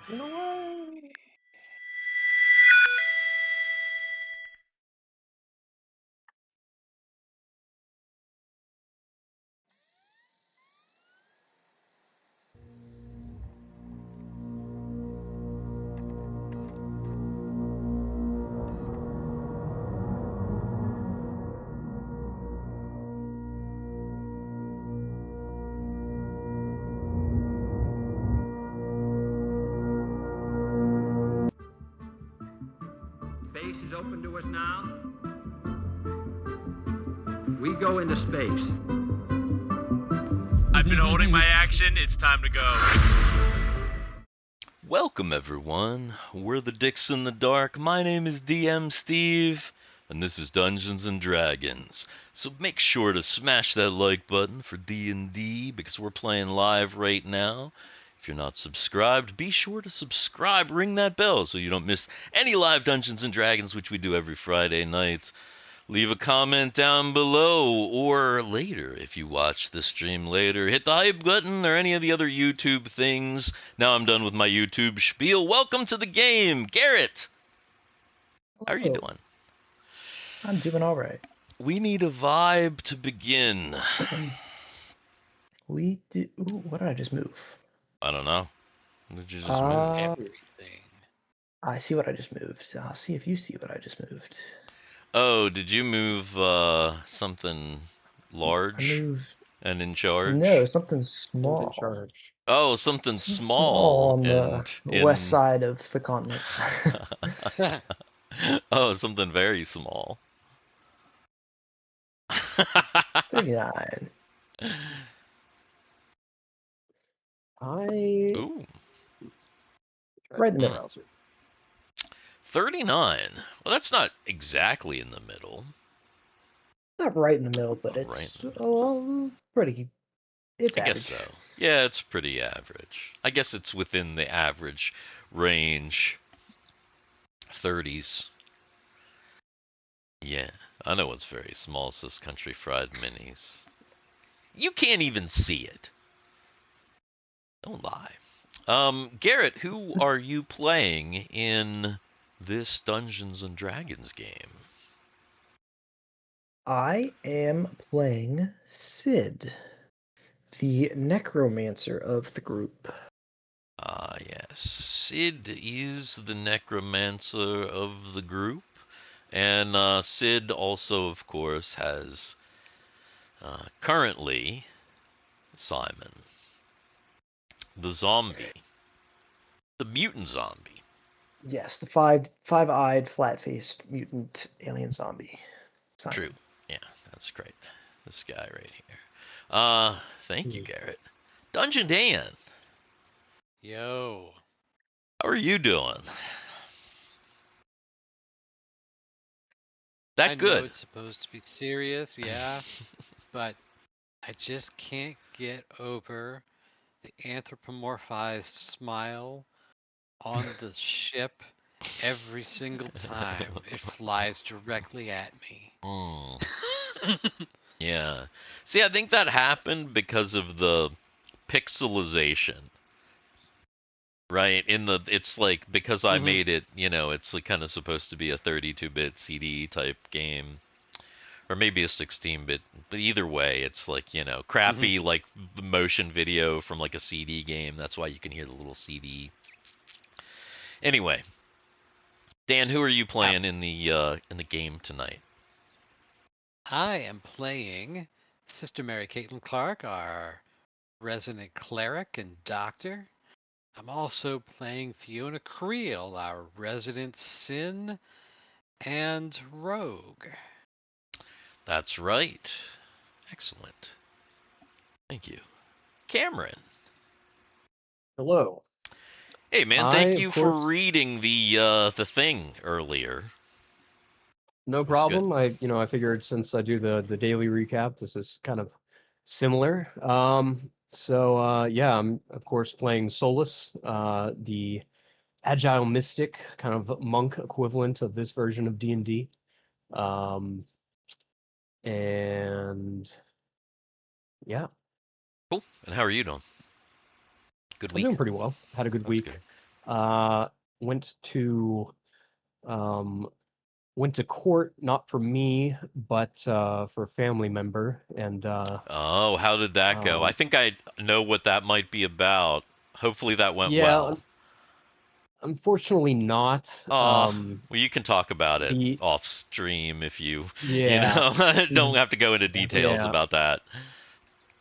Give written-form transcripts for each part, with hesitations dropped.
You know what? Space is open to us now. We go into space. I've been holding my action. It's time to go. Welcome, everyone. We're the Dicks in the Dark. My name is DM Steve, and this is Dungeons and Dragons. So make sure to smash that like button for D&D because we're playing live right now. If you're not subscribed, be sure to subscribe. Ring that bell so you don't miss any live Dungeons and Dragons, which we do every Friday night. Leave a comment down below, or later if you watch the stream later. Hit the hype button or any of the other YouTube things. Now I'm done with my YouTube spiel. Welcome to the game, Garrett. How are you doing? I'm doing all right. We need a vibe to begin. We do. Ooh, what did I just move? I don't know. What did you just move? Everything. I see what I just moved. I'll see if you see what I just moved. Oh, did you move something large I moved. and in charge? No, something small. In charge. Oh, something Something small on and the west side of the continent. Oh, something very small. 39. Ooh. Right in the middle. 39. Well, that's not exactly in the middle. Not right in the middle, but Not it's right pretty. It's I average. guess so. Yeah, it's pretty average. I guess it's within the average range. 30s. Yeah, I know what's very small. It's this Country Fried Minis. You can't even see it. Don't lie. Garrett, who are you playing in this Dungeons and Dragons game? I am playing Sid, the Necromancer of the group. Ah, yes. Sid is the Necromancer of the group. And Sid also, of course, has currently Simon, the zombie, the mutant zombie. Yes, the five-eyed, flat-faced mutant alien zombie. Simon. True. Yeah, that's great. This guy right here. Thank you, Garrett. Dungeon Dan, Yo. how are you doing? That I good. know it's supposed to be serious, yeah, but I just can't get over the anthropomorphized smile on the ship every single time it flies directly at me. Yeah. See, I think that happened because of the pixelization. Right? It's like, because I made it, it's like kind of supposed to be a 32-bit CD type game. Or maybe a 16-bit, but either way, it's like, crappy like motion video from like a CD game. That's why you can hear the little CD. Anyway, Dan, who are you playing in the game tonight? I am playing Sister Mary Caitlin Clark, our resident cleric and doctor. I'm also playing Fiona Creel, our resident sin and rogue. That's right. Excellent. Thank you. Cameron. Hello. Hey man, thank you for reading the thing earlier. No problem. I figured since I do the daily recap, this is kind of similar. Yeah, I'm of course playing Solus, the agile mystic, kind of monk equivalent of this version of D&D. And yeah. Cool. And how are you doing? Good I'm week? doing pretty well. Had a good That's week. good. Went to went to court, not for me, but for a family member, and Oh, how did that go? I think I know what that might be about. Hopefully that went yeah, well. unfortunately not. Well, you can talk about it The off stream if you yeah, don't have to go into details yeah, about that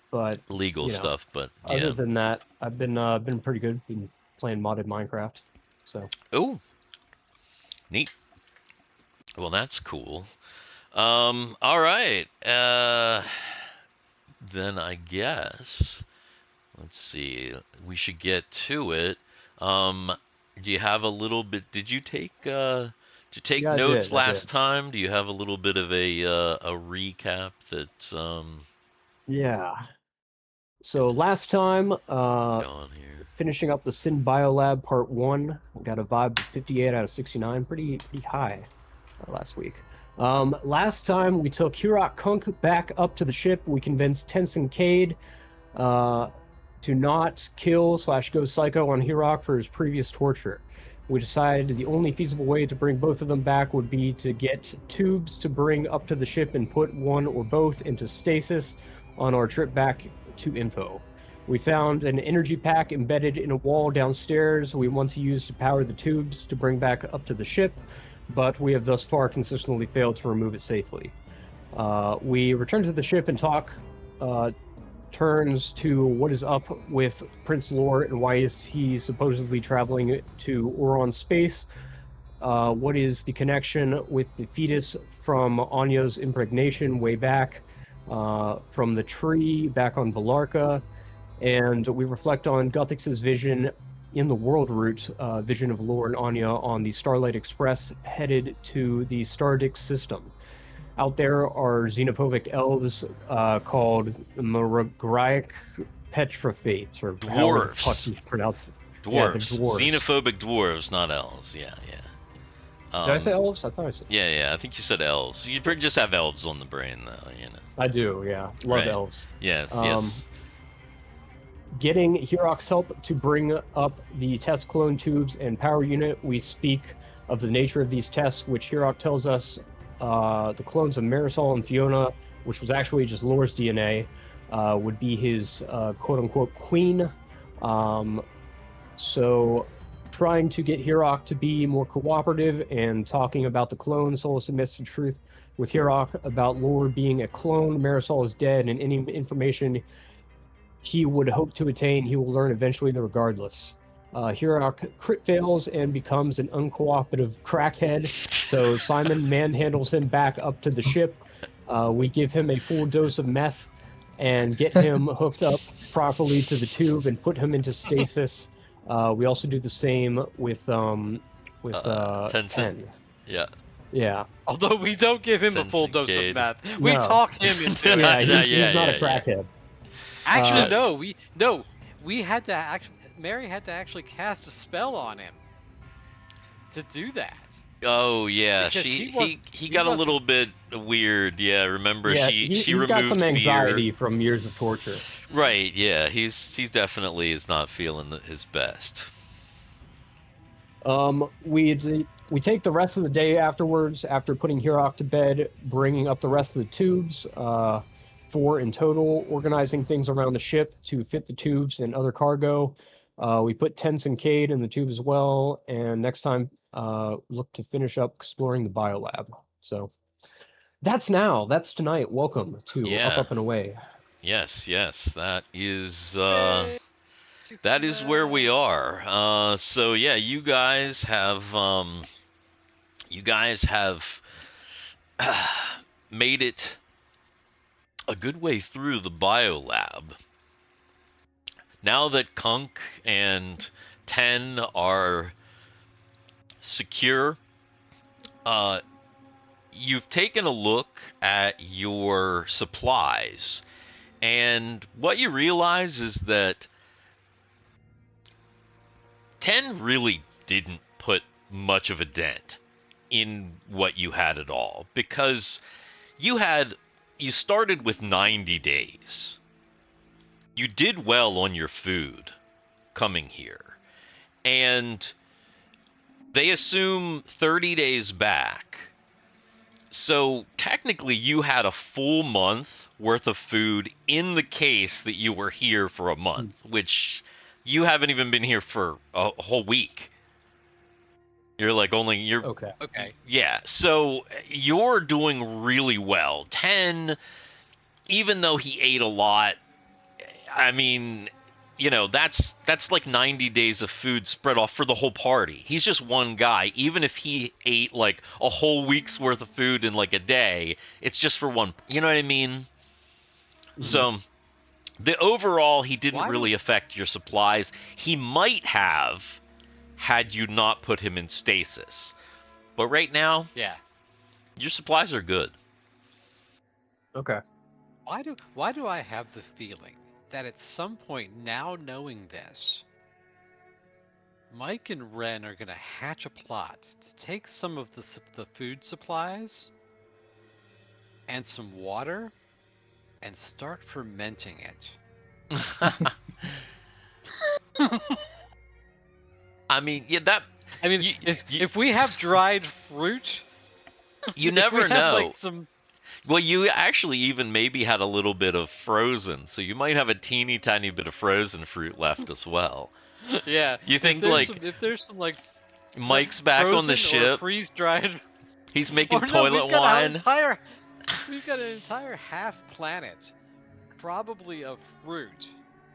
but legal you know, stuff, but other yeah. than that, I've been pretty good. Been playing modded Minecraft, so Oh, neat. Well, that's cool. All right. Then I guess let's see. We should get to it. Um, do you have a little bit? Did you take yeah, I notes did, last time? Do you have a little bit of a recap that yeah. So last time, going here? finishing up the Sin Biolab Part 1, got a vibe of 58 out of 69, pretty high last week. Last time we took Hirak Kank back up to the ship. We convinced Ten Cincade to not kill/go psycho on Hirak for his previous torture. We decided the only feasible way to bring both of them back would be to get tubes to bring up to the ship and put one or both into stasis on our trip back to Info. We found an energy pack embedded in a wall downstairs we want to use to power the tubes to bring back up to the ship, but we have thus far consistently failed to remove it safely. We return to the ship and talk turns to what is up with Prince Lore and why is he supposedly traveling to Oron space. What is the connection with the fetus from Anya's impregnation way back from the tree back on Valarka? And we reflect on Guthix's vision in the world route, vision of Lore and Anya on the Starlight Express headed to the Stardix system. Out there are xenophobic elves called Maragraic Petrofate, or however the fuck Dwarves. you pronounce it. Dwarves. Yeah, the dwarves. Xenophobic dwarves, not elves. Yeah, yeah. Did I say elves? I thought I said. Yeah. I think you said elves. You just have elves on the brain, though. I do. Yeah, love Right. elves. Yes. Yes. Getting Hirak's help to bring up the test clone tubes and power unit, we speak of the nature of these tests, which Hirak tells us the clones of Marisol and Fiona, which was actually just Lore's DNA, would be his quote-unquote queen. So trying to get Hirak to be more cooperative and talking about the clone, Solus admits the truth with Hirak about Lore being a clone. Marisol is dead, and any information he would hope to attain, he will learn eventually regardless. Hirak crit fails and becomes an uncooperative crackhead, so Simon manhandles him back up to the ship. We give him a full dose of meth and get him hooked up properly to the tube and put him into stasis. We also do the same with Ten. Yeah. Yeah. Although we don't give him a Ten full dose Cincade. of meth, we No. talk him into it. Yeah, he's Yeah, not a yeah. crackhead. Actually, Yes. we had to actually. Mary had to actually cast a spell on him to do that. Oh yeah, Because he he got a wasn't- little bit weird. Yeah, remember Yeah, she he's removed got some anxiety fear. from years of torture. Right. Yeah, he's definitely is not feeling his best. We take the rest of the day afterwards, after putting Hirak to bed, bringing up the rest of the tubes, 4 in total, organizing things around the ship to fit the tubes and other cargo. We put Ten Cincade in the tube as well, and next time look to finish up exploring the biolab. So that's tonight. Welcome to Yeah. Up and Away. Yes, that is Yay, that is where we smell. are. So yeah, you guys have made it a good way through the biolab. Now that Kunk and Ten are secure, you've taken a look at your supplies, and what you realize is that Ten really didn't put much of a dent in what you had at all, because you started with 90 days. You did well on your food coming here, and They assume 30 days back. So technically you had a full month worth of food in the case that you were here for a month, which you haven't even been here for a whole week. You're like you're Okay. Okay. yeah, so you're doing really well. 10, even though he ate a lot, I mean, that's like 90 days of food spread off for the whole party. He's just one guy. Even if he ate like a whole week's worth of food in like a day, it's just for one. You know what I mean? So the overall, he didn't really affect your supplies. He might have had you not put him in stasis. But right now, Yeah. your supplies are good. Okay. Why do I have the feeling that at some point now, knowing this, Mike and Ren are gonna hatch a plot to take some of the food supplies and some water and start fermenting it. I mean, yeah, that I mean, if we have dried fruit, you if never we have, know. like, some. Well, you actually even maybe had a little bit of frozen, so you might have a teeny tiny bit of frozen fruit left as well. Yeah. You think like if there's some like Mike's back on the ship? Freeze dried. He's making No, toilet we've got wine. We've got an entire half planet, probably of fruit.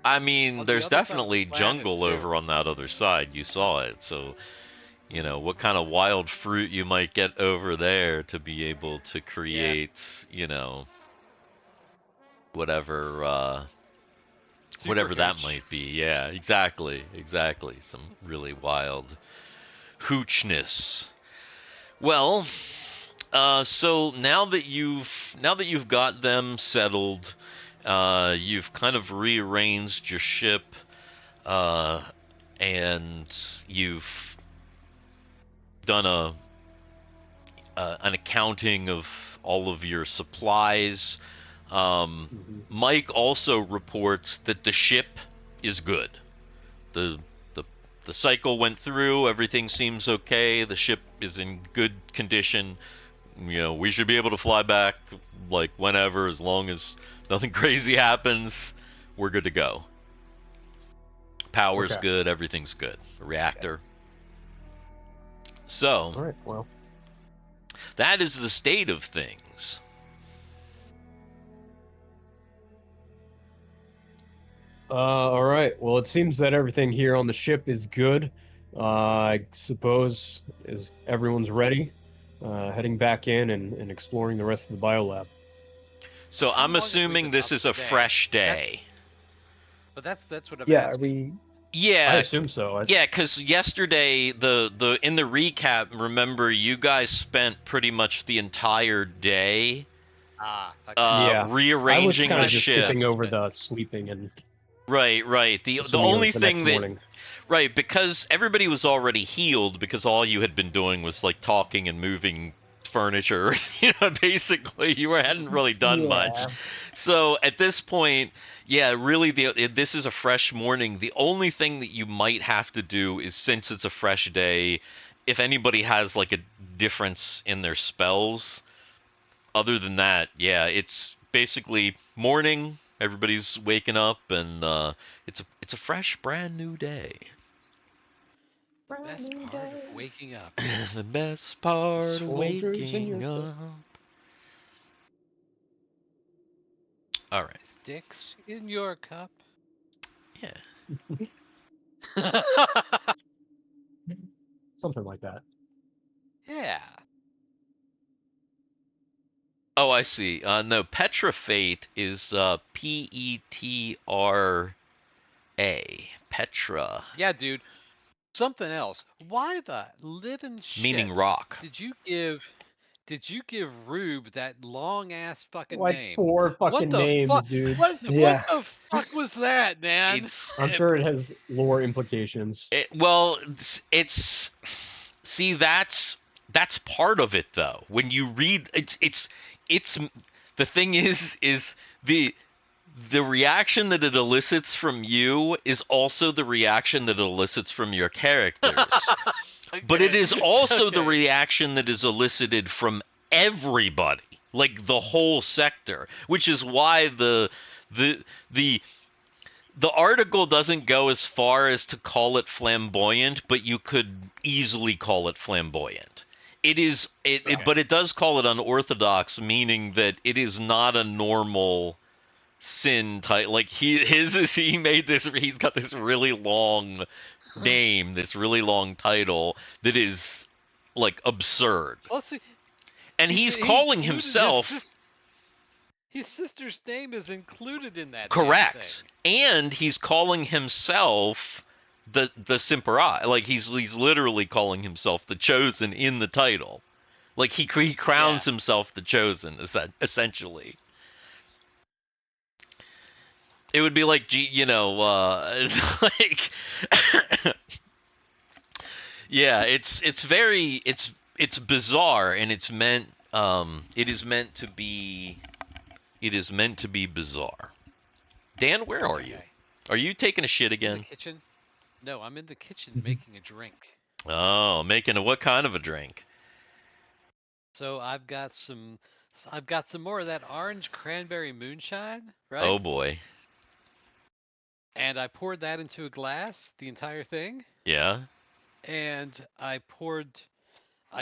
I mean, on the there's other side of the definitely planet, jungle too. over on that other side. You saw it, so what kind of wild fruit you might get over there to be able to create, whatever whatever that hooch. might be. Yeah, exactly. Some really wild hoochness. Well, so now that you've got them settled, you've kind of rearranged your ship, and you've done an accounting of all of your supplies. Mike also reports that the ship is good. The cycle went through, everything seems okay, the ship is in good condition. We should be able to fly back like whenever, as long as nothing crazy happens. We're good to go. Power's Okay. good, everything's good. The reactor. So, All right. Well. that is the state of things. All right. Well, it seems that everything here on the ship is good. I suppose is everyone's ready, heading back in and exploring the rest of the biolab. So How I'm long have we assuming been this up is a today? fresh day. But that's what I'm Yeah, are asking. we? I Yeah, assume so. yeah, because yesterday the in the recap, remember, you guys spent pretty much the entire day Okay. Yeah. I was rearranging kind the of just ship. skipping over the sleeping and Right. The assuming it only was the thing next that morning. right, because everybody was already healed, because all you had been doing was like talking and moving furniture. Basically you hadn't really done much. Yeah. So at this point, yeah, really, this is a fresh morning. The only thing that you might have to do is, since it's a fresh day, if anybody has like a difference in their spells. Other than that, yeah, it's basically morning. Everybody's waking up, and it's a fresh, brand new day. Best part of waking up. The best part of Soldiers in waking your up. All right. Sticks in your cup. Yeah. Something like that. Yeah. Oh, I see. No, Petrafate is Petra. Petra. Yeah, dude. Something else. Why the living shit Meaning rock. did you give Rube that long ass fucking Like name? 4 fucking What the names, fuck? dude. Yeah. What the fuck was that, man? It's I'm sure it has lore implications. well, it's see, that's part of it though. When you read, it's the thing is the reaction that it elicits from you is also the reaction that it elicits from your characters. But it is also the Okay. reaction that is elicited from everybody, like the whole sector, which is why the article doesn't go as far as to call it flamboyant, but you could easily call it flamboyant. But it does call it unorthodox, meaning that it is not a normal sin type. Like he made this. He's got this really long name, this really long title that is like absurd. Let's see. And he's He calling included himself his sister's name is included in that. correct, Damn thing. and he's calling himself the Simperai. Like he's literally calling himself the Chosen in the title. Like he crowns himself the Chosen, essentially. It would be like, like, yeah, it's very bizarre, and it is meant to be bizarre. Dan, where are you? Okay. Are you taking a shit In again? the kitchen? No, I'm in the kitchen Mhm. making a drink. Oh, making what kind of a drink? So I've got some more of that orange cranberry moonshine, right? Oh boy. And I poured that into a glass, the entire thing, Yeah. and I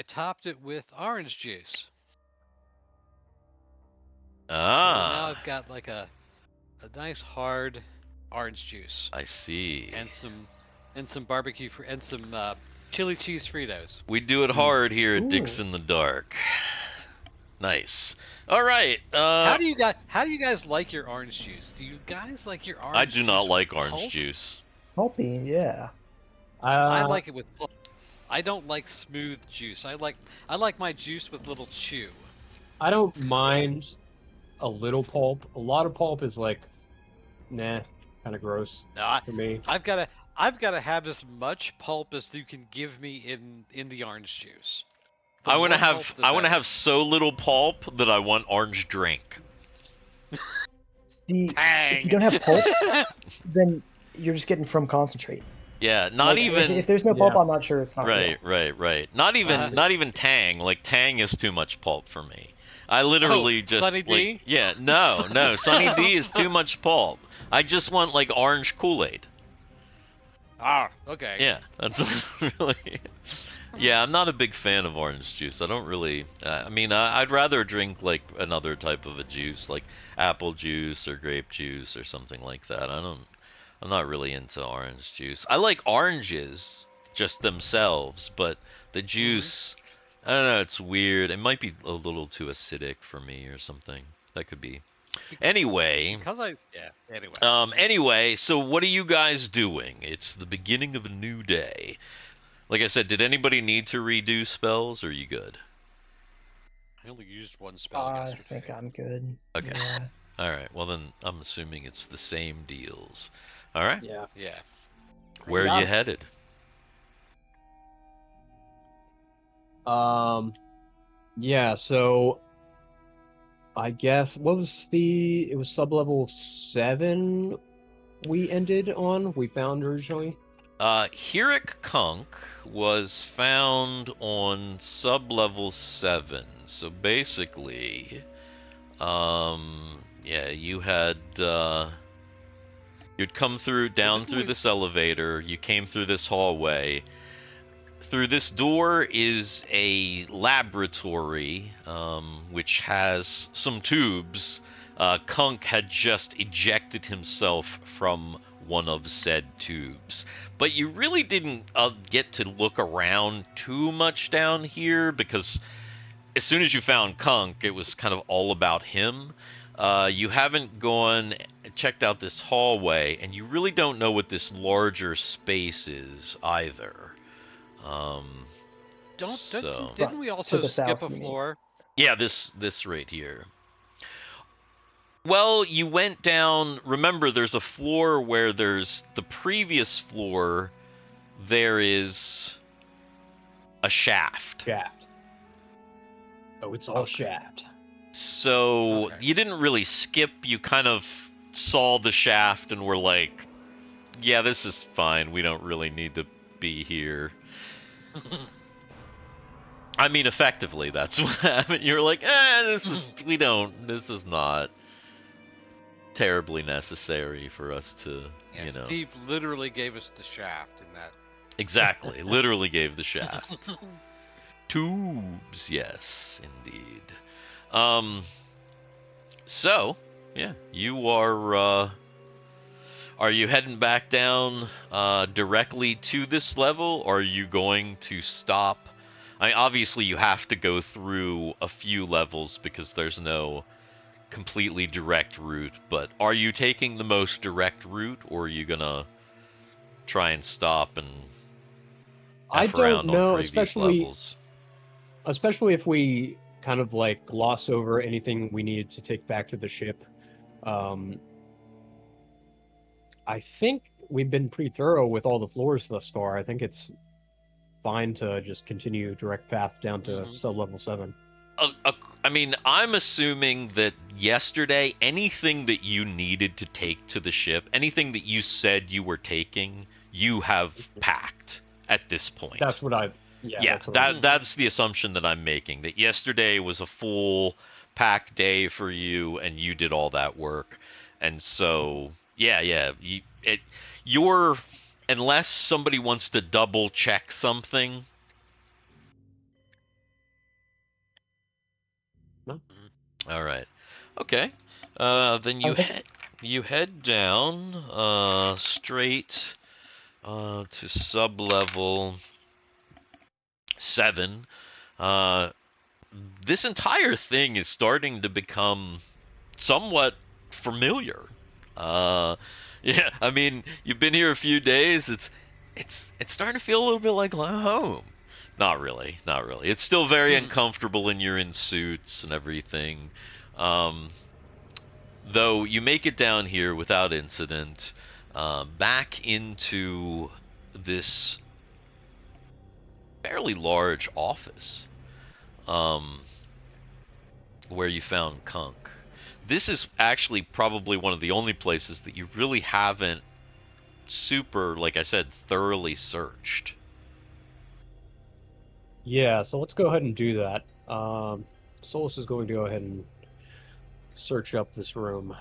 topped it with orange juice. So now I've got like a nice hard orange juice I see. and some barbecue and some chili cheese Fritos. We do it hard here at Ooh. Dicks in the Dark. Nice. All right. How do you guys like your orange juice? Do you guys like your orange I juice? do not with like orange pulp? juice. Pulpy, yeah. I like it with pulp. I don't like smooth juice. I like my juice with little chew. I don't mind a little pulp. A lot of pulp is like, nah, kind of gross No, for me. I've got to have as much pulp as you can give me in the orange juice. The I want to more have pulp, the better. have so little pulp that I want orange drink. If you don't have pulp, then you're just getting from concentrate. Yeah, not Like, even if there's no pulp, Yeah. I'm not sure it's not right, right. Not even Tang. Like Tang is too much pulp for me. I literally just Sunny D? like, yeah, no, Sunny D is too much pulp. I just want like orange Kool-Aid. Ah, okay. Yeah, that's really. Yeah, I'm not a big fan of orange juice. I don't really. I mean, I'd rather drink like another type of a juice, like apple juice or grape juice or something like that. I'm not really into orange juice. I like oranges just themselves, but the juice, I don't know. It's weird. It might be a little too acidic for me or something. That could be. Anyway. Anyway, so what are you guys doing? It's the beginning of a new day. Like I said, did anybody need to redo spells, or are you good? I only used one spell I yesterday. think I'm good. Okay. Yeah. Alright, well then, I'm assuming it's the same deals. Alright, Yeah. Yeah. where are you headed? Yeah, so I guess it was sub-level 7 we ended on, we found originally. Hirak Kank was found on sub-level 7, so basically, yeah, you had, you'd come down through this elevator, you came through this hallway. Through this door is a laboratory, which has some tubes. Kunk had just ejected himself from one of said tubes. But you really didn't get to look around too much down here, because as soon as you found Kunk, it was kind of all about him. You haven't checked out this hallway, and you really don't know what this larger space is either. Didn't we also the skip south, a you mean. floor? Yeah, this right here. Well, you went down. Remember, there's a floor where there's the previous floor. There is a shaft. Shaft. Oh, it's all shaft. So Okay. you didn't really skip. You kind of saw the shaft and were like, "Yeah, this is fine. We don't really need to be here." I mean, effectively, that's what happened. You're like, this is not terribly necessary for us to, Yeah, you know. Steve literally gave us the shaft in that. Exactly. Literally gave the shaft. Tubes, yes, indeed. So, yeah, you are you heading back down directly to this level, or are you going to stop? I mean, obviously you have to go through a few levels because there's no completely direct route, but are you taking the most direct route, or are you gonna try and stop and I F don't around on know, previous levels? especially if we kind of like gloss over anything we needed to take back to the ship. I think we've been pretty thorough with all the floors thus far. I think it's fine to just continue direct path down to sub-level 7. I mean, I'm assuming that yesterday, anything that you needed to take to the ship, anything that you said you were taking, you have packed at this point. That's what I... Yeah, that's the assumption that I'm making, that yesterday was a full pack day for you, and you did all that work. And so, you're... Unless somebody wants to double-check something... No. All right. Okay. Then you head down straight to sub-level 7. This entire thing is starting to become somewhat familiar. Yeah, I mean, you've been here a few days. It's starting to feel a little bit like home. Not really. It's still very uncomfortable, and you're in suits and everything. Though you make it down here without incident, back into this fairly large office, where you found Kank. This is actually probably one of the only places that you really haven't super, like I said, thoroughly searched. Yeah, so let's go ahead and do that. Solus is going to go ahead and search up this room.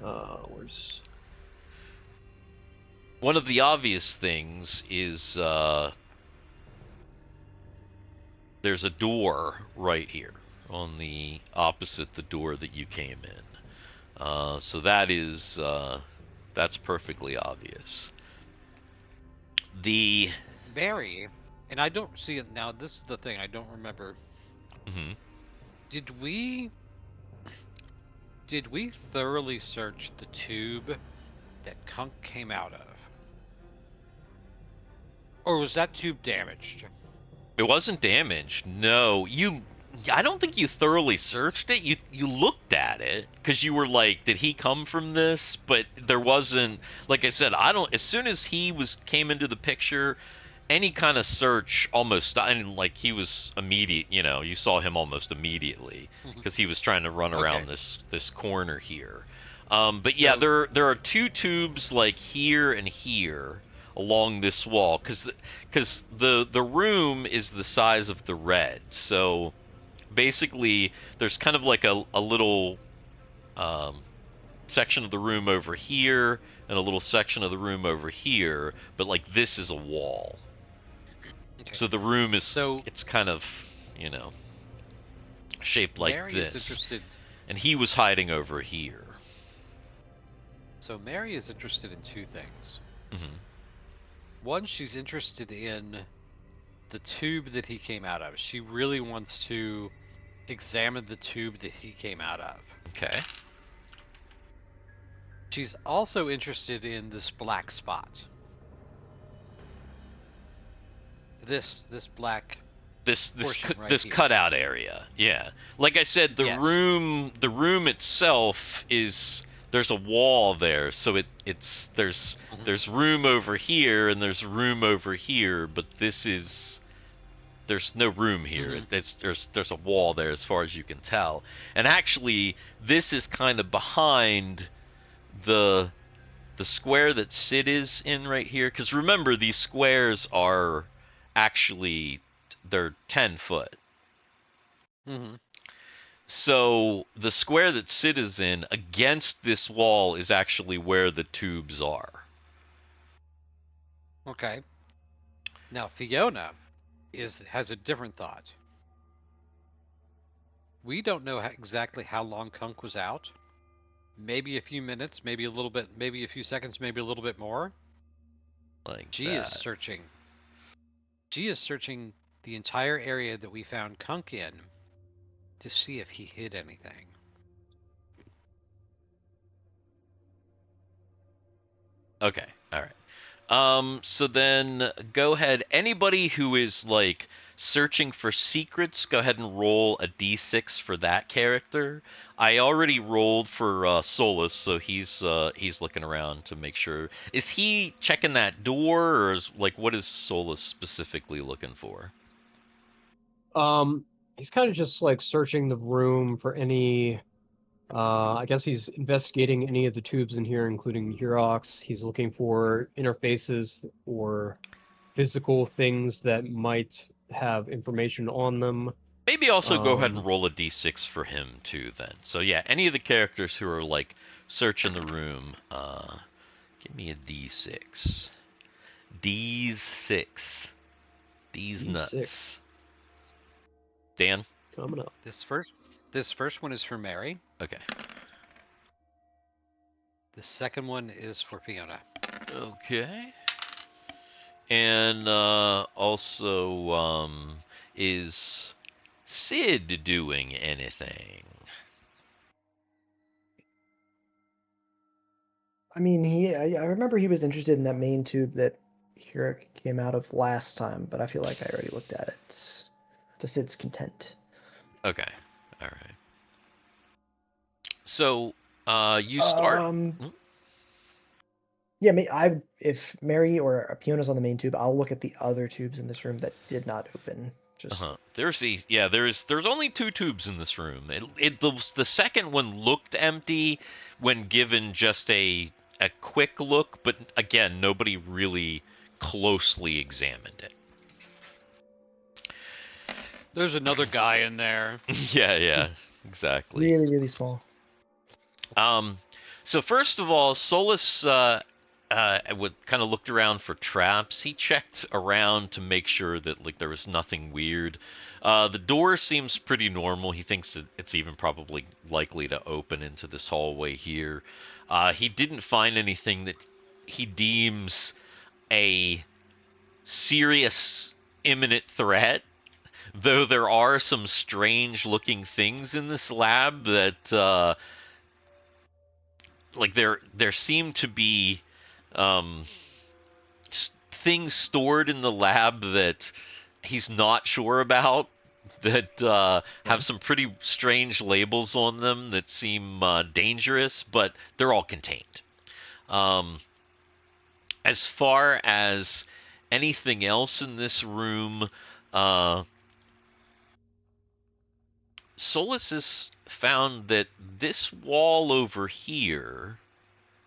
Where's... One of the obvious things is there's a door right here on the opposite the door that you came in. So that is that's perfectly obvious. The Mary, and I don't see it now. This is the thing I don't remember. Did we thoroughly search the tube that Kank came out of? Or was that tube damaged? It wasn't damaged. No, I don't think you thoroughly searched it. You looked at it because you were like, did he come from this? But there wasn't, like I said, as soon as he came into the picture, any kind of search almost, and like he was immediate, you saw him almost immediately because he was trying to run around this corner here. But yeah, there are two tubes like here and here along this wall because the room is the size of the red. So basically there's kind of like a little section of the room over here and a little section of the room over here, but like this is a wall. So the room is it's kind of, shaped like Mary this. Is interested... And he was hiding over here. So Mary is interested in two things. One, she's interested in the tube that he came out of. She really wants to examine the tube that he came out of. Okay. She's also interested in this black spot. This black this right here. cutout area. Yeah. Like I said, the room itself is, there's a wall there, so there's room over here and there's room over here, but there's no room here. There's a wall there as far as you can tell. And actually this is kind of behind the square that Sid is in right here, because remember, these squares are actually they're 10 foot. Mm-hmm. So the square that Sid is in against this wall is actually where the tubes are. Okay. Now Fiona has a different thought. We don't know exactly how long Kunk was out. Maybe a few minutes, maybe a little bit, maybe a few seconds, maybe a little bit more. Like She that. is searching. She is searching the entire area that we found Kunk in to see if he hid anything. Okay, all right. So then go ahead. Anybody who is like searching for secrets, go ahead and roll a d6 for that character. I already rolled for Solus, so he's looking around to make sure. Is he checking that door, or is like what is Solus specifically looking for? He's kind of just like searching the room for any. I guess he's investigating any of the tubes in here, including Hirox. He's looking for interfaces or physical things that might have information on them. Maybe also go ahead and roll a d6 for him too then. So yeah, any of the characters who are like searching the room, give me a d6. D's 6. D's nuts. D6. Dan? Coming up. This first one is for Mary. Okay. The second one is for Fiona. Okay. And also, is Sid doing anything? I mean, I remember he was interested in that main tube that Hirak came out of last time, but I feel like I already looked at it. To Sid's content. Okay. All right. So, you start. Yeah, if Mary or Fiona's on the main tube, I'll look at the other tubes in this room that did not open. Just There's only 2 tubes in this room. The second one looked empty when given just a quick look, but again, nobody really closely examined it. There's another guy in there. Yeah, exactly. really, really small. So first of all, Solus would kind of looked around for traps. He checked around to make sure that like there was nothing weird. The door seems pretty normal. He thinks that it's even probably likely to open into this hallway here. He didn't find anything that he deems a serious imminent threat. Though there are some strange looking things in this lab that like there seem to be things stored in the lab that he's not sure about that have some pretty strange labels on them that seem dangerous, but they're all contained. As far as anything else in this room, Solus has found that this wall over here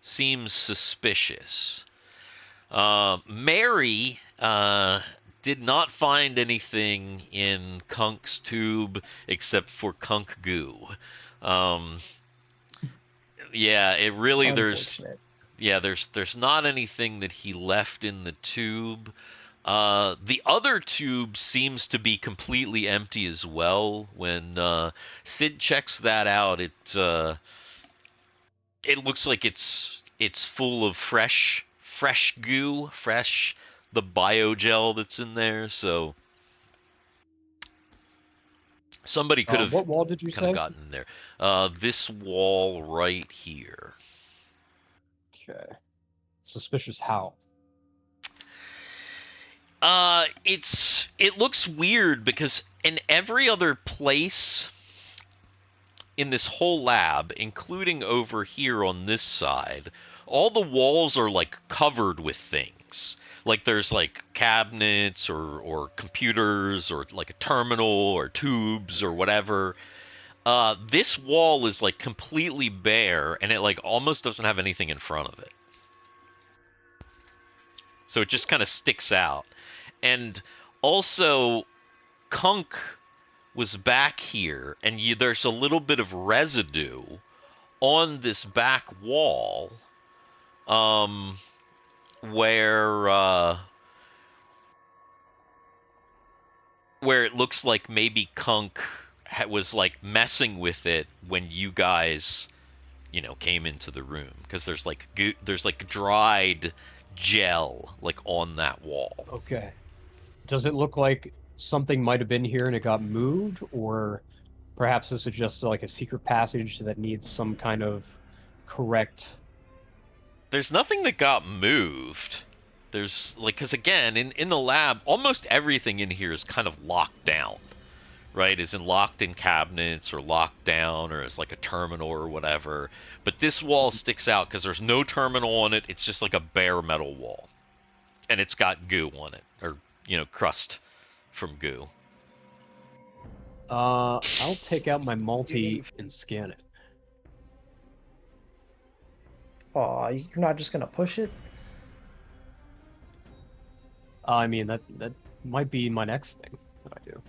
seems suspicious. Mary did not find anything in Kunk's tube except for Kunk goo. Yeah, it really there's not anything that he left in the tube. The other tube seems to be completely empty as well. When Sid checks that out, it looks like it's full of fresh goo, the biogel that's in there. So somebody could have What wall did you say? gotten in there. This wall right here. Okay. Suspicious how? It looks weird because in every other place in this whole lab, including over here on this side, all the walls are like covered with things. Like there's like cabinets or computers or like a terminal or tubes or whatever. This wall is like completely bare and it like almost doesn't have anything in front of it. So it just kind of sticks out. And Also, Kunk was back here, and there's a little bit of residue on this back wall, where it looks like maybe Kunk was like messing with it when you guys, came into the room, because there's like dried gel like on that wall. Okay. Does it look like something might have been here and it got moved, or perhaps this is just like a secret passage that needs some kind of correct... There's nothing that got moved. There's because again, in the lab, almost everything in here is kind of locked down, right? Is locked in cabinets or locked down, or is like a terminal or whatever. But this wall sticks out because there's no terminal on it. It's just like a bare metal wall, and it's got goo on it, or crust from goo. I'll take out my multi and scan it. Aw, you're not just gonna push it? I mean, that might be my next thing that I do.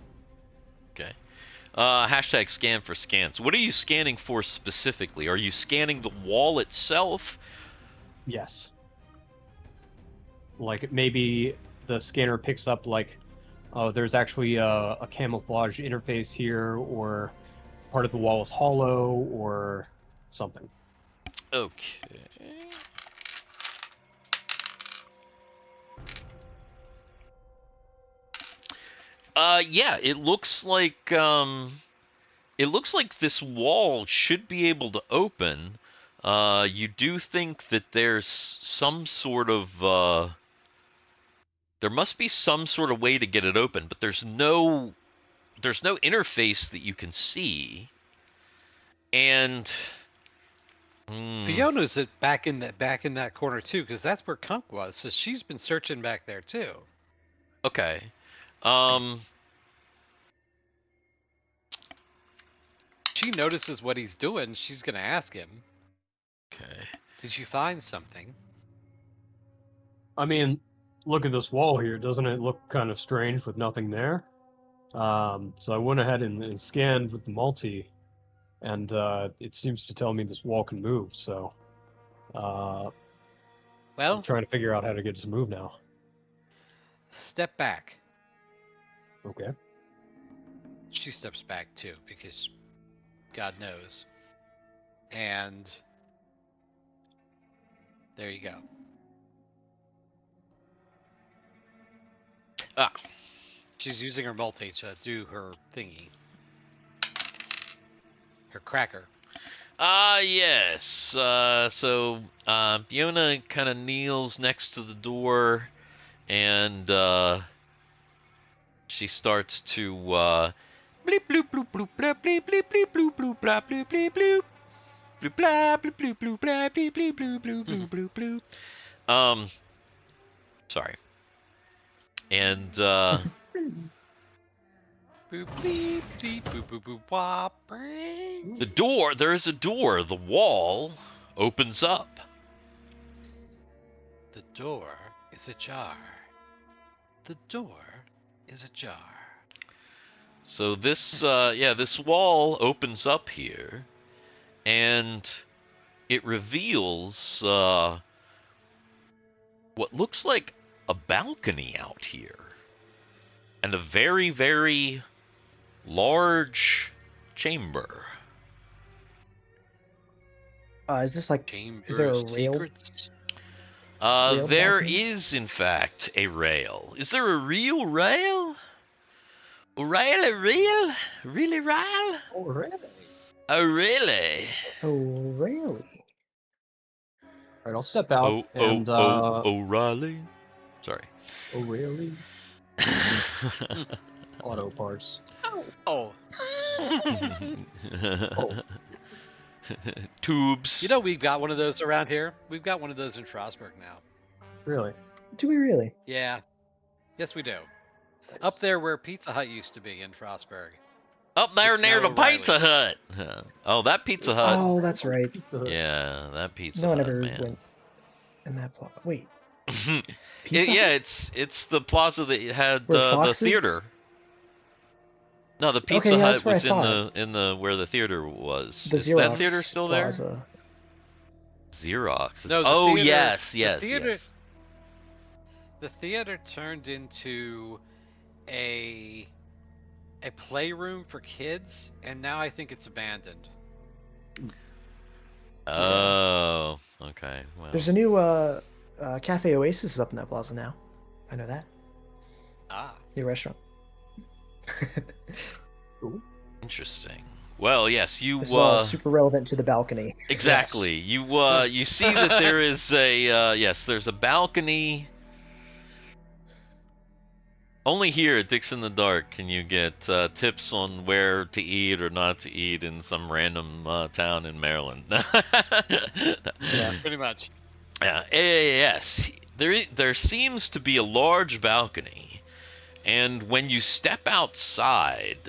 Okay. Hashtag scan for scans. What are you scanning for specifically? Are you scanning the wall itself? Yes. Like, maybe the scanner picks up, like, oh, there's actually a camouflage interface here, or part of the wall is hollow, or something. Okay. Yeah, it looks like this wall should be able to open. You do think that there's some sort of there must be some sort of way to get it open, but there's no interface that you can see. And Fiona's back in that corner too, because that's where Kunk was. So she's been searching back there too. Okay. She notices what he's doing. She's gonna ask him. Okay. Did you find something? I mean, look at this wall here. Doesn't it look kind of strange with nothing there? So I went ahead and scanned with the multi, and it seems to tell me this wall can move. So I'm Well, trying to figure out how to get it to move now. step back. Okay. She steps back too, because God knows. And there you go. Ah. She's using her multi to do her thingy. Her cracker. Yes. So Fiona kind of kneels next to the door, and she starts to bleep bloop bloop bloop blah bleep bleep bleep bloop bloop blah bleep bleep bloop bloop blah bleep bloop bloop blah bleep bleep bloop bloop bloop bloop bloop. Sorry. And Boop beep beep boop boop boop wop. the door, there is a door. The wall opens up. The door is ajar. The door is ajar. So this, this wall opens up here, and it reveals what looks like a balcony out here, and a very, very large chamber. Is this like? Chamber Is there a of rail? secrets. Rail There balcony? is, in fact, a rail. Is there a real rail? A rail, a real? Really rail? Oh, really? Oh, really? Oh, really? All right, I'll step out and O'Reilly? Sorry. oh, really? Auto parts. Oh, Tubes. you know we've got one of those around here. We've got one of those in Frostburg now. Really? Do we really? Yeah. Yes, we do. Nice. Up there where Pizza Hut used to be in Frostburg. Up there It's near now the Pizza O'Reilly's. Hut. Oh, that Pizza Hut. Oh, that's right. Pizza Hut. Yeah, that Pizza No one Hut, ever man. went in that plot. Wait, Pizza yeah, Hut? it's the plaza that had Where the Fox is? theater. No, the Okay, Pizza yeah, that's Hut where I was thought. in the where the theater was. The Is that theater Xerox still there? Plaza. Xerox. No, the Oh theater. yes, The yes, theater. yes. The theater turned into a playroom for kids, and now I think it's abandoned. Oh, okay. Well, There's a new Cafe Oasis up in that plaza now. I know that. Ah. New restaurant. interesting. Well, yes, you This is all super relevant to the balcony. exactly. You see that there is a yes, there's a balcony. Only here at Dicks in the Dark can you get tips on where to eat or not to eat in some random town in Maryland. Yeah, pretty much. Yeah, yes. There seems to be a large balcony, and when you step outside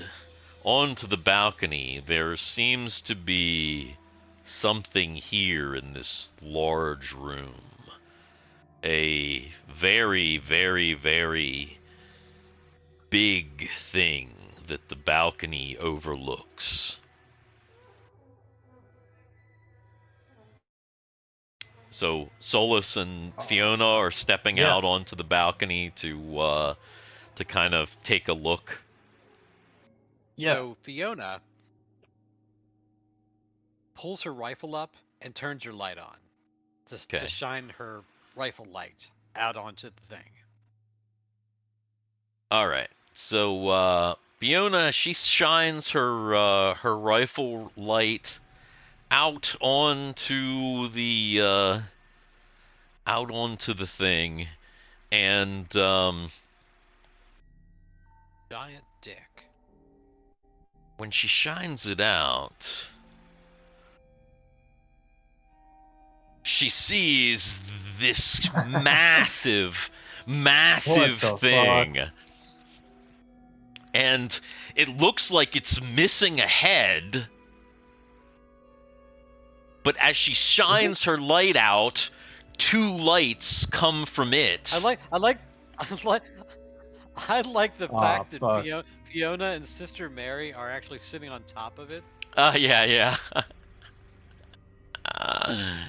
onto the balcony, there seems to be something here in this large room. A very, very, very big thing that the balcony overlooks. So Solus and Fiona are stepping Yeah. out onto the balcony to kind of take a look. Yeah. So Fiona pulls her rifle up and turns her light on Okay. to shine her rifle light out onto the thing. All right. So Fiona, she shines her rifle light out onto the thing, and Giant dick. when she shines it out, she sees this massive What the thing. And it looks like it's missing a head. But as she shines her light out, two lights come from it. I like the fact that fuck. Fiona and Sister Mary are actually sitting on top of it. Yeah.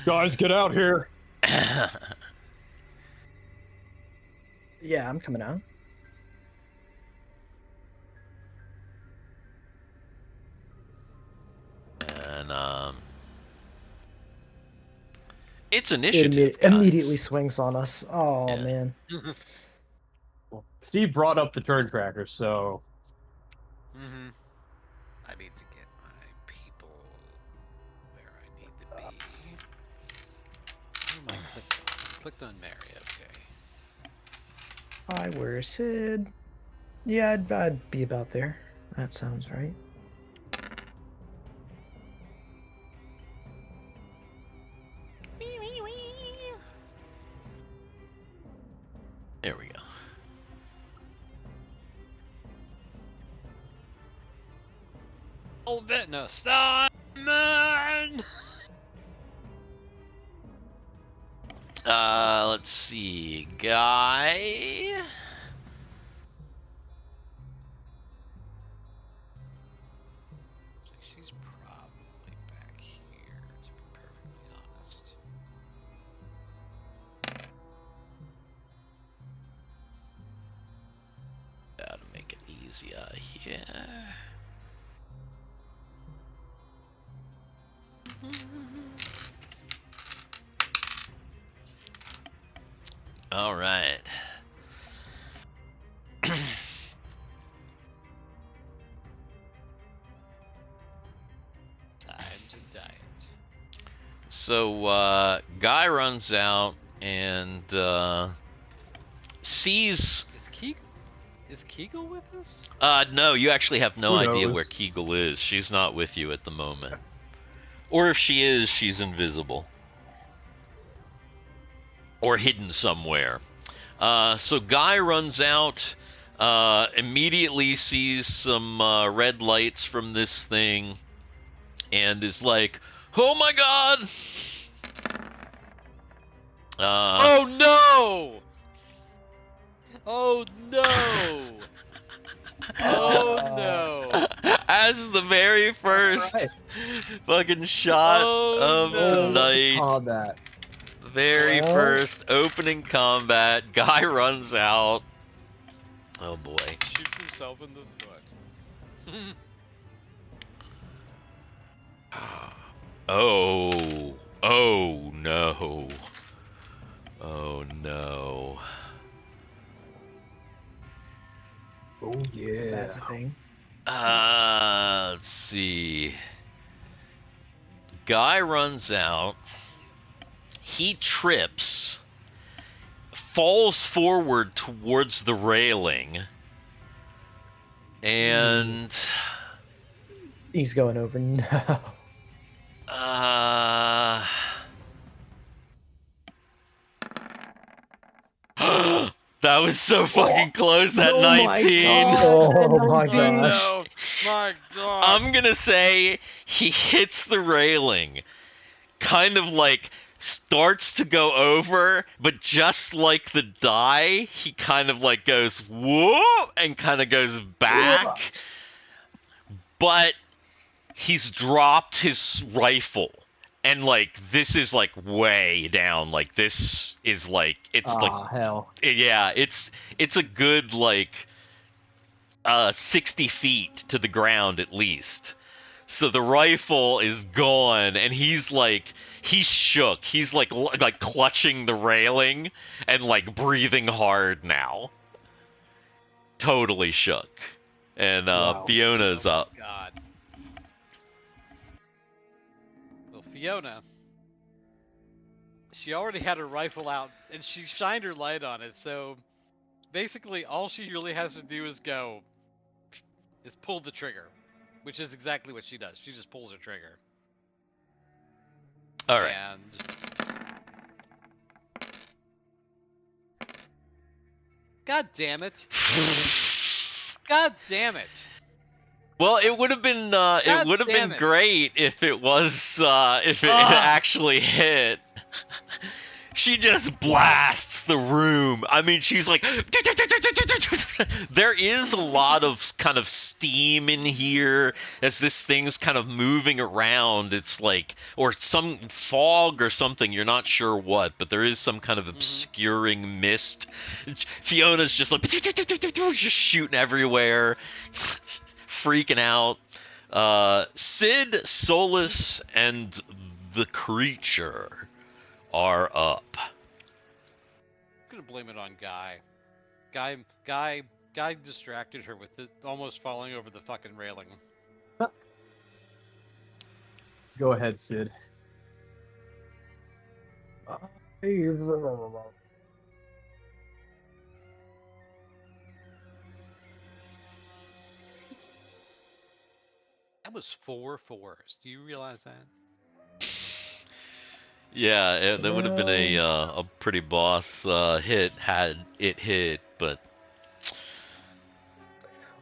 Guys, get out here. Yeah, I'm coming out. And it's It initiative. Guys. immediately swings on us. Oh Yeah. man. Well, Steve brought up the turn tracker, so Mm-hmm. I need to get my people where I need to be. Who am I clicked on? I clicked on Mary, okay. Hi, where's Sid? Yeah, I'd be about there. That sounds right. There we go. Oh, Vetna, Simon! Let's see. Guy. She's probably back here, to be perfectly honest. To make it easier here. All right. Time to diet. So Guy runs out and sees. Is Kegel with us? No, you actually have no Who idea knows? where Kegel is. She's not with you at the moment. Or if she is, she's invisible. Or hidden somewhere. So Guy runs out, immediately sees some red lights from this thing, and is like, "Oh my god!" Oh no! Oh no! Oh no! As the very first Alright. fucking shot Oh, of no. the night, Combat. very Well. first opening combat, guy runs out. Oh boy. Shoots himself in the foot. Oh. Oh no. Oh no. Oh yeah. That's a thing. Let's see. Guy runs out. He trips, falls forward towards the railing, and He's going over. No. That was so fucking close. That Oh my 19. God. Oh my Oh gosh. no! My God! I'm gonna say he hits the railing, kind of like starts to go over, but just like the die, he kind of like goes whoop and kind of goes back. But he's dropped his rifle. And like this is like way down. Like this is like it's like Hell. yeah, it's a good like 60 feet to the ground at least. So the rifle is gone, and he's shook. He's like clutching the railing and like breathing hard now. Totally shook. And Wow. Fiona's up. God. Well, Fiona, she already had her rifle out, and she shined her light on it, so basically all she really has to do is pull the trigger, which is exactly what she does. She just pulls her trigger. All right. And God damn it. God damn it. Well, it would have been damn it. great if it was if it actually hit. She just blasts the room. I mean, she's like there is a lot of kind of steam in here as this thing's kind of moving around. It's like or some fog or something, you're not sure what, but there is some kind of obscuring mist. Fiona's just like just shooting everywhere. Freaking out. Sid, Solus, and the creature are up. I'm gonna blame it on Guy. Guy distracted her with it almost falling over the fucking railing. Go ahead, Sid. That was 4 4s. Do you realize that? Yeah, that would have been a pretty boss hit had it hit, but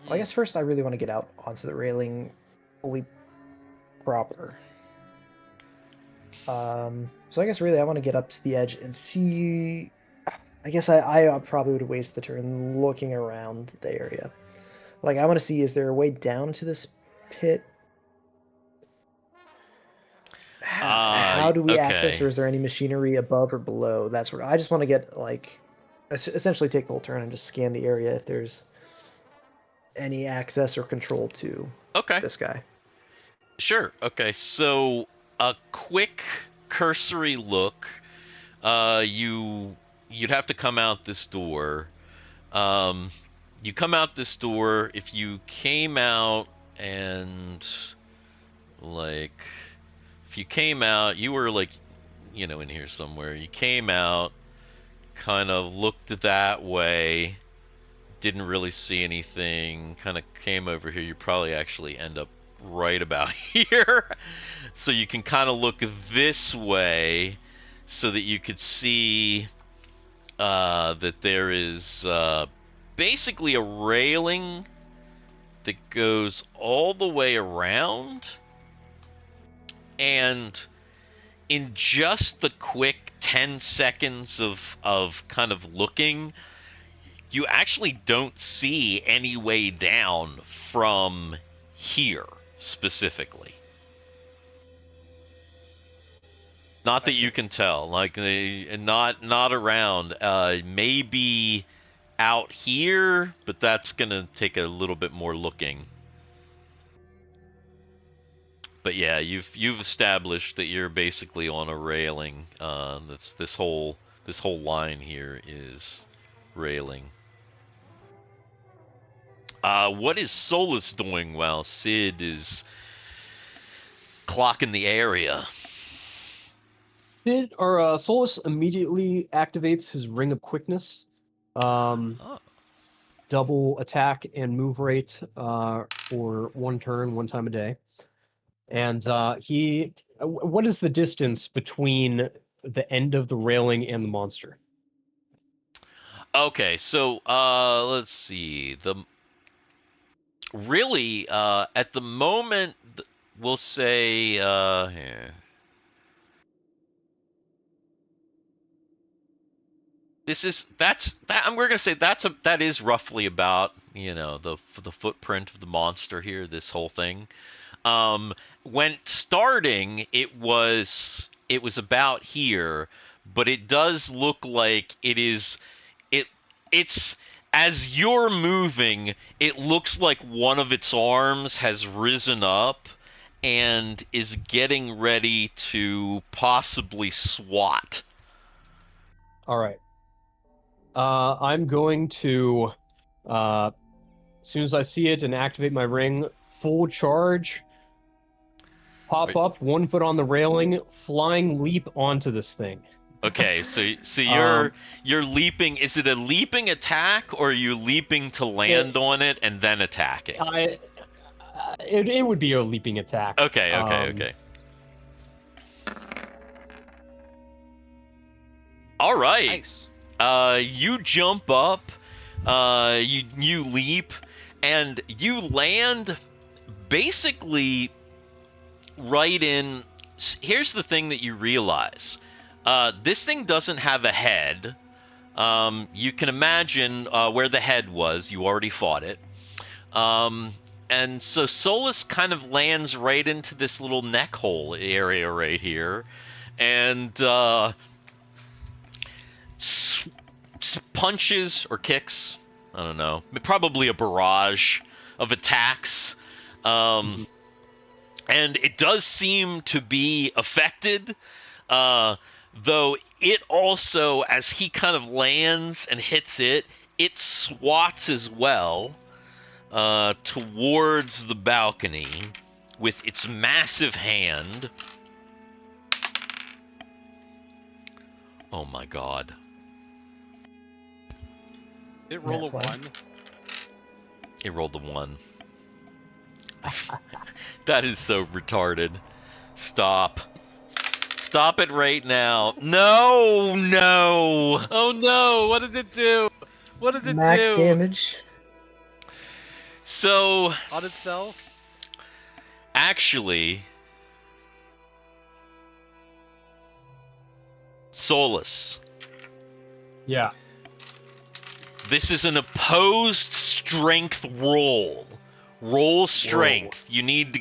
Well, I guess first I really want to get out onto the railing fully proper. So I guess really I want to get up to the edge and see. I guess I probably would waste the turn looking around the area. Like I want to see, is there a way down to this pit? How do we access, okay. or is there any machinery above or below? That's where I just want to get like essentially take the whole turn and just scan the area if there's any access or control to this guy. Sure. Okay. So a quick cursory look. You'd have to come out this door. You come out this door. If you came out and like, if you came out, you were like, you know, in here somewhere. You came out, kind of looked that way, didn't really see anything, kind of came over here. You probably actually end up right about here. So you can kind of look this way so that you could see that there is basically a railing that goes all the way around, and in just the quick 10 seconds of kind of looking, you actually don't see any way down from here specifically. Not that you can tell, like not around. Maybe out here, but that's gonna take a little bit more looking. But yeah, you've established that you're basically on a railing. That's this whole line here is railing. What is Solus doing while Sid is clocking the area? Solus immediately activates his Ring of Quickness. Double attack and move rate for one turn, one time a day. And what is the distance between the end of the railing and the monster? Okay, so let's see. Really, at the moment, we'll say here. We're gonna say that is roughly about, you know, the footprint of the monster here. This whole thing. When starting, it was about here, but it does look like it's as you're moving, it looks like one of its arms has risen up and is getting ready to possibly swat. All right. I'm going to, as soon as I see it and activate my ring, full charge, pop up, 1 foot on the railing, flying leap onto this thing. Okay, so you're leaping. Is it a leaping attack, or are you leaping to land on it and then attacking? It would be a leaping attack. Okay. All right. Nice. You jump up, you leap, and you land basically right in. Here's the thing that you realize. This thing doesn't have a head. You can imagine where the head was. You already fought it. And so Solus kind of lands right into this little neck hole area right here. And punches or kicks, I don't know, probably a barrage of attacks, and it does seem to be affected, though it also, as he kind of lands and hits it swats as well towards the balcony with its massive hand. Oh my god. It roll a Nat 20. 1. It rolled a 1. That is so retarded. Stop. Stop it right now. No! Oh no! What did it do? What did it Max do? damage. So, On itself? actually, Solus, Yeah. this is an opposed strength roll. Roll strength. You need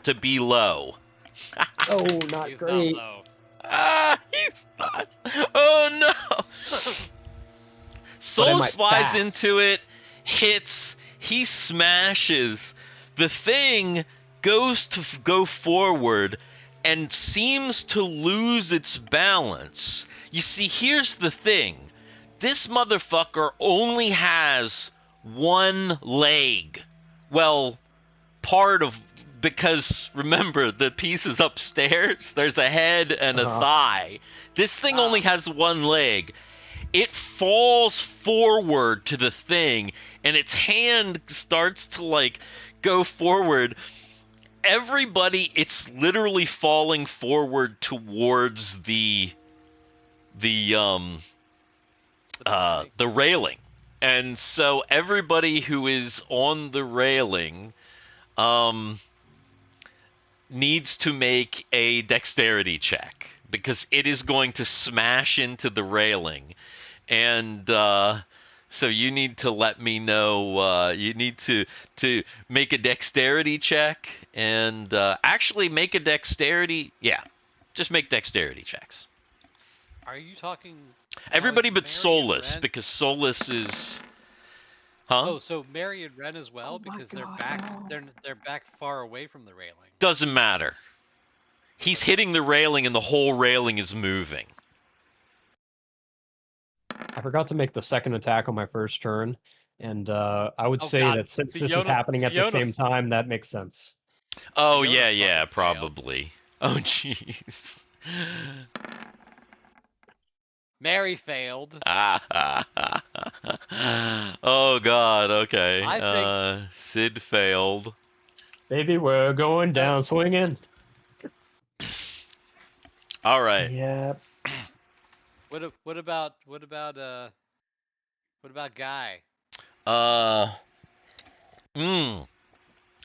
to be low. Oh, not He's great. not low. He's not. Oh no! Solus flies fast? into it, hits, he smashes. The thing goes to go forward and seems to lose its balance. You see, here's the thing. This motherfucker only has one leg. Well, because remember, the piece is upstairs. There's a head and a thigh. This thing only has one leg. It falls forward to the thing, and its hand starts to, like, go forward. Everybody, it's literally falling forward towards the railing. And so everybody who is on the railing, needs to make a dexterity check because it is going to smash into the railing. And so you need to let me know. You need to make a dexterity check and actually make a dexterity. Yeah, just make dexterity checks. Are you talking? Everybody is but Mary and Solus, Ren- because Solus is. Huh? Oh, so Mary and Ren as well, Oh my because they're God, back. no. They're back far away from the railing. Doesn't matter. He's hitting the railing and the whole railing is moving. I forgot to make the second attack on my first turn, and I would Oh, say God. that since this is Fiona- happening at the Fiona- same time, that makes sense. Oh, Fiona yeah, fucking failed. probably. Oh, jeez. Mary failed. Oh, God, okay. I think- Sid failed. Baby, we're going down swinging. All right. Yeah. What about Guy?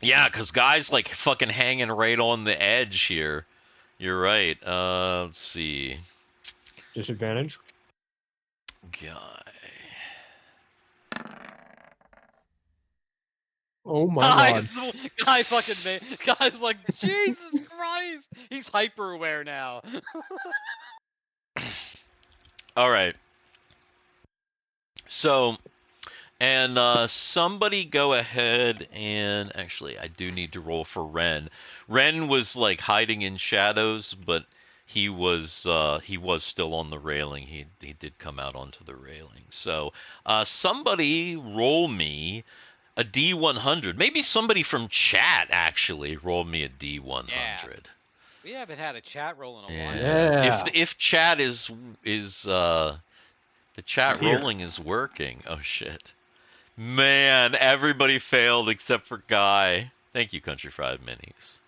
Yeah, because Guy's like fucking hanging right on the edge here. You're right. Let's see. Disadvantage. Guy. Oh my God. Guy fucking made. Guy's like, Jesus Christ! He's hyper aware now. All right. So, and somebody go ahead and actually, I do need to roll for Ren. Ren was like hiding in shadows, but he was still on the railing. He did come out onto the railing. So, somebody roll me a D100. Maybe somebody from chat actually roll me a D100. Yeah. We haven't had a chat roll in a while. Yeah. If chat is the chat It's here. rolling is working. Oh shit. Man, everybody failed except for Guy. Thank you, Country Fried Minis.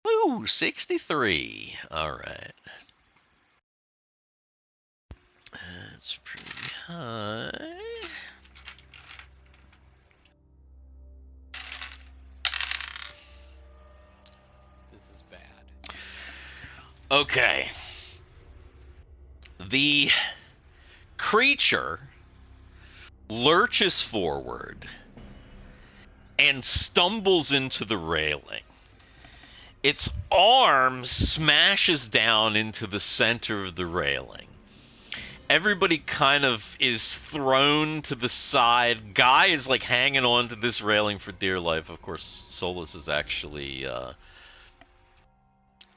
Ooh, 63. All right. That's pretty high. This is bad. Okay. The creature lurches forward and stumbles into the railing. Its arm smashes down into the center of the railing. Everybody kind of is thrown to the side. Guy is like hanging on to this railing for dear life. Of course, Solus is actually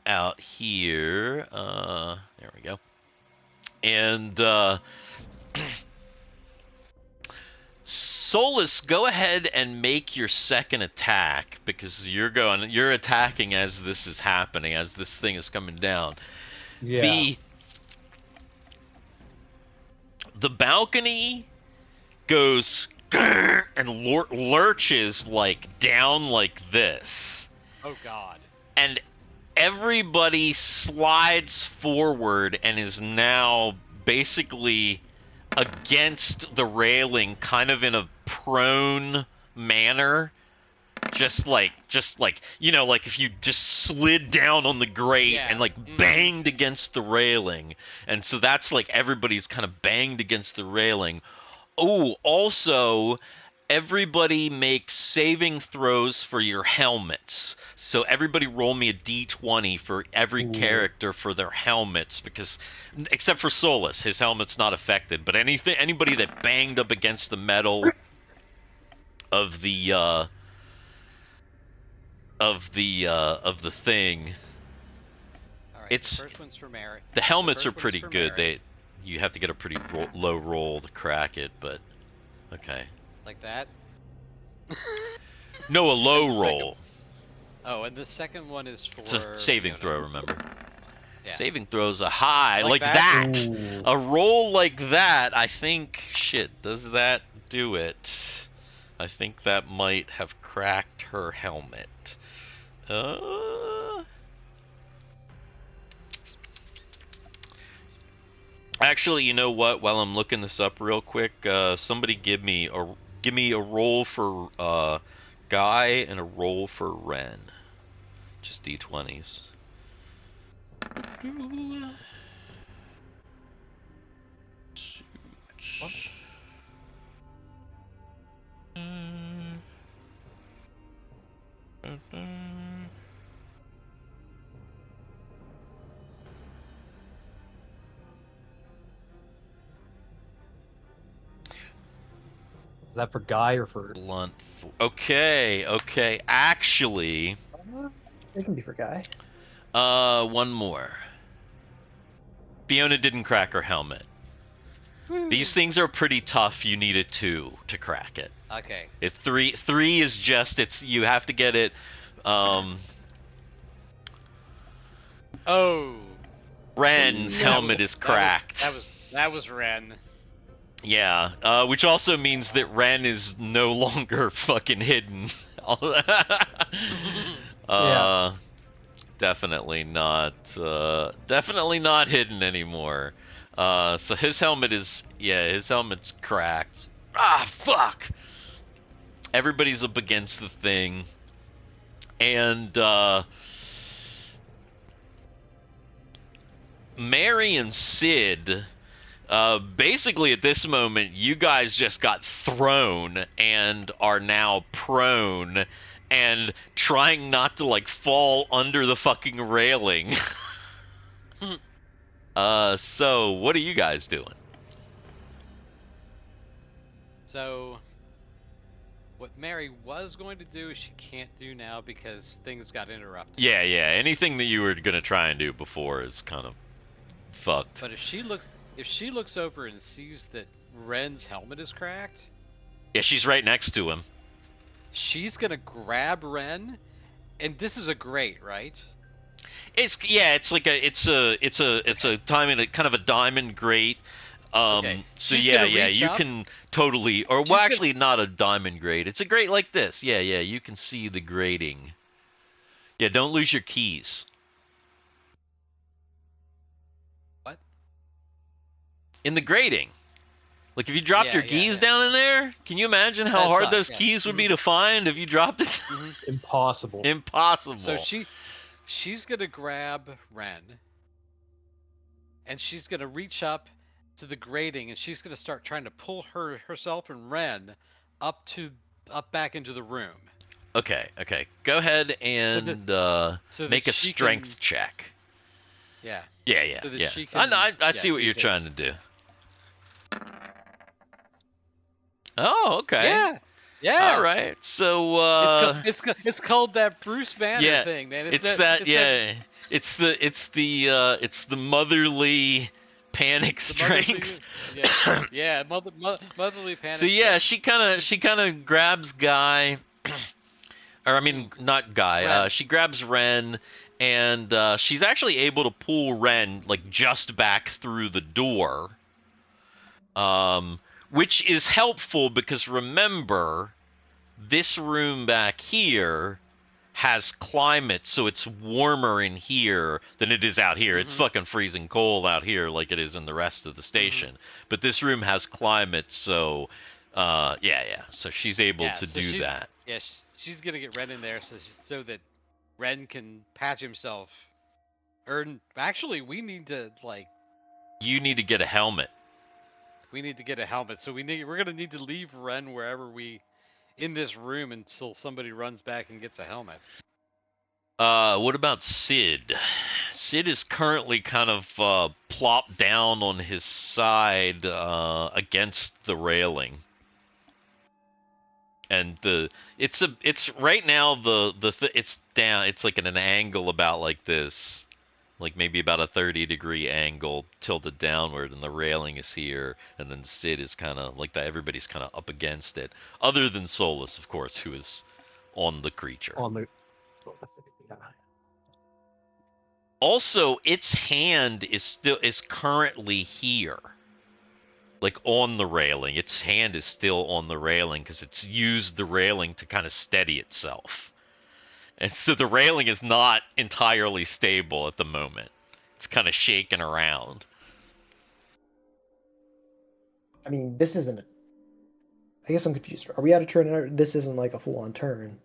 out here. There we go. And Solus, go ahead and make your second attack because you're attacking as this is happening, as this thing is coming down. Yeah. The balcony goes and lurches like down like this. Oh God. And everybody slides forward and is now basically against the railing, kind of in a prone manner. Just like you know, like if you just slid down on the grate and like banged against the railing. And so that's like everybody's kind of banged against the railing. Oh, also, everybody makes saving throws for your helmets. So everybody roll me a d20 for every character for their helmets, because except for Solus, his helmet's not affected. But anybody that banged up against the metal of the thing. All right, It's the first one's for Mary. The helmets The are first one's pretty for good. Mary. You have to get a pretty low roll to crack it, but okay. Like that. No, a low And the second- roll. Oh, and the second one is for. It's a saving Fiona. throw, remember? Yeah. Saving throws a high Like like that? that. Ooh. A roll like that, I think. Shit, does that do it? I think that might have cracked her helmet. Actually, you know what? While I'm looking this up real quick, somebody give me a roll for Guy and a roll for Ren. just d20s. Is that for Guy or for? Blunt. Okay, okay. Actually, It can be for Guy. one more. Fiona didn't crack her helmet. These things are pretty tough. You need a 2 to crack it. Okay. If three is just you have to get it. Oh. Ren's helmet is cracked. That was Ren. Yeah, which also means that Ren is no longer fucking hidden. Yeah. Definitely not hidden anymore. So his helmet his helmet's cracked. Ah, fuck! Everybody's up against the thing. And, Mary and Sid, basically at this moment, you guys just got thrown and are now prone and trying not to, like, fall under the fucking railing. So, what are you guys doing? So, what Mary was going to do, she can't do now because things got interrupted. Yeah, anything that you were gonna try and do before is kind of fucked. But if she looks over and sees that Ren's helmet is cracked, Yeah, she's right next to him. she's gonna grab Ren, and this is a grate, right? It's a diamond, kind of a diamond grate. Okay. So She's yeah, gonna reach you up. can totally, or She's well, gonna- actually not a diamond grate. It's a grate like this. Yeah, you can see the grating. Yeah, don't lose your keys. What? In the grating. Like if you dropped your keys down in there, can you imagine how That hard sucks, those yeah. keys would be to find if you dropped it? Impossible. Impossible. So she's gonna grab Ren, and she's gonna reach up to the grating, and she's gonna start trying to pull herself and Ren up back into the room. Okay. Go ahead and so make that a she strength can- check. Yeah. Yeah. So that Yeah. she I know. can- I yeah, see what do you're things. trying to do. Oh, okay. Yeah. All right. So It's called that Bruce Banner thing, man. It's the motherly panic strength. Motherly panic. So yeah, strength. she kind of grabs Guy, or I mean not Guy. Ren. She grabs Ren, and she's actually able to pull Ren like just back through the door. Which is helpful because remember, this room back here has climate, so it's warmer in here than it is out here. It's fucking freezing cold out here like it is in the rest of the station. But this room has climate, so so she's able to do that. Yeah, she's gonna get Ren in there so that Ren can patch himself. Or actually, we need to You need to get a helmet. We need to get a helmet, so we're gonna need to leave Ren in this room until somebody runs back and gets a helmet. What about Sid? Sid is currently kind of plopped down on his side against the railing, and it's right now it's down. It's like at an angle about like this. Like maybe about a 30-degree angle tilted downward, and the railing is here, and then Sid is kind of like that. Everybody's kind of up against it, other than Solus, of course, who is on the creature. Also, its hand is currently here, like on the railing. Its hand is still on the railing because it's used the railing to kind of steady itself. And so the railing is not entirely stable at the moment. It's kind of shaking around. I mean, this isn't. I guess I'm confused. Are we out of turn? This isn't like a full-on turn.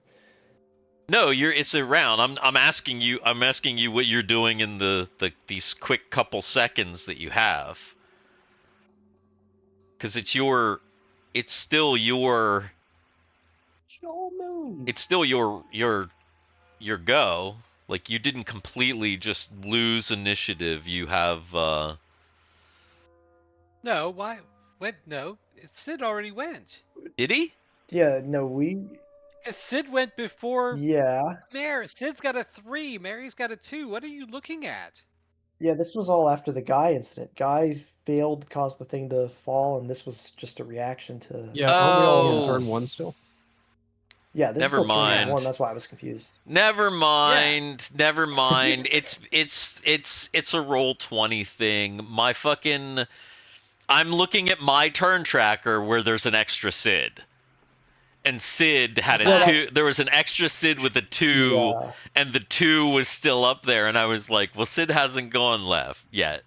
No, it's a round. I'm asking you. I'm asking you what you're doing in these quick couple seconds that you have. Because it's still your. Show moon. It's still your go. Like you didn't completely just lose initiative. You have. No, why? Wait, no. Sid already went. Did he? Yeah, no, we. 'Cause Sid went before Yeah. Mary. Sid's got a 3. Mary's got a 2. What are you looking at? Yeah, this was all after the Guy incident. Guy failed, caused the thing to fall, and this was just a reaction to. Yeah, aren't we all on Oh. turn 1 still? Yeah, this Never is still turn mind. 1. That's why I was confused. Never mind. Never mind. It's a roll 20 thing. My fucking. I'm looking at my turn tracker where there's an extra Sid. And Sid had a Yeah, 2. There was an extra Sid with a 2, Yeah. and the 2 was still up there. And I was like, well, Sid hasn't gone left yet.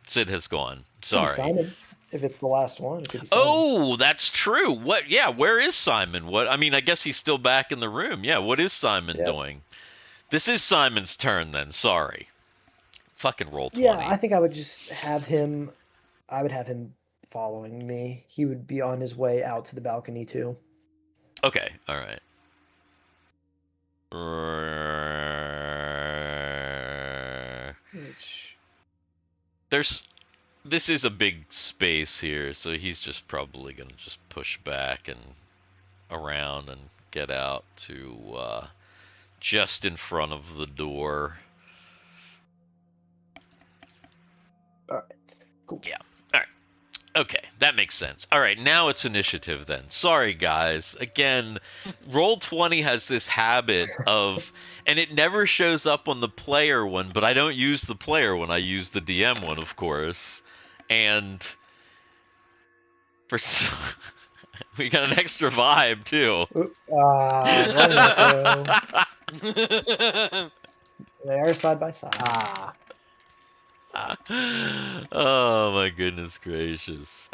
Sid has gone. Could be Sorry. Simon. If it's the last one, it could be Simon. Oh, that's true. What? Yeah, where is Simon? What? I mean, I guess he's still back in the room. Yeah, what is Simon Yep. doing? This is Simon's turn then. Sorry. Fucking roll 20. Yeah, I think I would just have him. I would have him following me. He would be on his way out to the balcony too. Okay, all right. Which, This is a big space here, so he's just probably gonna just push back and around and get out to just in front of the door. cool. Yeah. All right. Okay, that makes sense. All right, now it's initiative then. Sorry, guys. Again, Roll20 has this habit of, and it never shows up on the player one, but I don't use the player one. I use the DM one, of course. And we got an extra vibe too. They are side by side. Oh my goodness gracious.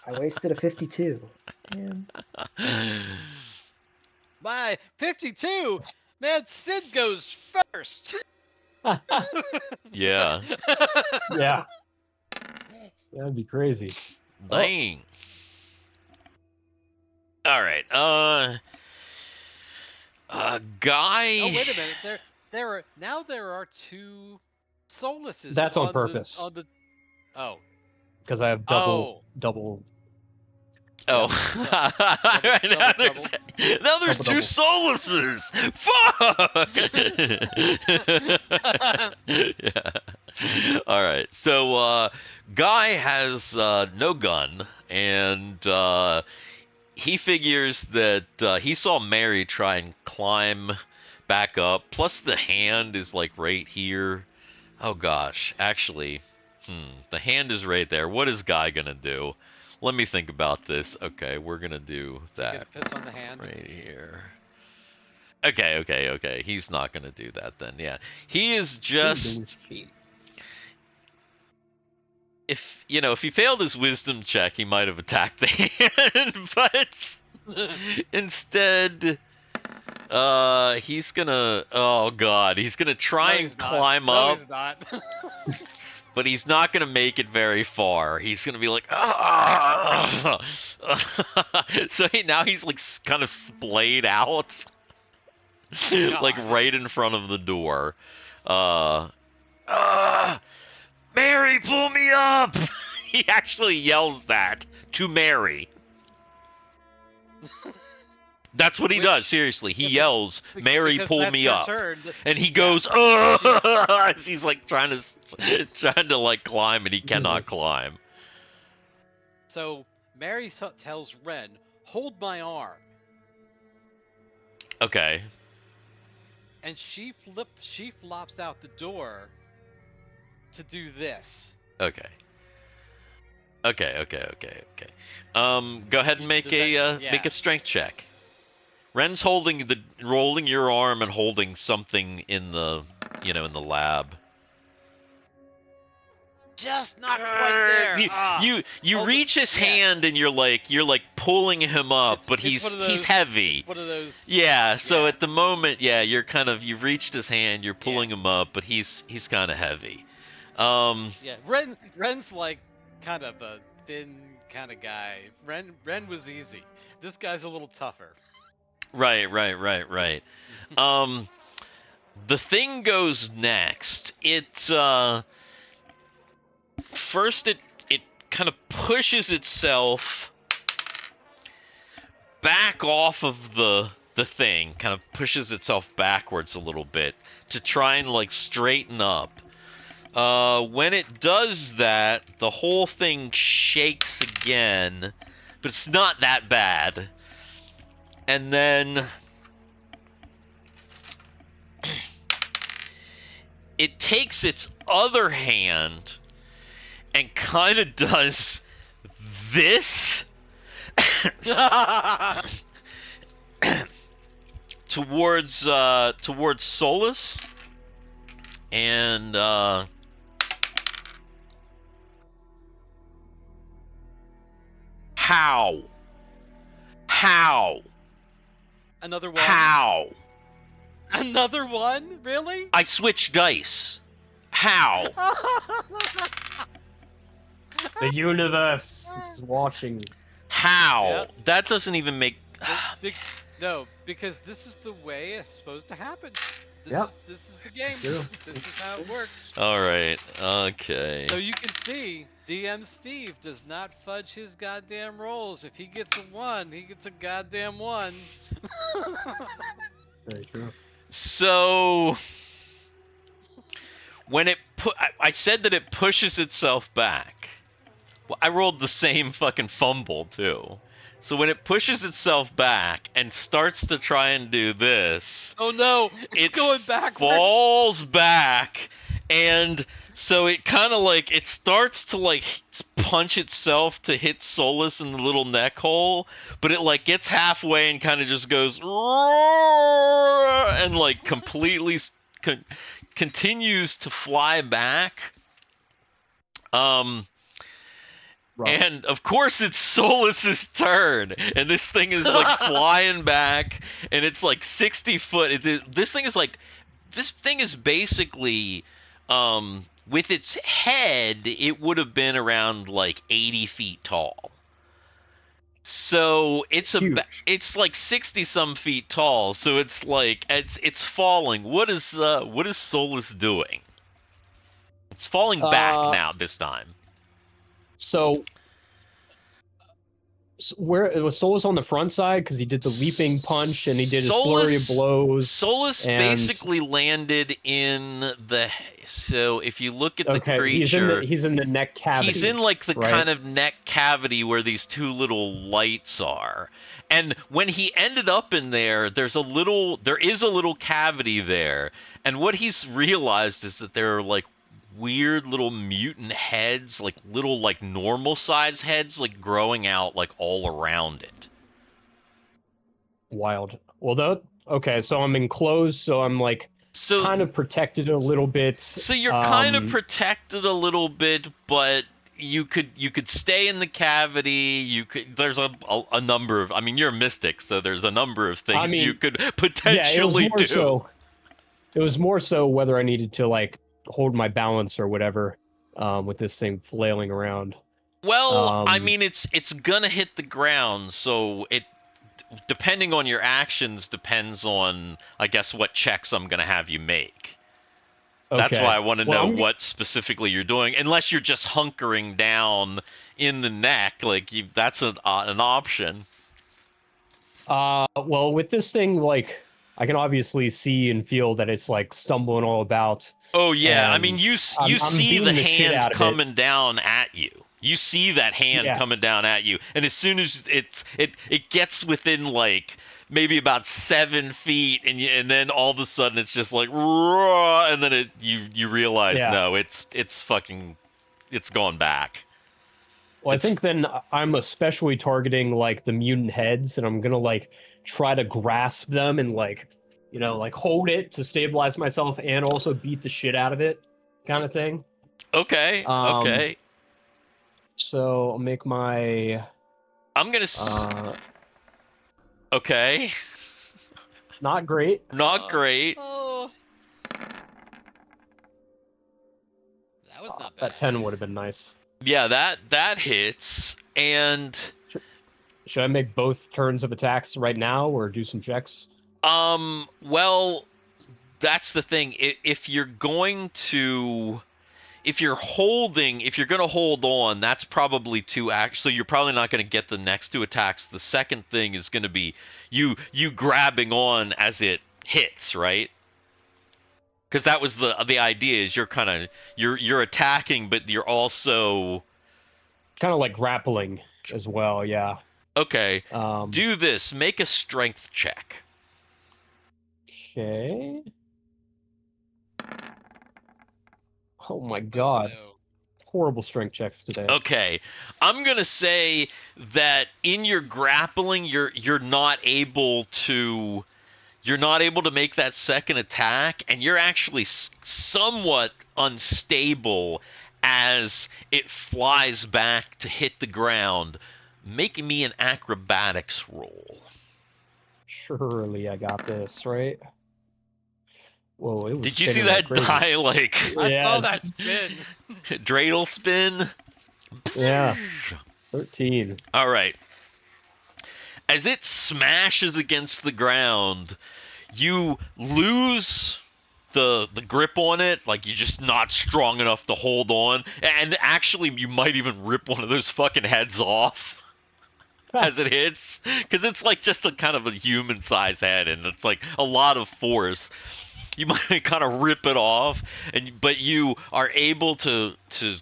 I wasted a 52. Man. My 52. Man, Sid goes first. Yeah. Yeah. That'd be crazy. Dang. All right. Guy. Oh, wait a minute. There are 2 solaces. That's on purpose. Oh. Because I have double. Oh. Right, now double. there's 2 Double. solaces. Fuck. Yeah. All right. So Guy has no gun, and he figures that he saw Mary try and climb back up. Plus the hand is like right here. Oh gosh, actually, the hand is right there. What is Guy gonna do? Let me think about this. Okay, we're gonna do that Gonna piss on the hand. right here. Okay. He's not gonna do that then. Yeah, he is just. If he failed his wisdom check, he might have attacked the hand, but instead, he's gonna. Oh God, he's gonna try and climb up. No, he's not. But he's not gonna make it very far. He's gonna be like, ah! So now he's like kind of splayed out, like right in front of the door. Mary, pull me up! He actually yells that to Mary. That's what he does, seriously. He yells, Mary, pull me up. And he goes, as he's like trying to like climb, and he cannot climb. So Mary tells Ren, hold my arm. Okay. And she flops out the door to do this. Okay. Go ahead and make make a strength check. Ren's rolling your arm and holding something in the in the lab. just not quite there. You Oh, reach his yeah. hand and you're like pulling him up, but it's one of he's those- heavy. It's one of those. Yeah, so Yeah. at the moment, you've reached his hand, you're pulling him up, but he's kind of heavy. Yeah, Ren's like kind of a thin kind of guy. Ren was easy. This guy's a little tougher. Right. The thing goes next. First it kind of pushes itself back off of the thing, kind of pushes itself backwards a little bit to try and like straighten up. When it does that, the whole thing shakes again, but it's not that bad. And then it takes its other hand and kind of does this towards Solus, and how Another one. how Another one? Really? I switched dice. How? The universe is watching. How? Yep. That doesn't even make. No, because this is the way it's supposed to happen. Yep. This is the game. True. This is how it works. All right. Okay. So you can see, DM Steve does not fudge his goddamn rolls. If he gets a 1, he gets a goddamn 1. Very true. So when I said that it pushes itself back. Well, I rolled the same fucking fumble too. So when it pushes itself back and starts to try and do this, Oh no, it's it going backwards. falls back, and so it kind of like it starts to like punch itself to hit Solus in the little neck hole, but it like gets halfway and kind of just goes and like completely continues to fly back. Right. And of course it's Solus's turn, and this thing is like flying back, and it's like 60 foot. This thing is basically, with its head, it would have been around like 80 feet tall. So it's Huge. it's like 60 some feet tall. So it's like it's falling. What is Solus doing? It's falling back now this time. So where it was Solus on the front side because he did the leaping punch and he did his flurry of blows. Solus and- basically landed in the. So if you look at the Okay, creature, he's in the neck cavity. he's in like the right? kind of neck cavity where these two little lights are. And when he ended up in there, there is a little cavity there. And what he's realized is that there are like weird little mutant heads, like little like normal size heads, like growing out like all around it. Wild. Well, okay, so I'm enclosed, so I'm like So kind of protected a little bit. So you're kind of protected a little bit, but you could stay in the cavity. There's a number of. I mean, you're a mystic, so there's a number of things you could potentially do. It was more so whether I needed to like hold my balance or whatever, with this thing flailing around. Well, I mean, it's gonna hit the ground, so it. Depending on your actions, depends on, I guess, what checks I'm gonna have you make. That's Okay. why I want to Well, know what specifically you're doing. Unless you're just hunkering down in the neck, like that's an option. Well, with this thing, like I can obviously see and feel that it's like stumbling all about. Oh yeah, I And mean you I'm see beating the the shit hand out of it. coming down at you. You see that hand Yeah. coming down at you, and as soon as it gets within like maybe about 7 feet, and then all of a sudden it's just like, "Roar," and then you realize Yeah. no, it's gone back. Well, I think then I'm especially targeting like the mutant heads, and I'm gonna like try to grasp them and like, like hold it to stabilize myself and also beat the shit out of it, kind of thing. Okay. Um, Okay. So I'll make my I'm gonna. Okay. not great. Not great. Oh. That was not bad. That 10 would have been nice. Yeah, that hits. And Should I make both turns of attacks right now or do some checks? well, that's the thing. If you're going to if you're going to hold on, that's probably two acts. So you're probably not going to get the next two attacks. The second thing is going to be you grabbing on as it hits, right? Because that was the idea. Is you're attacking, but you're also Kind of like grappling as well, yeah. okay. Um, Do this. Make a strength check. Okay. Oh my god. No. Horrible strength checks today. Okay, I'm gonna say that in your grappling, you're not able to make that second attack, and you're actually somewhat unstable as it flies back to hit the ground. Make me an acrobatics roll. Surely I got this, right? Whoa, it was Did you see spinning like that crazy. die like I Yeah. saw that spin. dreidel spin? Yeah. 13. All right. As it smashes against the ground, you lose the grip on it, like you're just not strong enough to hold on, and actually you might even rip one of those fucking heads off as it hits, because it's like just a kind of a human-sized head, and it's like a lot of force. You might kind of rip it off, but you are able to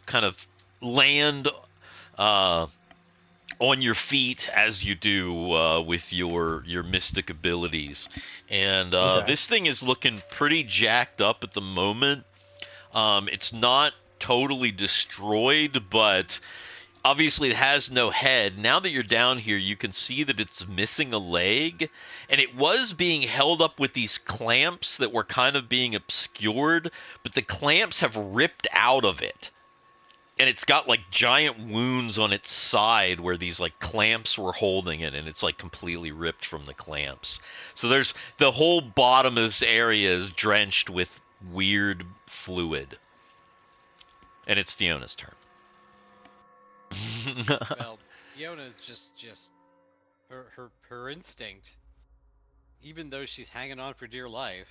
kind of land on your feet as you do with your mystic abilities. And Okay. this thing is looking pretty jacked up at the moment. It's not totally destroyed, but obviously it has no head. Now that you're down here, you can see that it's missing a leg, and it was being held up with these clamps that were kind of being obscured, but the clamps have ripped out of it. And it's got like giant wounds on its side where these like clamps were holding it, and it's like completely ripped from the clamps. So there's the whole bottom of this area is drenched with weird fluid. And it's Fiona's turn. Well, Fiona just her instinct, even though she's hanging on for dear life.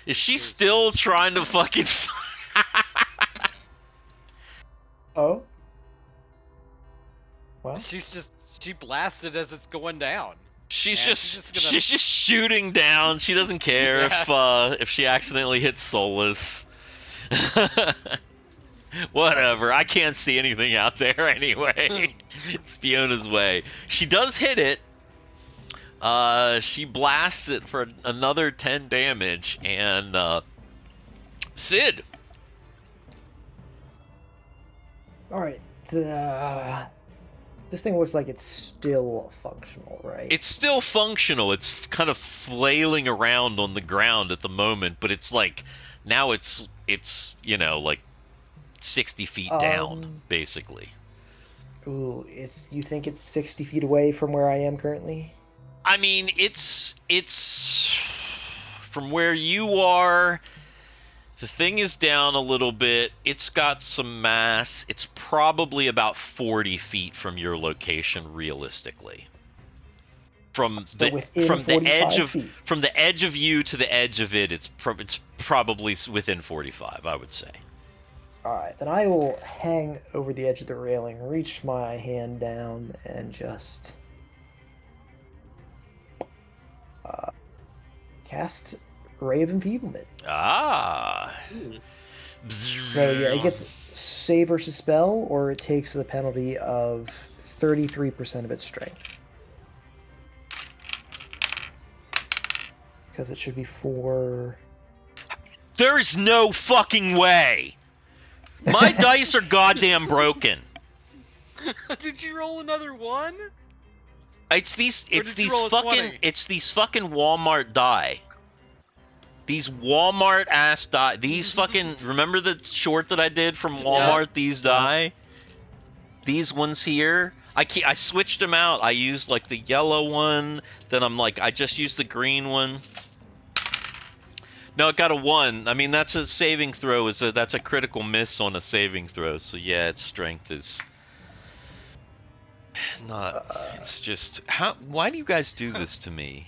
Is she still trying to fucking Oh? Well, She blasted as it's going down. She's Yeah, just she's just gonna- shooting down. She doesn't care if she accidentally hits Solus. Whatever. I can't see anything out there anyway. It's Fiona's way. She does hit it. She blasts it for another 10 damage, and Sid. all right. This thing looks like it's still functional, right? It's still functional. It's kind of flailing around on the ground at the moment, but it's like now it's like 60 feet down, basically. Ooh, you think it's 60 feet away from where I am currently? I mean, it's from where you are. The thing is down a little bit. It's got some mass. It's probably about 40 feet from your location, realistically. From the edge of you to the edge of it, it's probably within 45, I would say. Alright, then I will hang over the edge of the railing, reach my hand down, and just cast Ray of Enfeeblement. Ah. So yeah, it gets save versus spell, or it takes the penalty of 33% of its strength. Because it should be 4... There's no fucking way! My dice are goddamn broken. Did you roll another one? It's these roll a 20? fucking Walmart die. These Walmart ass die. These fucking. Remember the short that I did from Walmart? These die. These ones here. I switched them out. I used like the yellow one. Then I'm like, I just used the green one. No, it got a 1. I mean, that's a saving throw. That's a critical miss on a saving throw. So yeah, its strength is not. It's just how. Why do you guys do this to me?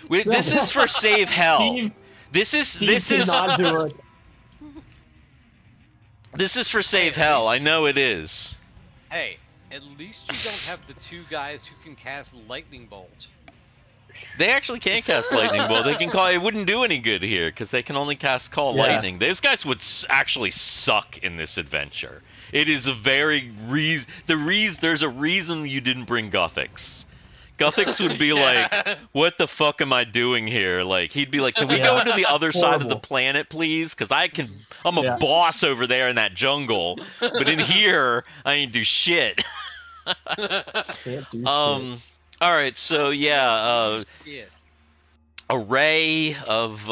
This is for save hell. This is not do it. This is for save hell. I know it is. Hey, at least you don't have the 2 guys who can cast lightning bolt. They actually can cast lightning bolt. They can call. It wouldn't do any good here because they can only cast lightning. Those guys would actually suck in this adventure. It is a very There's a reason you didn't bring Gothics. Gothics would be like, "What the fuck am I doing here?" Like he'd be like, "Can we go to the other side of the planet, please? Because I'm a boss over there in that jungle, but in here I ain't do shit." Can't do shit. All right, so yeah, array of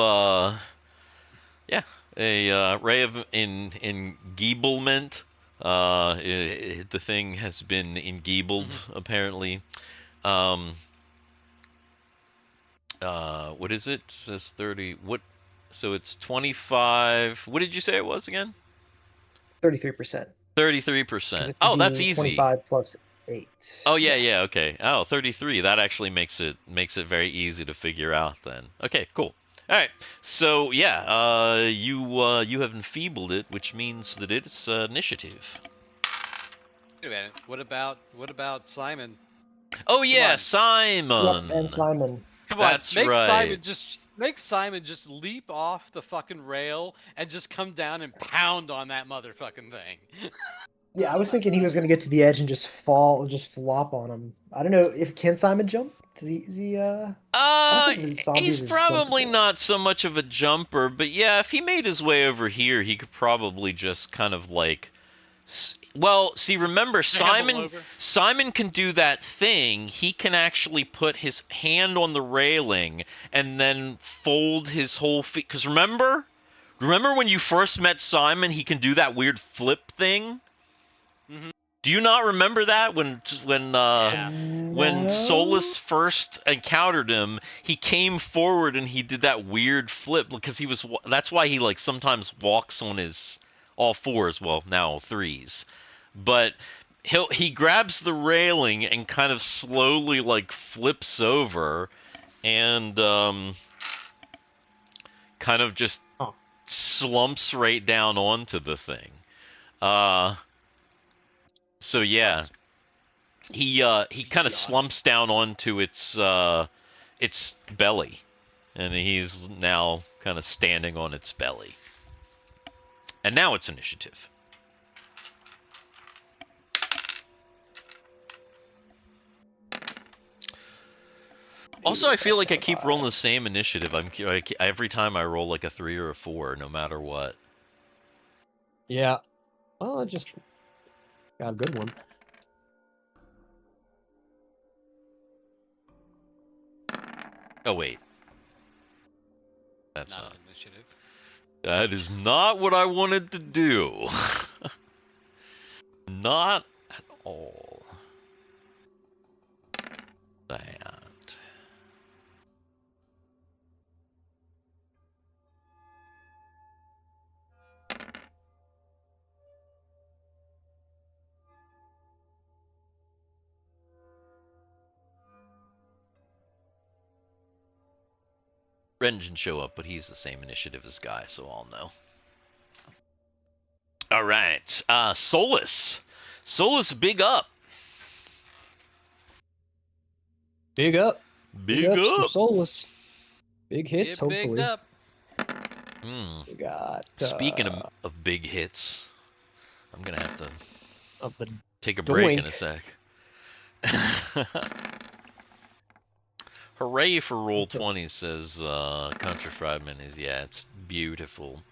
array of engeeblement. The thing has been engeebled apparently. What is it? It says 30. What? So it's 25. What did you say it was again? 33%. 33%. Oh, that's easy. 25 plus 8. Oh yeah, okay. Oh, 33. That actually makes it very easy to figure out then. Okay, cool. All right. So yeah, you have enfeebled it, which means that it's initiative. Wait a minute. What about Simon? Oh yeah, Simon. Yep, and Simon. Come on, That's right. Make Simon just leap off the fucking rail and just come down and pound on that motherfucking thing. Yeah, I was thinking he was going to get to the edge and just flop on him. I don't know if can Simon jump? Does he I don't think the zombies he's are probably jumpable. not so much of a jumper, but yeah, if he made his way over here, he could probably just kind of like. Well, see, remember, Simon can do that thing. He can actually put his hand on the railing and then fold his whole feet. Because remember when you first met Simon, he can do that weird flip thing? Mm-hmm. Do you not remember that when Solus first encountered him, he came forward and he did that weird flip because that's why he like sometimes walks on his all fours, well, now all threes. But he grabs the railing and kind of slowly like flips over and kind of just slumps right down onto the thing. So yeah, he kind of slumps down onto its belly, and he's now kind of standing on its belly. And now it's initiative. Also, I feel like I keep rolling the same initiative. Every time I roll like a 3 or a 4, no matter what. Yeah. Well, I just got a good one. Oh wait, that's Not not an initiative. That is not what I wanted to do. Not at all. That. Ren didn't show up, but he's the same initiative as Guy, so I'll know. Alright, Solus. Solus, big up. Big up. Big ups up. for Solus. Big hits, Get hopefully. bigged up. We got. Speaking of big hits, I'm gonna have to of the take a break in doink. a sec. Hooray for Roll20, says Country Friedman. It's beautiful.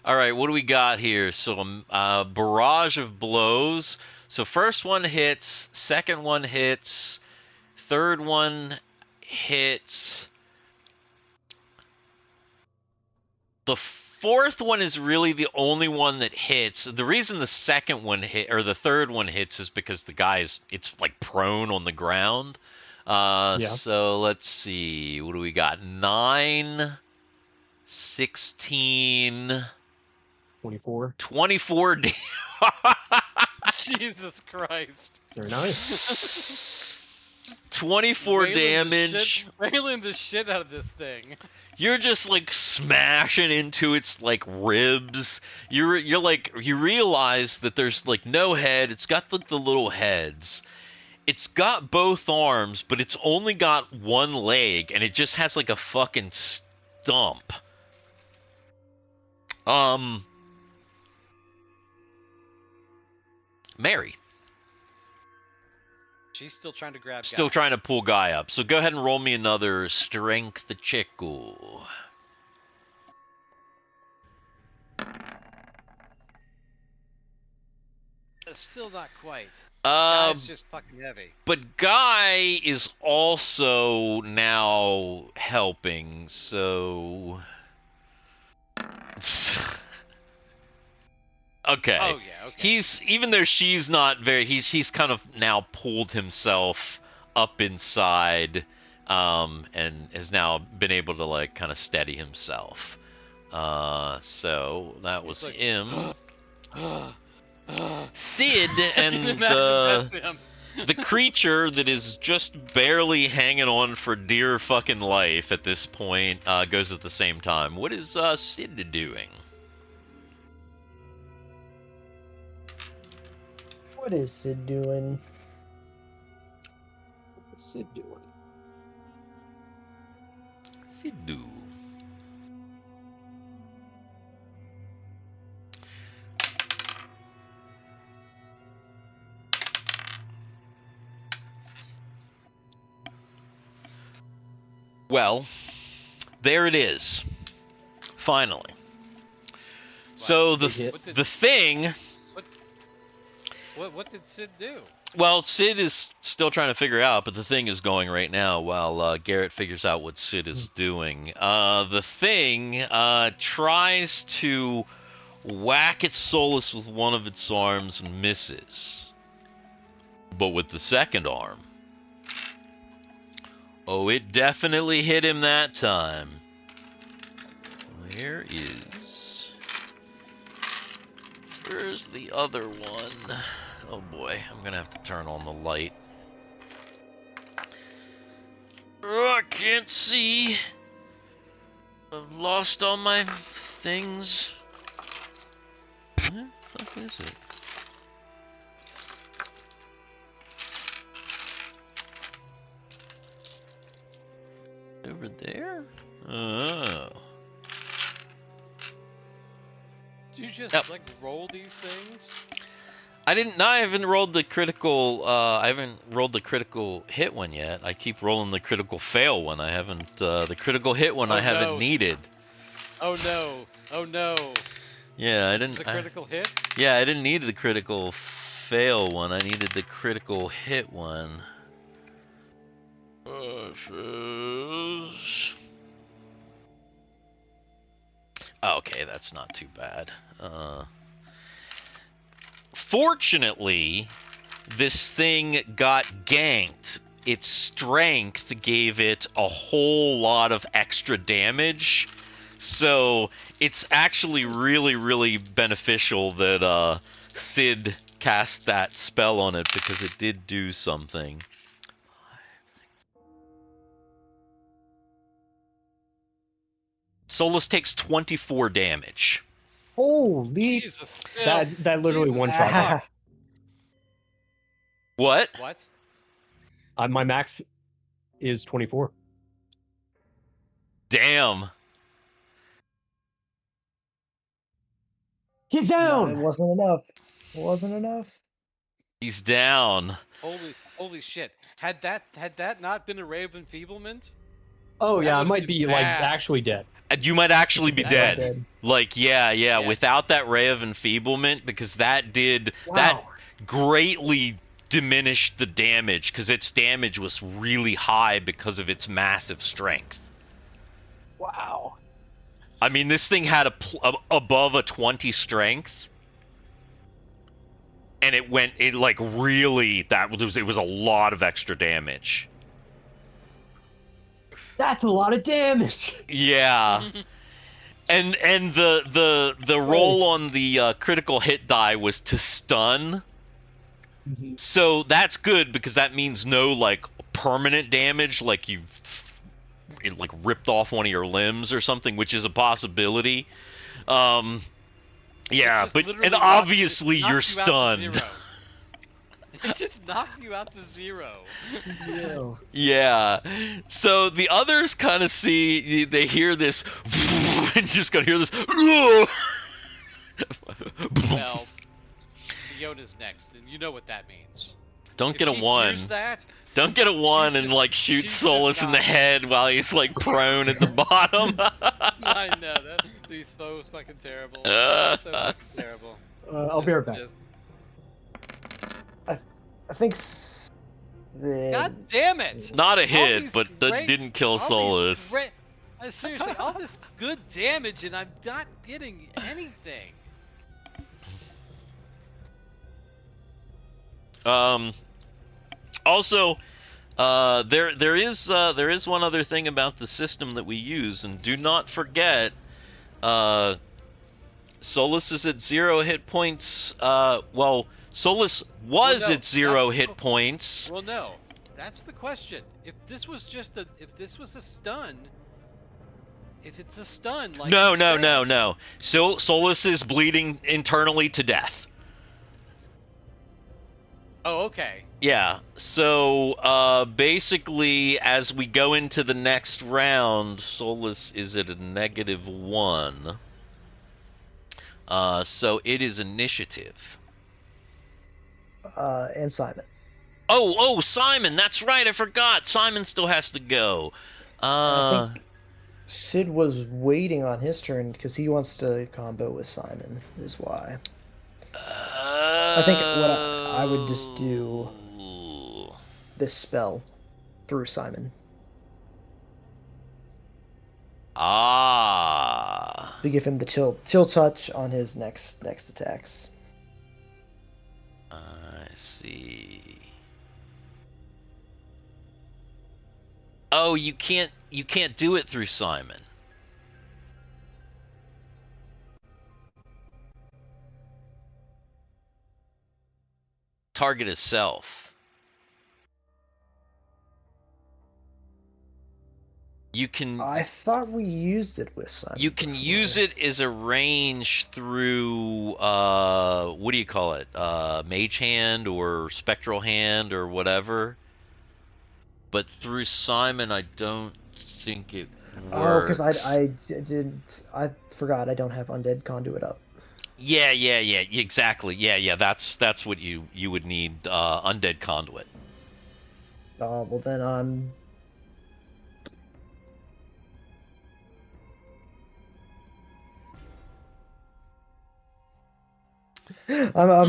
All right, what do we got here? So barrage of blows. So first one hits, second one hits, third one hits. The fourth one is really the only one that hits. The reason the second one hit or the third one hits is because the guy's it's like prone on the ground. So let's see. What do we got? 9, 16, 24. 24 Jesus Christ. Very nice. 24 damage. Railing the shit out of this thing. You're just like smashing into its like ribs. You're like you realize that there's like no head. It's got the little heads. It's got both arms, but it's only got one leg, and it just has like a fucking stump. Mary. She's still trying to grab Still Guy. trying to pull Guy up. So go ahead and roll me another strength check. It's still not quite. Guy's just fucking heavy. But Guy is also now helping, so... Okay. Oh yeah, okay. He's even though she's not very he's kind of now pulled himself up inside and has now been able to like kind of steady himself. So that was like, him. Sid and Imagine that's him. the creature that is just barely hanging on for dear fucking life at this point goes at the same time. What is Sid doing? What is Sid doing? What's Sid doing? Sid do. Well, there it is. Finally. So the thing. What did Sid do? Well, Sid is still trying to figure out, but the thing is going right now while Garrett figures out what Sid is doing. The thing tries to whack its Solus with one of its arms and misses. But with the second arm. Oh, it definitely hit him that time. Where's the other one? Oh boy, I'm gonna have to turn on the light. Oh, I can't see. I've lost all my things. Where the fuck is it? Over there? Oh. Did you just like roll these things? I haven't rolled the critical. I haven't rolled the critical hit one yet. I keep rolling the critical fail one. I haven't. The critical hit one I haven't needed. Oh no! Oh no! Yeah, I didn't. The critical hit? Yeah, I didn't need the critical fail one. I needed the critical hit one. Okay, that's not too bad. Fortunately, this thing got ganked. Its strength gave it a whole lot of extra damage. So it's actually really, really beneficial that Sid cast that spell on it because it did do something. Solus takes 24 damage. Holy! Jesus. That literally one shot. Ah, What? What? My max is 24. Damn. He's no, down. it wasn't enough. It wasn't enough. He's down. Holy shit! Had that not been a ray of enfeeblement? Oh yeah, I would've might been be like bad. actually dead. You might actually be Yeah, dead. dead. Like, yeah, Yeah. without that ray of enfeeblement, because that did Wow. that greatly diminished the damage, because its damage was really high because of its massive strength. Wow. I mean, this thing had above a 20 strength, and it like really, it was a lot of extra damage. That's a lot of damage. Yeah. And the roll on the critical hit die was to stun. So that's good because that means no like permanent damage, like it like ripped off one of your limbs or something, which is a possibility. Yeah, but and obviously you're stunned. It just knocked you out to 0. Yeah. So the others kind of they hear this, and just gonna hear this. Well, Fiona's next, and you know what that means. Don't get a 1. Don't get a 1 and like shoot Solus in the head while he's like prone at the bottom. I know that. He's so fucking terrible. So fucking terrible. I'll be right back. I think. God damn it! Not a hit, but that didn't kill Solus. Seriously, all this good damage, and I'm not getting anything. Also, there is one other thing about the system that we use, and do not forget, Solus is at 0 hit points. Well, Solus was at 0 hit points. Well, no, that's the question. If this was a stun, if it's a stun, like no. So Solus is bleeding internally to death. Oh, okay. Yeah. So basically, as we go into the next round, Solus is at a -1. So it is initiative. And Simon. Oh, Simon, that's right, I forgot. Simon still has to go. I think Sid was waiting on his turn because he wants to combo with Simon, is why. I think what I would just do this spell through Simon. To give him the chill touch on his next attacks. I see. Oh, you can't do it through Simon. Target itself. You can. I thought we used it with Simon. You can use it as a range through what do you call it? Mage Hand or Spectral Hand or whatever. But through Simon, I don't think it works. Oh, because I forgot I don't have Undead Conduit up. Yeah, exactly. Yeah, that's what you would need, Undead Conduit. Oh, well then I'm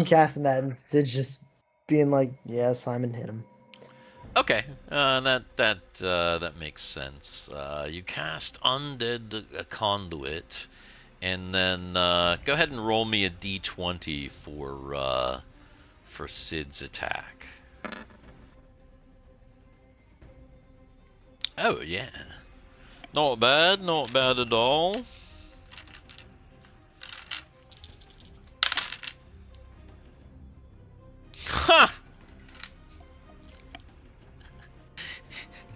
casting that, and Sid's just being like, "Yeah, Simon hit him." Okay, that makes sense. You cast Undead Conduit, and then go ahead and roll me a d20 for Sid's attack. Oh yeah, not bad at all. Ha!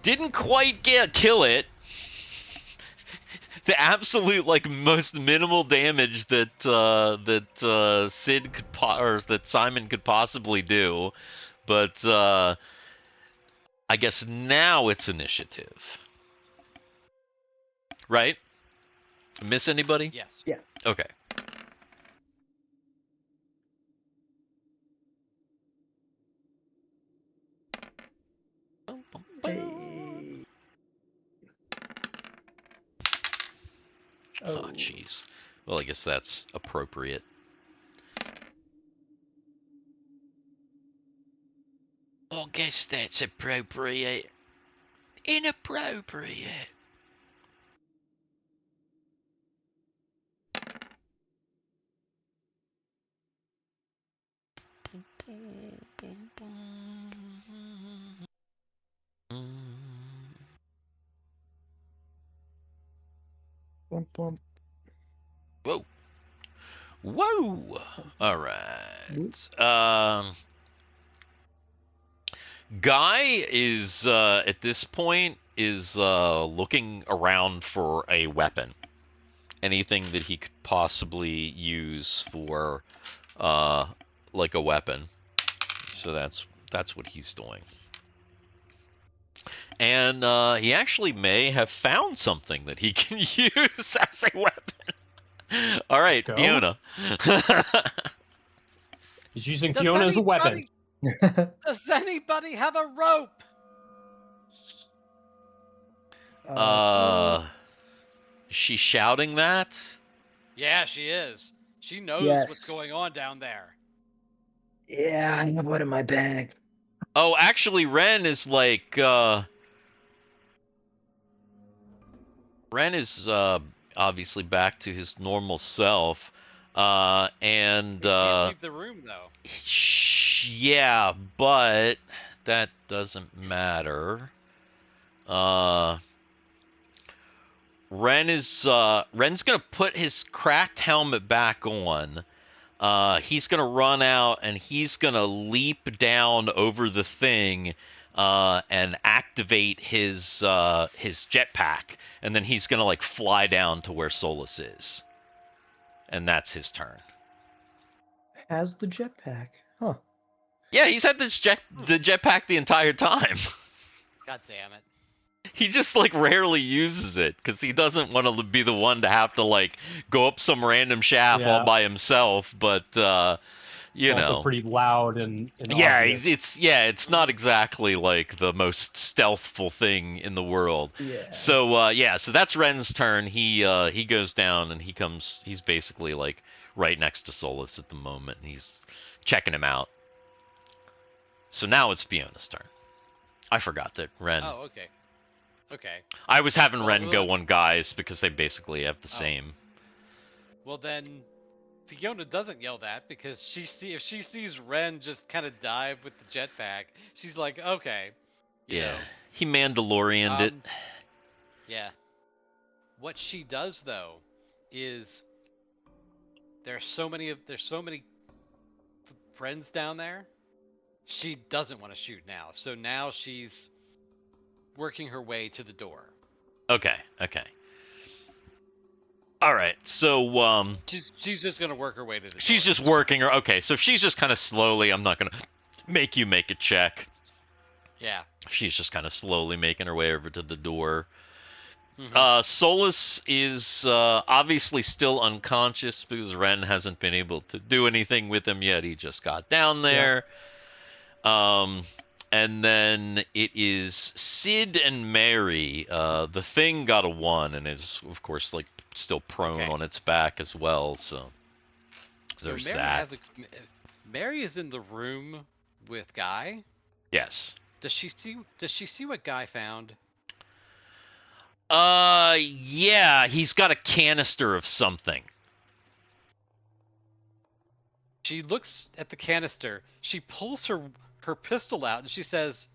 Didn't quite kill it. The absolute like most minimal damage that Sid could or that Simon could possibly do, but I guess now it's initiative. Right? Miss anybody? Yes. Yeah. Okay. Hey. Oh, jeez. Well, I guess that's appropriate. I guess that's appropriate. Inappropriate. Bump, bump. Whoa. Whoa. All right. Guy is at this point is looking around for a weapon. Anything that he could possibly use for like a weapon. So that's what he's doing. And he actually may have found something that he can use as a weapon. All right, Go. Fiona. He's using Fiona as a weapon. Does anybody have a rope? Is she shouting that? Yeah, she is. She knows Yes. what's going on down there. Yeah, I have one in my bag. Oh, actually, Ren is like, Ren is obviously back to his normal self, and He can't leave the room though. yeah, but that doesn't matter. Ren's gonna put his cracked helmet back on. He's gonna run out and he's gonna leap down over the thing and activate his jetpack, and then he's gonna like fly down to where Solus is, and that's his turn. Has the jetpack. Huh. Yeah, he's had the jetpack the entire time. God damn it. He just like rarely uses it because he doesn't want to be the one to have to like go up some random shaft all by himself. But you It's know, also pretty loud and yeah, obvious. it's not exactly like the most stealthful thing in the world. Yeah. So so that's Ren's turn. He goes down and he's basically like right next to Solus at the moment, and he's checking him out. So now it's Fiona's turn. I forgot that Ren. Oh, okay. Okay. I was having Well, Ren go on guys because they basically have the same. Well then, Fiona doesn't yell that because if she sees Ren just kind of dive with the jetpack, she's like, okay. You know. He Mandalorianed it. Yeah. What she does though is there's so many friends down there. She doesn't want to shoot now, so now she's working her way to the door. Okay. All right. So she's just gonna work her way to the door. She's just working her. Okay, so she's just kind of slowly. I'm not gonna make you make a check. Yeah. She's just kind of slowly making her way over to the door. Mm-hmm. Solus is obviously still unconscious because Ren hasn't been able to do anything with him yet. He just got down there. Yeah. And then it is Sid and Mary. The thing got a 1 and is, of course, like still prone on its back as well. So there's Mary that. Mary is in the room with Guy. Yes. Does she see what Guy found? Yeah, he's got a canister of something. She looks at the canister. She pulls her pistol out and she says,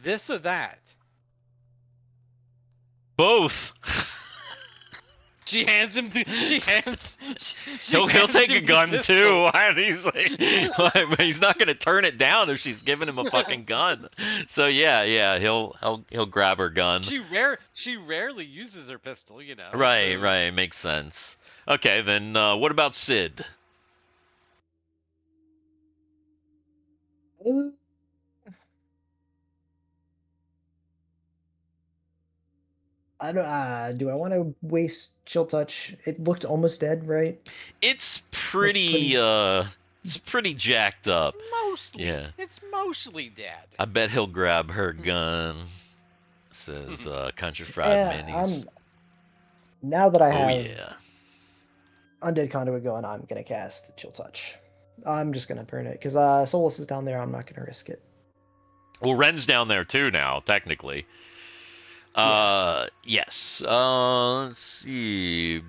"This or that?" Both. She hands him. He'll take a gun too. And he's like, he's not gonna turn it down if she's giving him a fucking gun. So yeah, he'll grab her gun. She rarely uses her pistol, you know. Right, makes sense. Okay, then what about Sid? I don't. Do I want to waste chill touch? It looked almost dead, right? It's pretty jacked up. It's mostly dead. I bet he'll grab her gun. Says Country Fried Minis. Now that I have Undead Conduit going, I'm gonna cast chill touch. I'm just gonna burn it because Solus is down there. I'm not gonna risk it. Well, Ren's down there too now, technically. Yes. Let's see.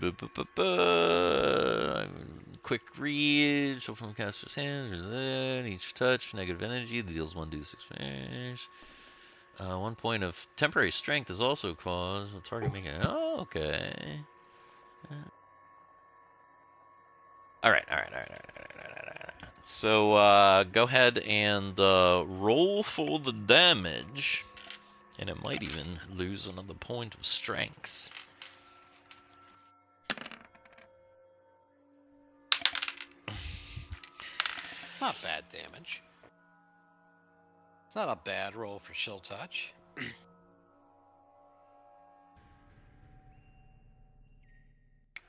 quick read. Show from the caster's hand. Each touch, negative energy. That deals 1d6 damage. 1 point of temporary strength is also caused. The target making. Oh, okay. All right. So go ahead and roll for the damage, and it might even lose another point of strength. Not bad damage. It's not a bad roll for Chill Touch.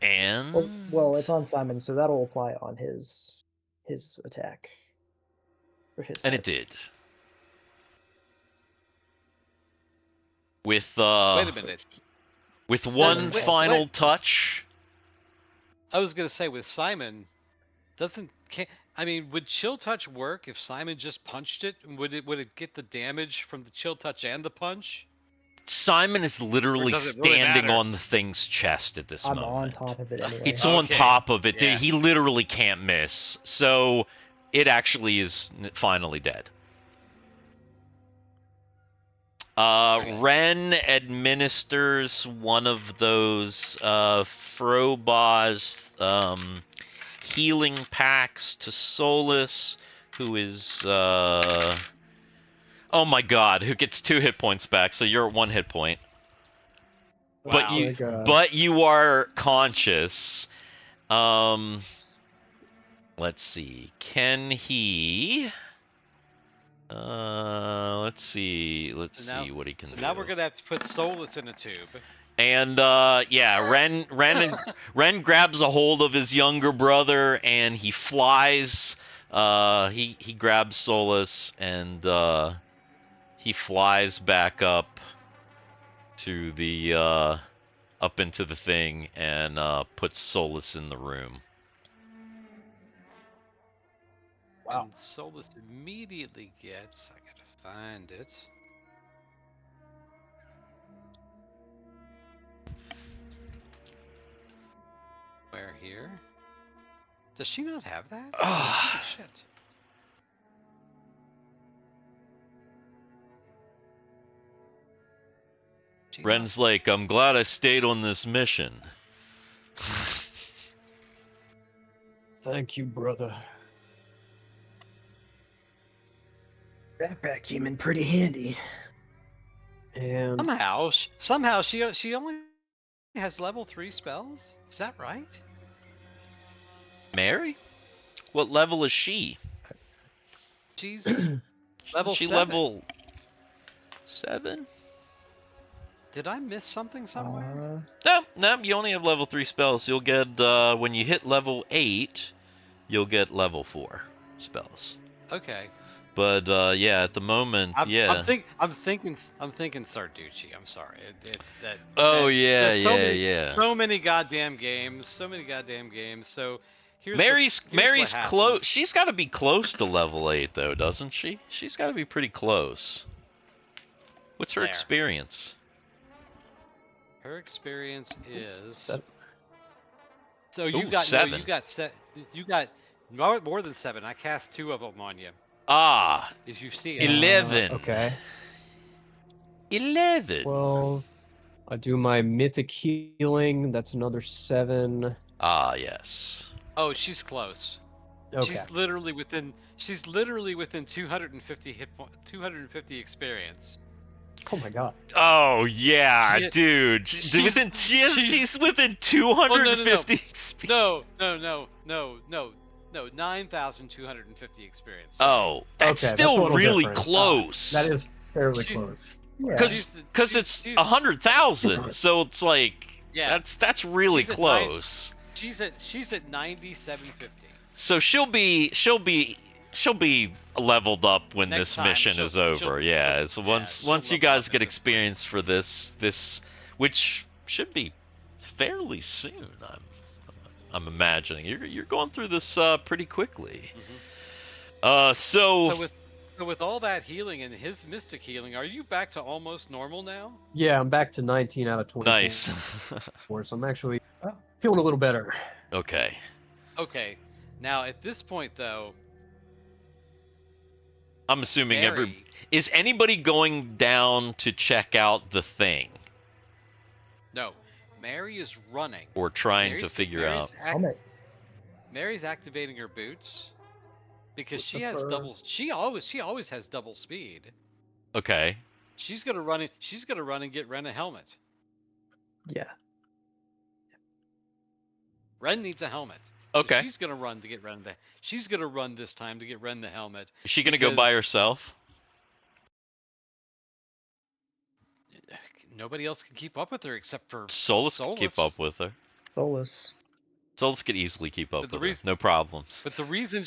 And Well, it's on Simon, so that'll apply on his attack. Or his and it touch. did. With Wait a minute. with So- one wait, final wait. touch. I was gonna say with Simon, would Chill Touch work if Simon just punched it? Would it get the damage from the Chill Touch and the punch? Simon is literally does it really standing matter? on the thing's chest at this I'm moment. on top of it anyway. It's on Okay. top of it. Yeah. He literally can't miss. So it actually is finally dead. Okay. Ren administers one of those Frobaz healing packs to Solus, who is oh my god, who gets 2 hit points back, so you're at 1 hit point. But Wow. you Like, but you are conscious. Let's see. Can he let's see what he can So do. now we're gonna have to put Solus in a tube. And yeah, Ren grabs a hold of his younger brother and he flies. He grabs Solus and he flies back up to the up into the thing and puts Solus in the room. Wow. And Solus immediately gets. I gotta find it. Where here? Does she not have that? Ah. Oh, shit. She not- Ren's like, I'm glad I stayed on this mission. Thank you, brother. Backpack came in pretty handy. And somehow she only has level 3 spells. Is that right? Mary? What level is she? She's Isn't level she 7. level 7? Did I miss something somewhere? No, you only have level 3 spells. You'll get, when you hit level 8, you'll get level 4 spells. Okay. But, yeah, at the moment, yeah. I'm thinking Sarducci. I'm sorry. It's that. Oh, that- yeah, there's so yeah, many, yeah. So many goddamn games. So here's Mary's what close. happens. She's got to be close to level 8, though, doesn't she? She's got to be pretty close. What's her There. experience? Her experience is. Seven. So you Ooh, got 7. No, you got more than 7. I cast 2 of them on you. Ah, As you see. 11. Okay. 11. 12. I do my mythic healing. That's another 7. Ah, yes. Oh, she's close. Okay. She's literally within 250 hit point, 250 experience. Oh my god. Oh, yeah, She- dude. she's- She's within 250 experience. No, 9,250 experience. Oh, that's Okay, still that's a little really different. close. That is fairly She's- close. Yeah. Because it's 100,000, so it's like Yeah. that's really She's at close. She's at 9750. So she'll be leveled up when Next this time, mission she'll- is over. she'll- Yeah. she'll- So yeah, once she'll once you level up guys at get this experience for this, which should be fairly soon, I'm imagining you're going through this pretty quickly. So with all that healing and his mystic healing, are you back to almost normal now? Yeah, I'm back to 19 out of 24. Nice. So I'm actually Oh. feeling a little better. Okay. Okay. Now, at this point, though, I'm assuming Mary, is anybody going down to check out the thing no, Mary is running. or trying to figure out? Helmet. Mary's activating her boots because With she the has fur. double. She always has double speed. Okay. She's gonna run it. She's gonna run and get Ren a helmet. Yeah. Ren needs a helmet. So Okay. she's gonna run to get Ren the. She's gonna run this time to get Ren the helmet. Is she gonna go by because herself? Nobody else can keep up with her except for Solus can keep Solus. up with her. Solus. Solus could easily keep up But the with her. reason- No problems. But the reason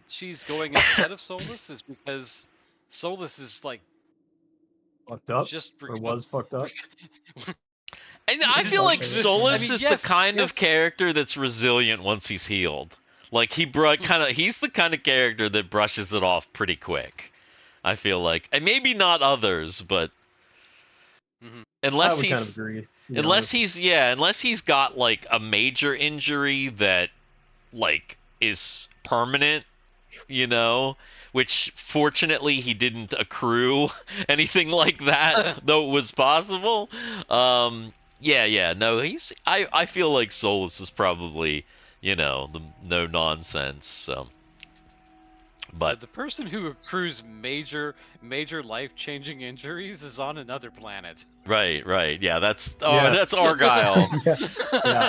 she's going ahead of Solus is because Solus is like Fucked up. just Or was fucked up. And I feel like Solus. Solus I mean, is yes, the kind of yes. character that's resilient once he's healed. Like he's the kind of character that brushes it off pretty quick. I feel like, and maybe not others, but Mhm. unless I would he's kind of agree. to be unless honest. unless he's got like a major injury that like is permanent, you know, which fortunately he didn't accrue anything like that, though it was possible. No, I feel like Solus is probably, you know, the no nonsense. So, but The person who accrues major life-changing injuries is on another planet. right, yeah, that's Yeah. that's Argyle. Yeah.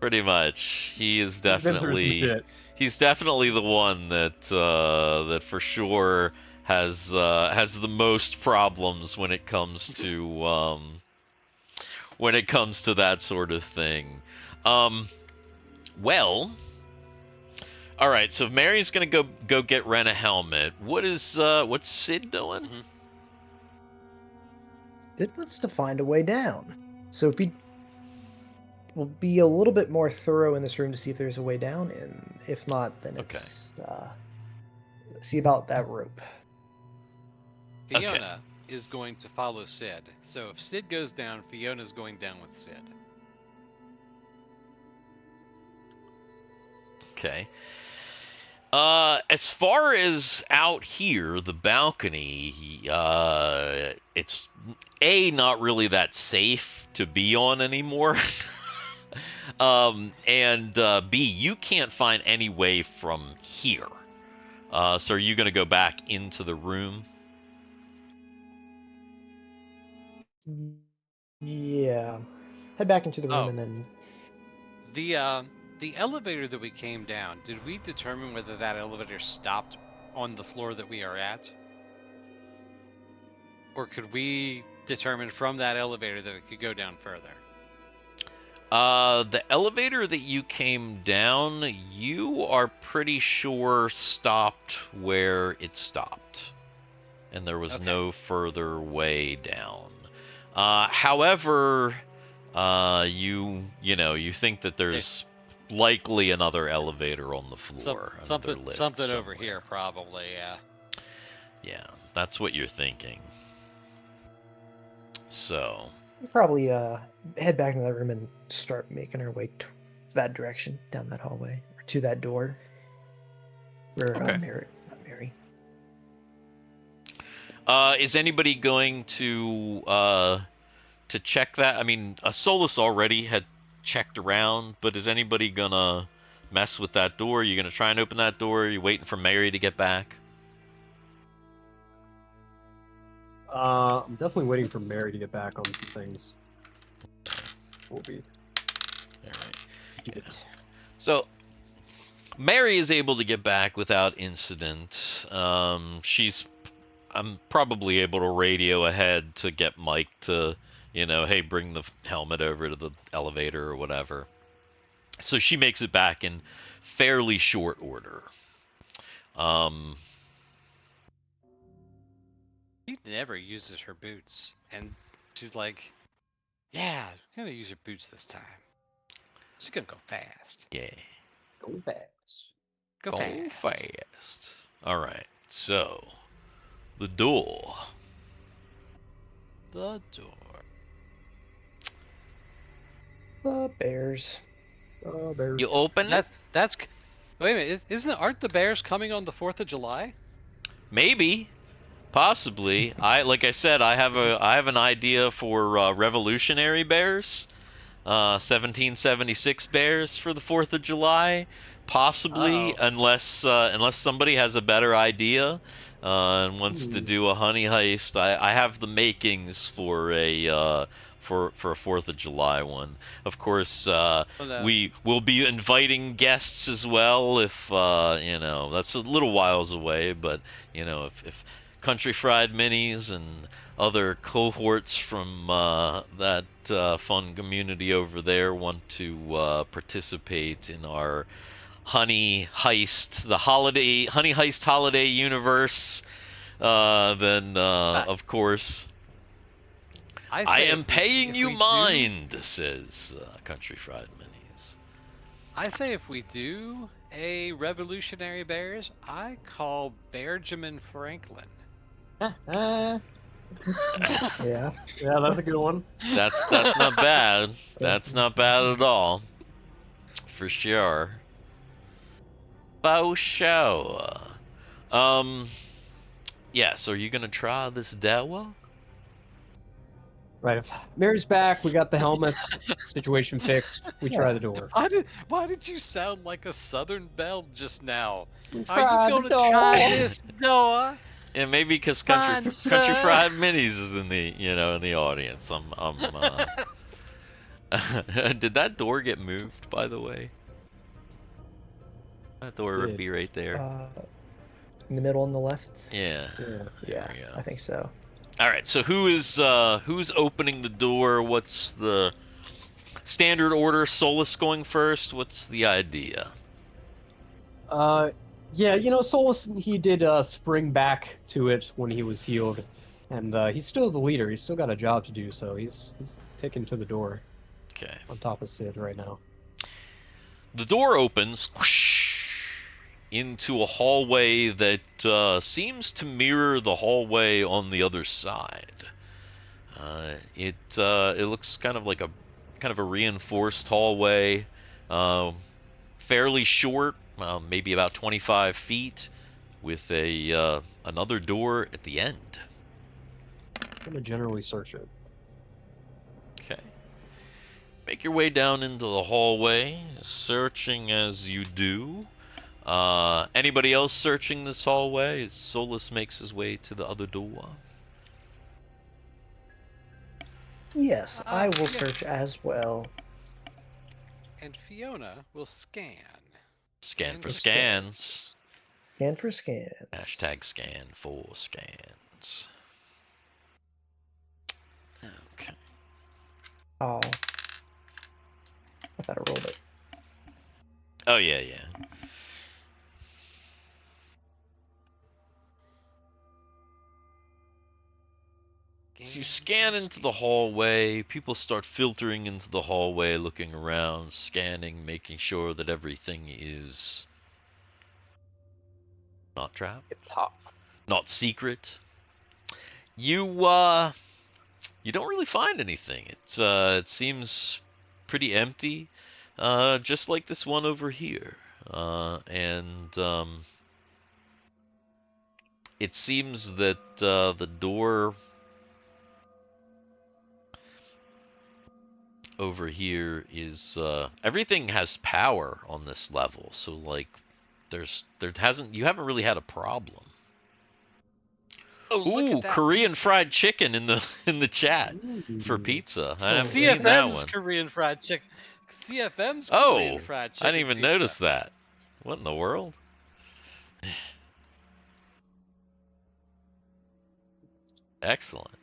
Pretty much. He is He's been through some definitely shit. he's definitely the one that that for sure has the most problems when it comes to that sort of thing. Well, all right. So Mary's gonna go get Ren a helmet. What's Sid doing? Mhm. It wants to find a way down. So we'll be a little bit more thorough in this room to see if there's a way down, and if not, then it's see about that rope. Fiona is going to follow Sid. So if Sid goes down, Fiona's going down with Sid. Okay. As far as out here, the balcony, it's not really that safe to be on anymore. And B, you can't find any way from here. So are you gonna go back into the room? Yeah. Head back into the room Oh. and then. The elevator that we came down, did we determine whether that elevator stopped on the floor that we are at? Or could we determine from that elevator that it could go down further? The elevator that you came down, you are pretty sure stopped where it stopped. And there was Okay. no further way down. However, you think that there's likely another elevator on the floor. another lift Something over somewhere. here, probably, yeah. Yeah, that's what you're thinking. So, We'll probably head back into that room and start making our way that direction, down that hallway, or to that door. Where Okay. Mary. is anybody going to check that? I mean, Solus already had checked around, but is anybody gonna mess with that door? Are you gonna try and open that door? Are you waiting for Mary to get back? I'm definitely waiting for Mary to get back on some things. We'll be. All right. Give it. So, Mary is able to get back without incident. I'm probably able to radio ahead to get Mike to, hey, bring the helmet over to the elevator or whatever. So she makes it back in fairly short order. She never uses her boots. And she's like, yeah, I'm gonna use your boots this time. She's gonna go fast. Yeah. Go fast. Go fast. fast. All right. So, the door. The door. The bears. Bears. You open it? That's. Wait a minute. Aren't the Bears coming on the 4th of July? Maybe. Possibly. Like I said, I have an idea for Revolutionary Bears. 1776 Bears for the 4th of July. Possibly, Uh-oh. unless somebody has a better idea and wants to do a honey heist. I have the makings for a for a 4th of July one. Of course, no. we will be inviting guests as well. If that's a little whiles away, but if Country Fried Minis and other cohorts from that fun community over there want to participate in our honey heist, the honey heist holiday universe, then of course I am paying you mind, says Country Fried Minis. I say if we do a Revolutionary Bears, I call Benjamin Franklin. Yeah. Yeah, that's a good one. That's not bad. That's not bad at all. For sure. Bow show. Yeah, so are you gonna try this Dawa? Right. If Mary's back, we got the helmets. Situation fixed. We try the door. Why did you sound like a Southern belle just now? Try Are you the gonna try door. this door? Yeah, maybe because Fine, Country sir. Fried Minis is in the in the audience. Did that door get moved, by the way? That door would Did. be right there. In the middle on the left. Yeah. Yeah. Yeah, There we go. I think so. All right. So who's opening the door? What's the standard order? Solus going first. What's the idea? Yeah, Solus, he did spring back to it when he was healed, and he's still the leader. He's still got a job to do, so he's taken to the door Okay. on top of Sid right now. The door opens into a hallway that seems to mirror the hallway on the other side. It looks kind of like a reinforced hallway, fairly short, maybe about 25 feet, with another door at the end. I'm gonna generally search it. Okay. Make your way down into the hallway, searching as you do. Anybody else searching this hallway as Solus makes his way to the other door? Yes, I will Yeah. search as well. And Fiona will scan. Scan for And scans. Scan for scans. Hashtag scan for scans. Okay. Oh. I thought I rolled it. Oh, yeah. So you scan into the hallway, people start filtering into the hallway, looking around, scanning, making sure that everything is not trapped, not secret. You don't really find anything. It seems pretty empty, just like this one over here. It seems that the door over here is everything has power on this level, so like you haven't really had a problem. Oh, look Ooh, at that Korean pizza. fried chicken in the chat for Ooh. pizza. I haven't seen that CFM's one. Korean fried chicken. CFM's Oh, Korean fried chicken. I didn't even pizza. notice that. What in the world? Excellent.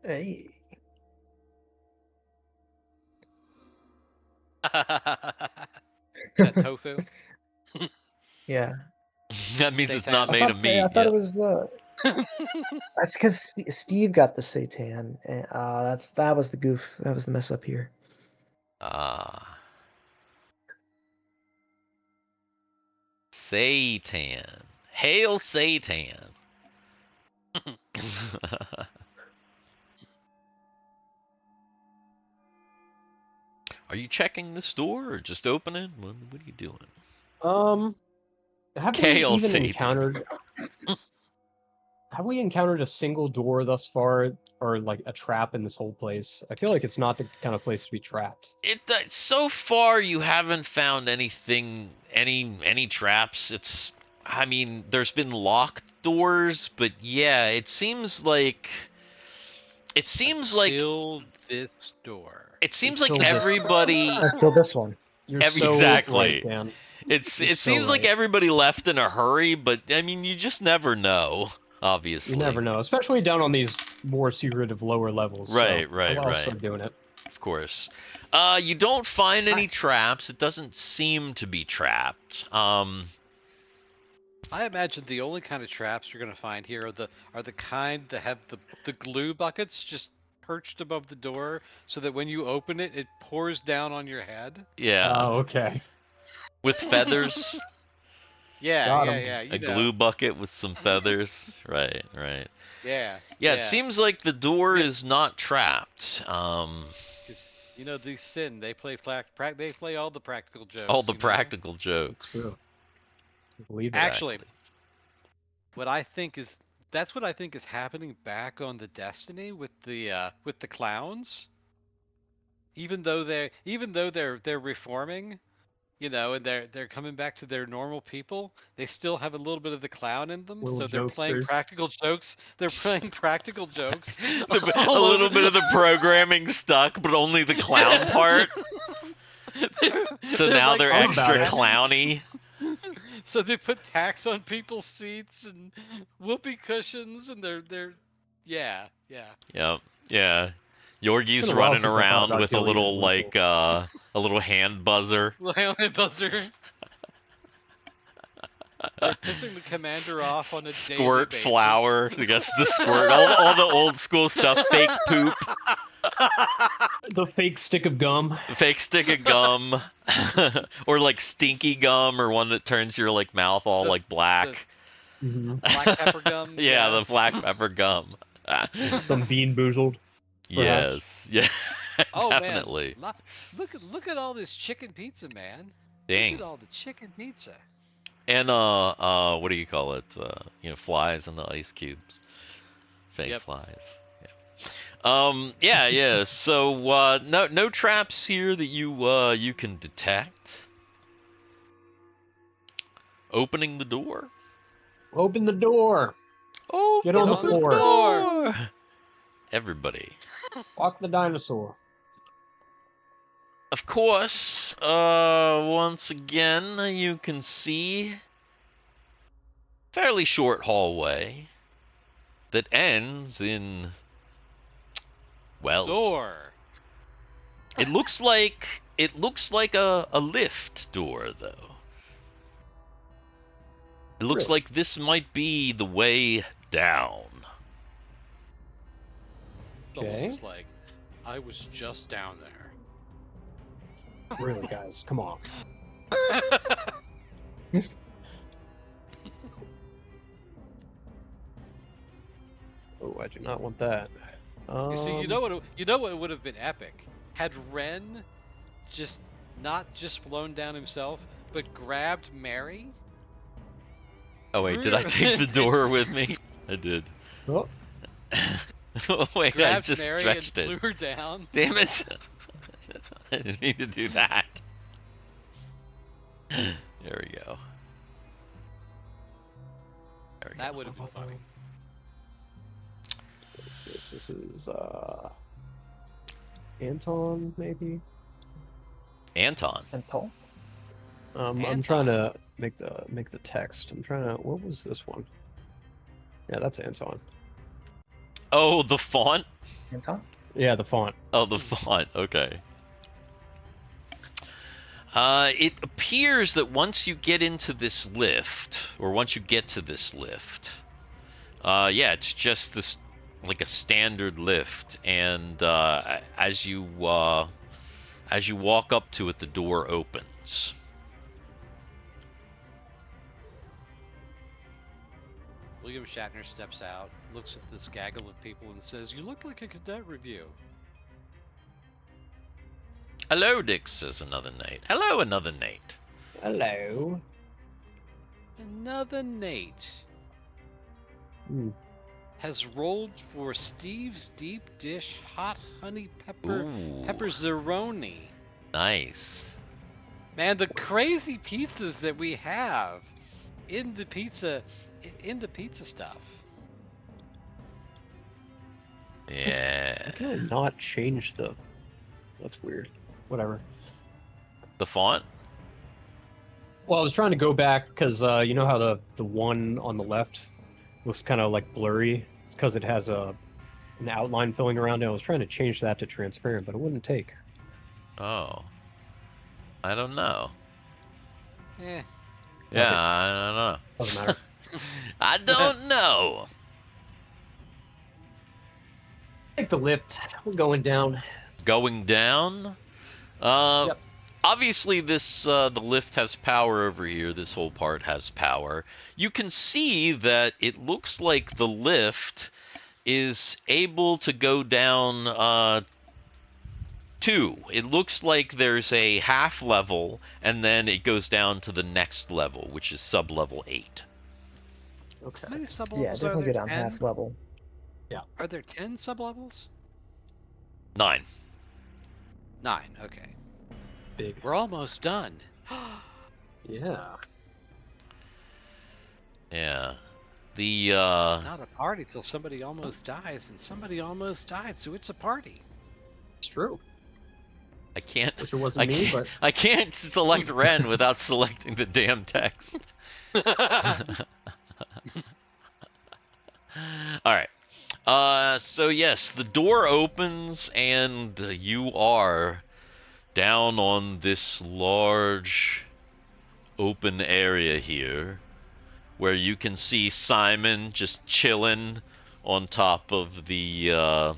Hey. Is that tofu? Yeah. That means it's Seitan. not made of meat. I thought Yeah. it was. That's because Steve got the seitan. That was the goof. That was the mess up here. Seitan. Hail Seitan. Are you checking this door or just opening? What are you doing? Have we Kale even Satan. encountered? Have we encountered a single door thus far, or like a trap in this whole place? I feel like it's not the kind of place to be trapped. So far you haven't found anything, any traps. I mean, there's been locked doors, but yeah, it seems like Until this door. it seems like Until this- everybody Until this one. You're exactly. right, Dan. it You're seems so like right. everybody left in a hurry, but I mean, you just never know. Obviously, You never know, especially down on these more secretive lower levels. Right, so right, I'll right. start doing it. Of course. You don't find any traps. It doesn't seem to be trapped. I imagine the only kind of traps you're gonna find here are the kind that have the glue buckets just perched above the door, so that when you open it, it pours down on your head. Yeah. Oh, okay. With feathers. Yeah, Got yeah, 'em. yeah. A glue bucket with some feathers. Right, right. Yeah. Yeah, it seems like the door Yeah. is not trapped. Because these Sin, they play they play all the practical jokes. All the you know? practical jokes. True. I believe it. Actually, that's what I think is happening back on the Destiny with the clowns. Even though they're reforming, and they're coming back to their normal people, they still have a little bit of the clown in them. Little So they're playing jokesters. practical jokes. They're playing practical jokes. A all little over- bit of the programming stuck, but only the clown part. So now they're I'm extra about it. clowny. So they put tax on people's seats and whoopee cushions, and they're yeah. Yep. Yeah. Yorgi's Been a while running since I thought around about with a killing little these like a little hand buzzer. Lionel Buzzer. They're pissing the commander off on a daily Squirt basis. flour. I guess the squirt. All the old school stuff. Fake poop. The fake stick of gum. Fake stick of gum. Or like stinky gum, or one that turns your like mouth all The- like black. Mm-hmm. Black pepper gum. Yeah, the black pepper gum. Some bean boozled. Yes. Yeah. Oh Definitely. man, look at all this chicken pizza, man. Dang. Look at all the chicken pizza. And what do you call it? Flies in the ice cubes. Fake Yep. flies. Yeah. Yeah. So no traps here that you can detect. Opening the door. Open the door. Open Get on the floor. door. Everybody. Walk the dinosaur. Of course, once again, you can see fairly short hallway that ends in, well, Door. it looks like a lift door though. It looks Really? like this might be the way down. It's almost Okay. just like I was just down there. Really, guys, come on. Oh, I do not want that. You see, you know what would have been epic had Ren not just flown down himself, but grabbed Mary. Oh wait, did I take the door with me? I did. Oh, Oh wait, I Grabbed just Mary stretched and it. flew her down. Damn it! I didn't need to do that. There we go. There we That go. would have been funny. what is this? This is Anton, maybe. Anton. And Paul. I'm Anton. trying to make the text. I'm trying to. What was this one? Yeah, that's Anton. Oh, the font? Anton? Yeah, the font. Oh, the font. Okay. It appears that once you get into this lift, or once you get to this lift, yeah, it's just this, like a standard lift, and as you walk up to it, the door opens. William Shatner steps out, looks at this gaggle of people, and says, "You look like a cadet review." Hello, Dick, says another Nate. Hello, another Nate. Hello. Another Nate Hmm. has rolled for Steve's deep dish hot honey pepper Ooh, zeroni. nice. Man, the crazy pizzas that we have in the pizza stuff. Yeah. I can not change the. That's weird. Whatever. The font? Well, I was trying to go back because you know how the one on the left looks kind of like blurry. It's because it has an outline filling around it. I was trying to change that to transparent, but it wouldn't take. Oh. I don't know. Eh. Yeah, Okay. I don't know. Doesn't matter. I don't know. Take the lift. We're going down. Going down? Yep. Obviously this the lift has power over here. This whole part has power. You can see that it looks like the lift is able to go down 2. It looks like there's a half level and then it goes down to the next level, which is sub-level 8. How Okay. many sublevels Yeah, are definitely there? go down 10? half level. Are there 10 sublevels? 9. 9. Okay. Big. We're almost done. Yeah. Yeah. The It's not a party till somebody almost dies, and somebody almost died, so it's a party. It's true. I can't Wish it wasn't me, but I can't select Ren without selecting the damn text. Alright. So yes, the door opens and you are down on this large open area here where you can see Simon just chilling on top of the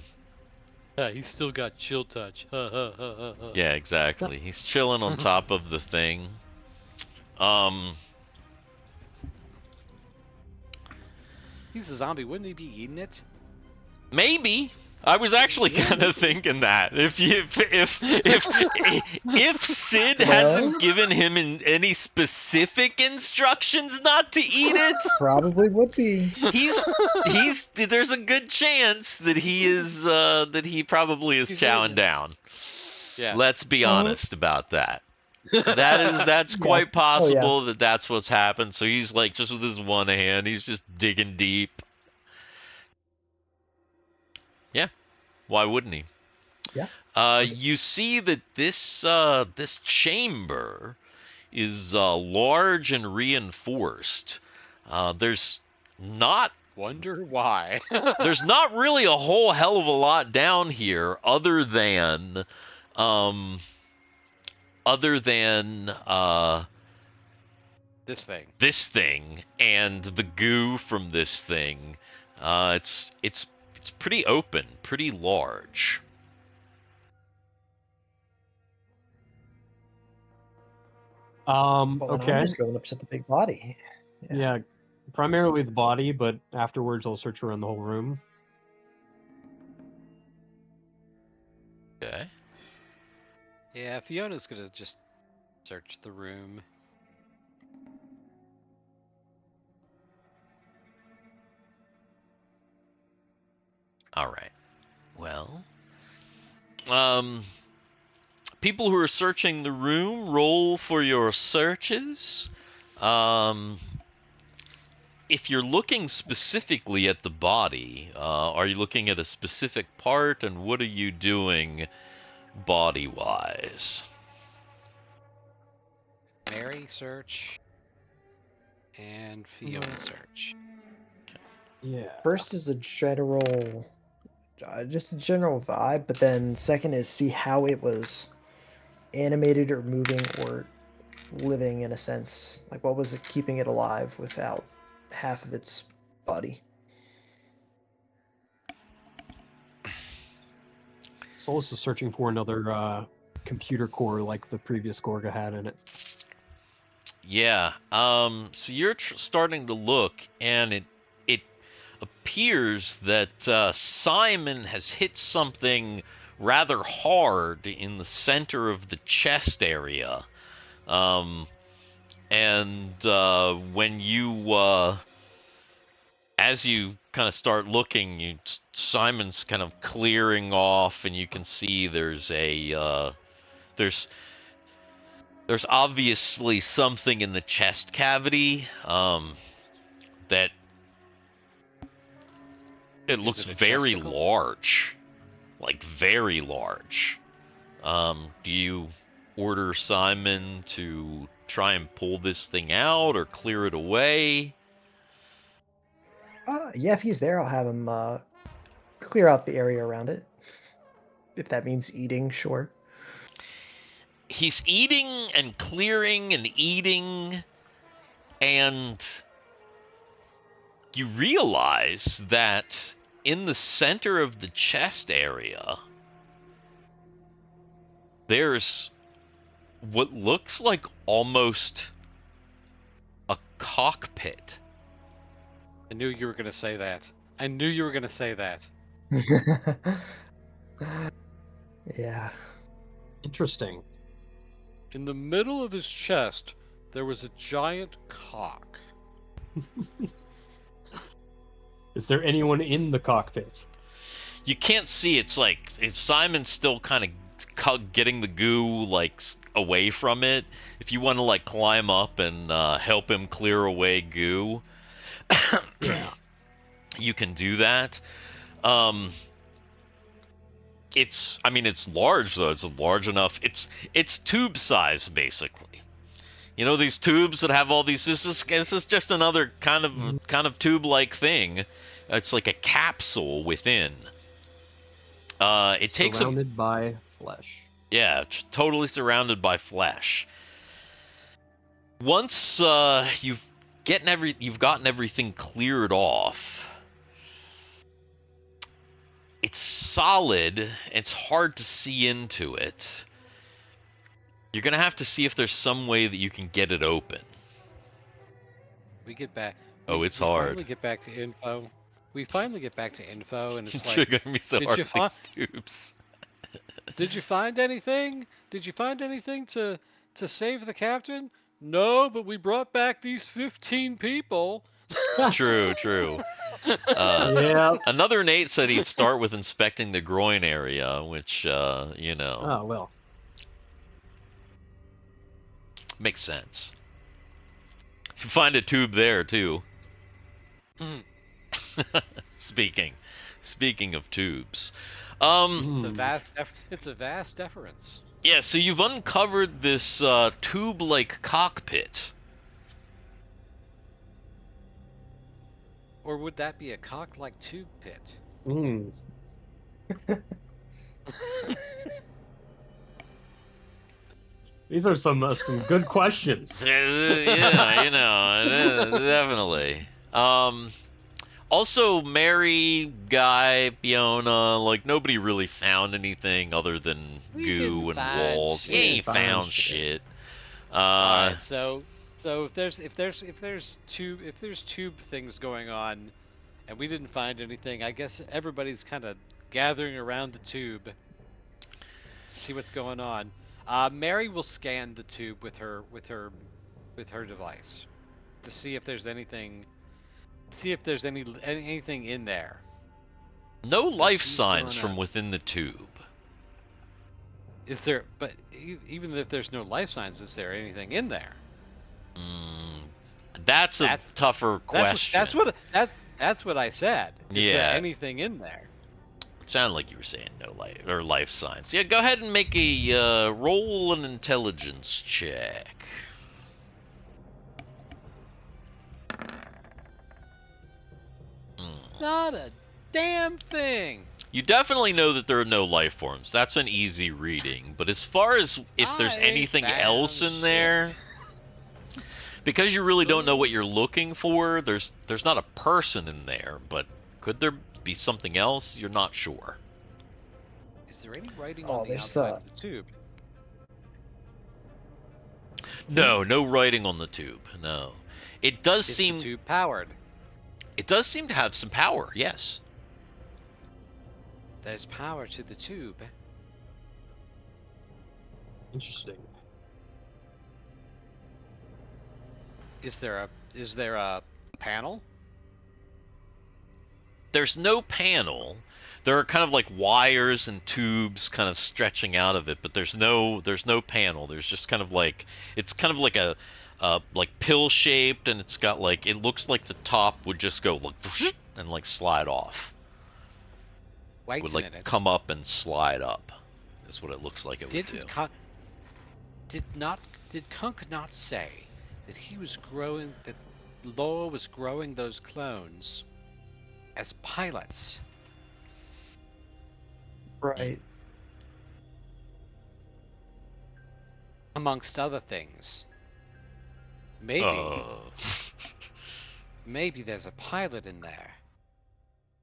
He's still got chill touch. yeah, exactly. He's chilling on top of the thing. He's a zombie. Wouldn't he be eating it? Maybe. I was actually kind of thinking that if Sid hasn't given him any specific instructions not to eat it, Probably would be. he's there's a good chance that he probably is He's chowing eating it. down. Yeah. Let's be honest about that. That's Yeah. quite Oh, possible that that's what's happened. So he's like just with his one hand, he's just digging deep. Yeah, why wouldn't he? Yeah. You see that this chamber is large and reinforced. There's not Wonder why. there's not really a whole hell of a lot down here other than This thing. this thing and the goo from this thing. It's pretty open, pretty large. Well, then Okay. I'm just going up to the big body. Yeah. Primarily the body, but afterwards I'll search around the whole room. Okay. Yeah, Fiona's gonna just search the room. All right. Well, people who are searching the room, roll for your searches. If you're looking specifically at the body, are you looking at a specific part, and what are you doing body-wise? Mary search. And Fiona search. Yeah. First is a general, just a general vibe, but then second is see how it was animated or moving or living in a sense. Like what was it keeping it alive without half of its body? Solus is searching for another computer core like the previous Gorga had in it. Yeah. So you're starting to look, and it appears that Simon has hit something rather hard in the center of the chest area. When you, as you kind of start looking, Simon's kind of clearing off, and you can see there's obviously something in the chest cavity that it looks very large, like very large. Do you order Simon to try and pull this thing out or clear it away? Yeah, if he's there, I'll have him clear out the area around it. If that means eating, sure. He's eating and clearing and eating, and you realize that in the center of the chest area, there's what looks like almost a cockpit. I knew you were going to say that. I knew you were going to say that. Yeah. Interesting. In the middle of his chest, there was a giant cock. Is there anyone in the cockpit? You can't see. It's like Simon's still kind of getting the goo like away from it. If you want to like climb up and help him clear away goo, Yeah. you can do that. It's large though. It's large enough. It's tube size basically. You know these tubes that have all these. This is just another kind of tube-like thing. It's like a capsule within. It takes surrounded by flesh. Yeah, totally surrounded by flesh. Once you've gotten everything cleared off, it's solid. It's hard to see into it. You're gonna have to see if there's some way that you can get it open. We get back. Oh, it's we hard. Finally get back to info. We finally get back to info, and it's It's like, gonna be so did hard you with these tubes. did you find anything? Did you find anything to save the captain? No, but we brought back these 15 people. True. Yeah. Another Nate said he'd start with inspecting the groin area, which, you know, Oh, well. makes sense. If you find a tube there, too. Mhm. Speaking of tubes. It's a vast deference. Yeah, so you've uncovered this tube-like cockpit. Or would that be a cock-like tube pit? Mm. These are some good questions. Yeah, you know, definitely. Also, Mary, Guy, Fiona, like, nobody really found anything other than goo and walls. shit. You ain't Find found shit. shit. Alright, so if there's tube things going on, and we didn't find anything, I guess everybody's kind of gathering around the tube to see what's going on. Mary will scan the tube with her device to see if there's anything. See if there's anything in there. No life she's signs gonna- from within the tube. Is there? But even if there's no life signs, is there anything in there? That's a tougher question. That's what I said. Is Yeah. there anything in there? It sounded like you were saying no life signs. Yeah, go ahead and make a roll an intelligence check. Not a damn thing. You definitely know that there are no life forms. That's an easy reading. But as far as if there's I anything found else in shit. there, because you really don't know what you're looking for, there's not a person in there. But could there be something else? You're not sure. Is there any writing Oh, on the there's, outside of the tube? No writing on the tube. No. It does Is seem the tube powered? It does seem to have some power. Yes. There's power to the tube. Interesting. Is there a panel? There's no panel. There are kind of like wires and tubes kind of stretching out of it, but there's no panel. There's just kind of like, it's kind of like a like pill shaped, and it's got like, it looks like the top would just go like and like slide off. Wait Would a like minute. come up and slide up. Is what it looks like it would do. Did Kunk not say that that Loa was growing those clones as pilots? Right. Amongst other things. Maybe there's a pilot in there.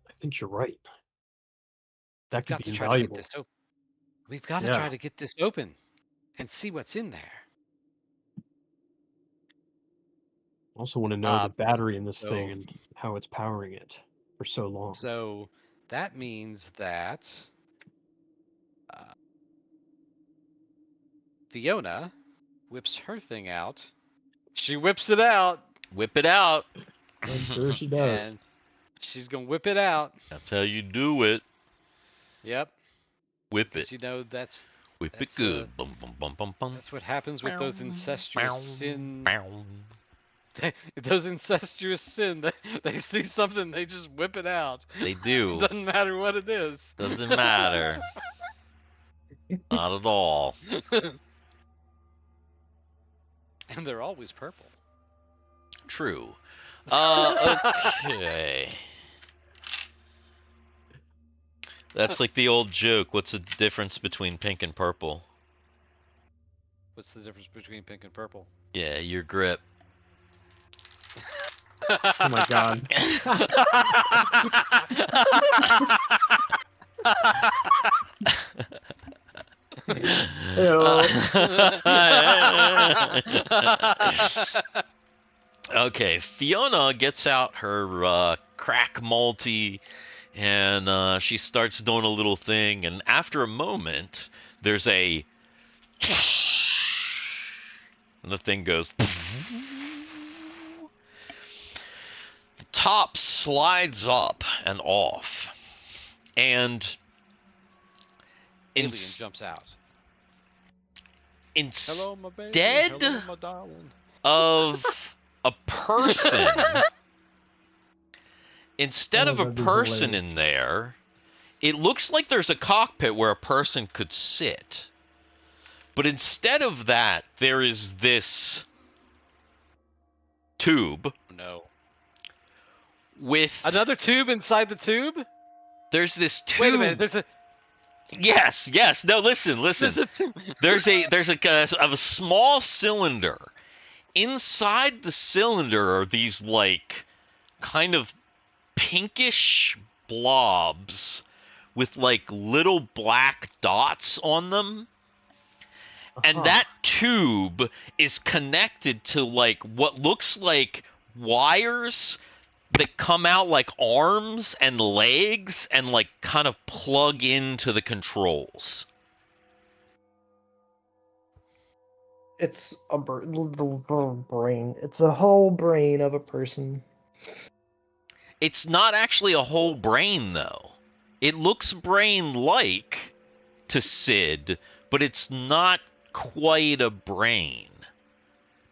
I think you're right. That We've could got be to try to get invaluable. this open. We've got to Yeah. try to get this open and see what's in there. Also want to know the battery in this so- thing and how it's powering it for so long. So that means that Fiona whips her thing out. She whips it out, Whip it out. I'm sure she does. and she's gonna whip it out. That's how you do it. Yep. Whip Because it. that's Whip it that's, good. Bum bum bum bum bum. that's what happens with those incestuous sin. Bow. Those incestuous sin. They see something, they just whip it out. They do. Doesn't matter what it is. Doesn't matter. Not at all. And they're always purple. True. Okay. That's like the old joke. What's the difference between pink and purple? What's the difference between pink and purple? Yeah, your grip. Oh my god. Okay, Fiona gets out her crack multi, and she starts doing a little thing, and after a moment, there's a and the thing goes. The top slides up and off, and Alien jumps out. Instead Hello, my baby. Hello, my darling. of a person, instead Oh, of a that'd be person hilarious. in there, it looks like there's a cockpit where a person could sit. But instead of that, there is this tube No. with Another tube inside the tube? there's this tube. Wait a minute. There's Yes. No, listen. a tube. There's a small cylinder. Inside the cylinder are these like kind of pinkish blobs with like little black dots on them. And Uh-huh. that tube is connected to like what looks like wires that come out like arms and legs and like kind of plug into the controls. It's a brain. It's a whole brain of a person. It's not actually a whole brain though. It looks brain-like to Sid, but it's not quite a brain.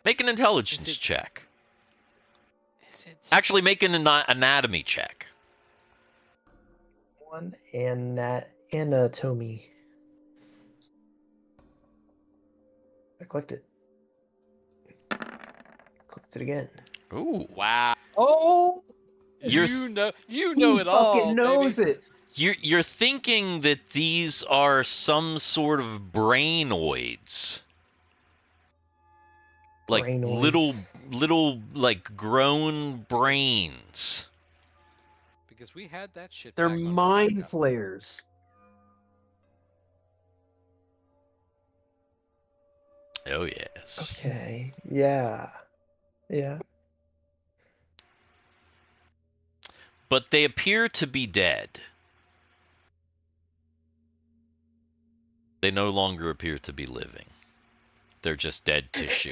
Make an intelligence Is it- check. Is it? Actually, make an anatomy check. One and anatomy. I clicked it. Clicked it again. Ooh. Wow. Oh! You're You know He it all. fucking knows baby. it. You're thinking that these are some sort of brainoids. Like Brainoids. little like grown brains. Because we had that shit. They're back on mind Gorga. flayers. Oh yes. Okay. Yeah. Yeah. But they appear to be dead. They no longer appear to be living. They're just dead tissue.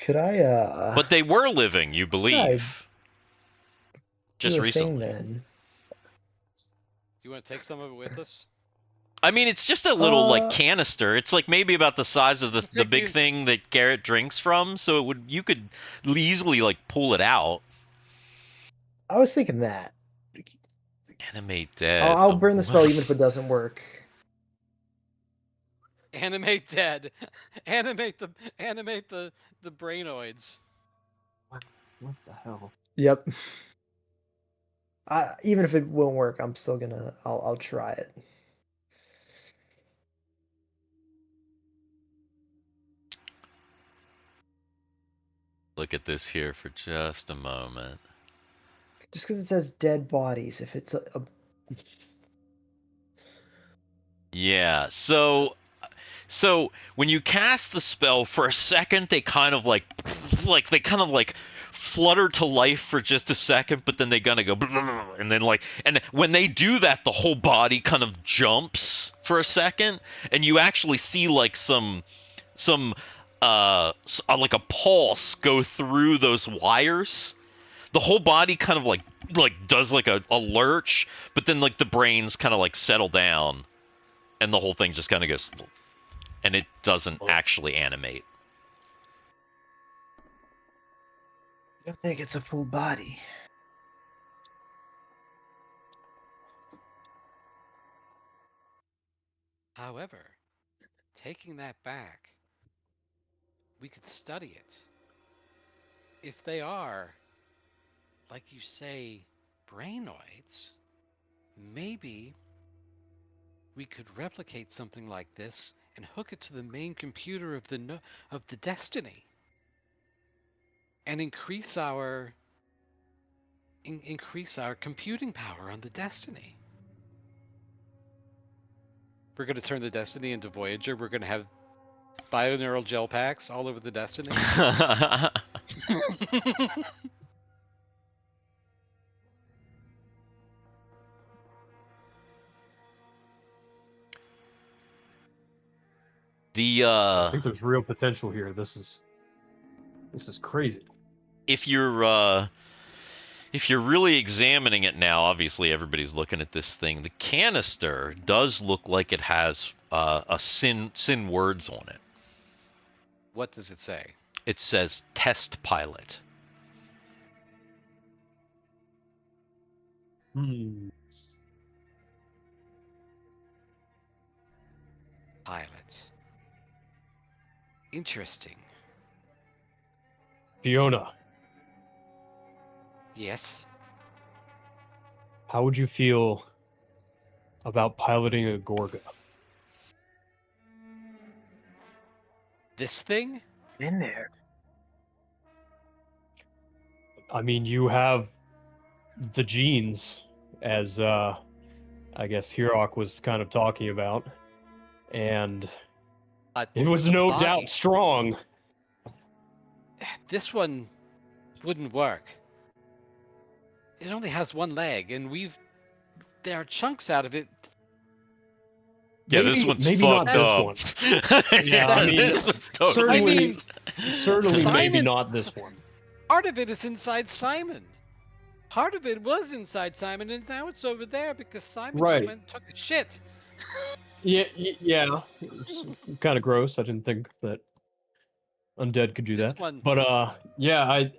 Could I But they were living, you believe. do Just a thing recently. then? Do you want to take some of it with us? I mean, it's just a little like Uh, canister. It's like maybe about the size of the Take big you- thing that Garrett drinks from, so you could easily like pull it out. I was thinking that. Animate dead. I'll burn the spell even if it doesn't work. Animate dead. Animate the brainoids. What the hell? Yep. Even if it won't work, I'm still gonna. I'll try it. Look at this here for just a moment. Just because it says dead bodies, if it's a Yeah, so when you cast the spell for a second, they kind of like flutter to life for just a second, but then they gonna go and then and when they do that, the whole body kind of jumps for a second, and you actually see like some like a pulse go through those wires. The whole body kind of like does like a lurch, but then like the brains kind of like settle down, and the whole thing just kind of goes, and it doesn't actually animate. I don't think it's a full body. However, taking that back, we could study it. If they are, like you say, brainoids, maybe we could replicate something like this and hook it to the main computer of the Destiny, and increase our computing power on the Destiny. We're going to turn the Destiny into Voyager. We're going to have bioneural gel packs all over the Destiny. I think there's real potential here. This is crazy. If you're really examining it now, obviously everybody's looking at this thing. The canister does look like it has a sin words on it. What does it say? It says test pilot. Pilot. Interesting. Fiona, Yes. how would you feel about piloting a Gorga? This thing? In there. I mean, you have the genes, as I guess Hirak was kind of talking about, and it was no body. doubt strong. This one wouldn't work. It only has one leg, and there are chunks out of it. Yeah, this one's maybe fucked not this up. one. Yeah, I mean, this one's totally. I mean, certainly maybe Simon- not this one. Part of it is inside Simon. Part of it was inside Simon, and now it's over there because Simon Right. just went and took a shit. Yeah, yeah. It's kind of gross. I didn't think that undead could do This that. one- But yeah, I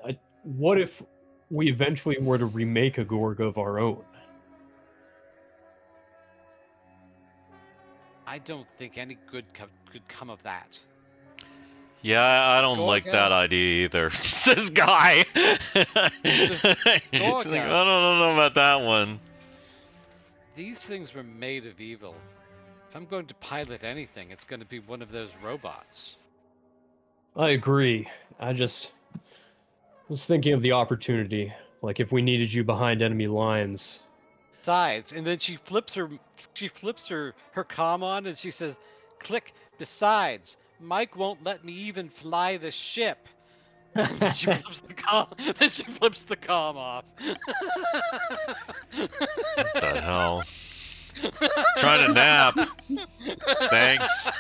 what if we eventually were to remake a Gorg of our own? I don't think any good could come of that. Yeah, I don't like Gorga. that idea either. This guy. It's like, I don't know about that one. These things were made of evil. If I'm going to pilot anything, it's going to be one of those robots. I agree. I just was thinking of the opportunity. Like if we needed you behind enemy lines. Besides, and then she flips her comm on, and she says, "Click." Besides, Mike won't let me even fly the ship. Then she flips the comm off. What the hell? Trying to nap. Thanks.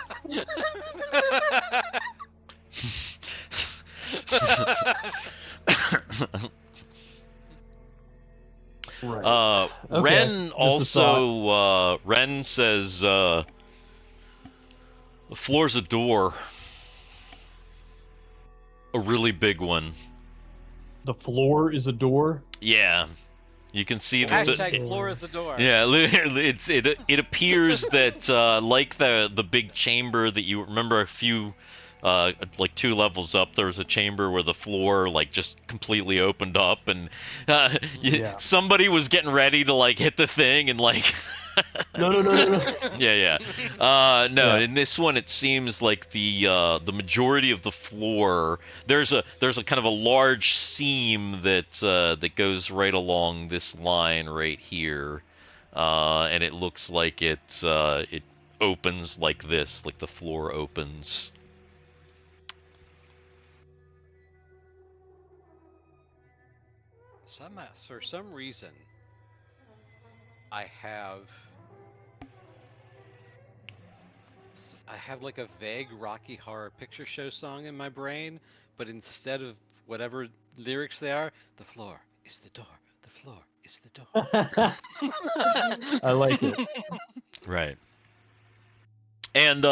Right. Okay, Ren just a also, Ren says, the floor's a door. A really big one. The floor is a door. Yeah. You can see that Hashtag floor is a door. yeah, it appears that like the big chamber that you remember a few like 2 levels up, there was a chamber where the floor like just completely opened up, and Yeah. somebody was getting ready to like hit the thing and like No. yeah. No, Yeah. in this one it seems like the majority of the floor there's a kind of a large seam that that goes right along this line right here, and it looks like it opens like this, like the floor opens. For some reason, I have like a vague Rocky Horror Picture Show song in my brain, but instead of whatever lyrics they are, the floor is the door. The floor is the door. I like it. Right. And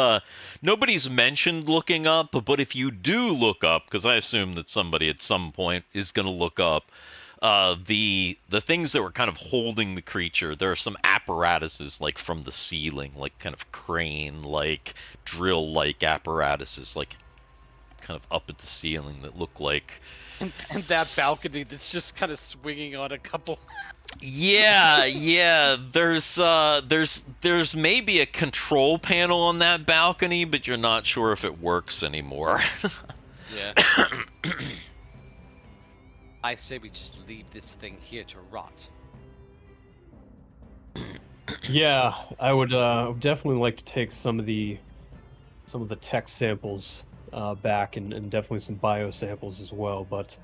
nobody's mentioned looking up, but if you do look up, because I assume that somebody at some point is going to look up, the things that were kind of holding the creature, there are some apparatuses like from the ceiling, like kind of crane, like drill-like apparatuses, like kind of up at the ceiling that look like. And that balcony that's just kind of swinging on a couple. Yeah. There's maybe a control panel on that balcony, but you're not sure if it works anymore. Yeah. I say we just leave this thing here to rot. Yeah, I would definitely like to take some of the tech samples back, and definitely some bio samples as well, but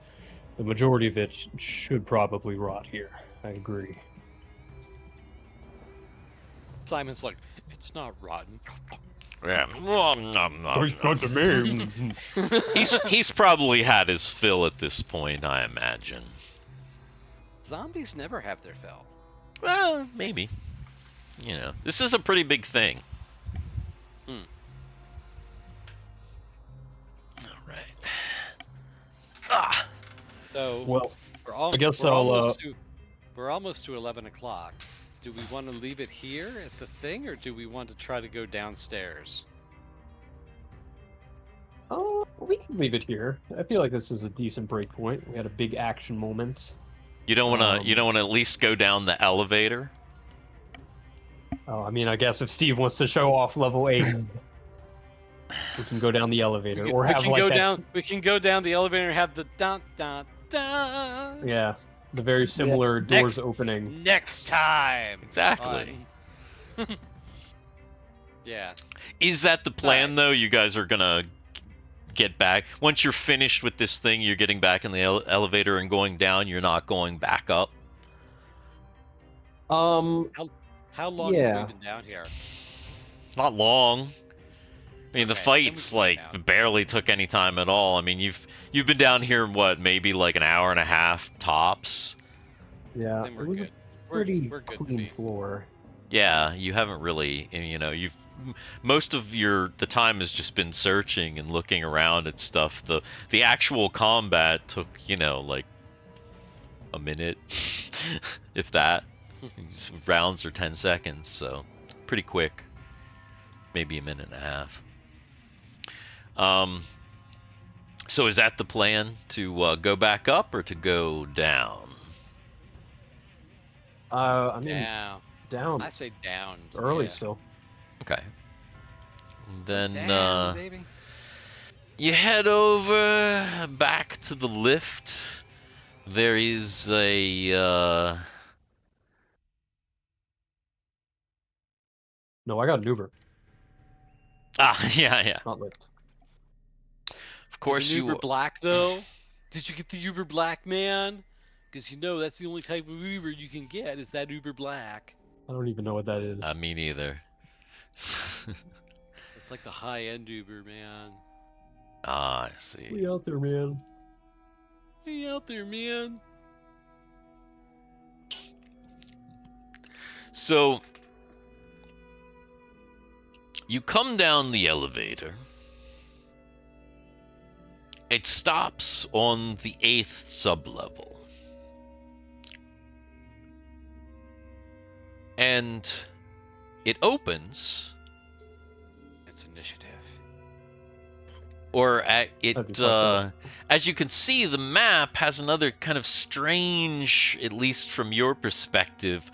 the majority of it should probably rot here. I agree. Simon's like, it's not rotten. Yeah. to me. He's probably had his fill at this point, I imagine. Zombies never have their fill. Well, maybe. You know, this is a pretty big thing. All right. Ah. So Well, we're I guess we're I'll, we're almost to 11 o'clock. Do we want to leave it here at the thing, or do we want to try to go downstairs? Oh, we can leave it here. I feel like this is a decent break point. We had a big action moment. You don't want to at least go down the elevator? Oh, I mean, I guess if Steve wants to show off level 8, we can go down the elevator, or have like that. We can go down the elevator and have the dun dun dun. Yeah, the very similar doors opening. Next time. Exactly. Yeah. Is that the plan, though? You guys are gonna get back once you're finished with this thing. You're getting back in the elevator and going down. You're not going back up. How long have we been down here? Not long. I mean, the Okay, fights then we can like go down. barely took any time at all. I mean, you've been down here what, maybe like an hour and a half tops. Yeah, Then it we're was good. a pretty we're good to clean be. floor. Yeah, you haven't really, and you know, most of the time has just been searching and looking around at stuff. The actual combat took, you know, like a minute, if that. Rounds are 10 seconds, so pretty quick. Maybe a minute and a half. So is that the plan, to go back up or to go down? I mean, Down. down. I say down. Early yeah. still. Okay. Then Down, baby. you head over back to the lift. There is a No, I got an Uber, yeah. not Lyft. Of course Did the you Uber Black though? Did you get the Uber Black, man? Because you know that's the only type of Uber you can get is that Uber Black. I don't even know what that is. Me neither. It's like the high-end Uber, man. Ah, I see. We out there, man. Hey, out there, man. So, you come down the elevator. It stops on the 8th sublevel. And it opens, It's initiative. or That'd be fucked it, up. as you can see, the map has another kind of strange, at least from your perspective,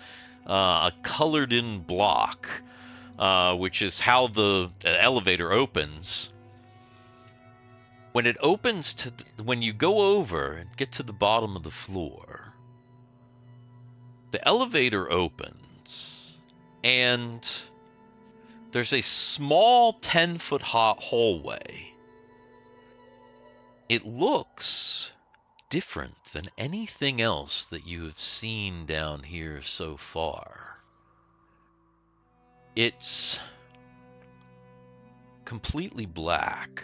a colored in block, which is how the elevator opens. When it opens when you go over and get to the bottom of the floor, the elevator opens and there's a small 10-foot hallway. It looks different than anything else that you have seen down here so far. It's completely black.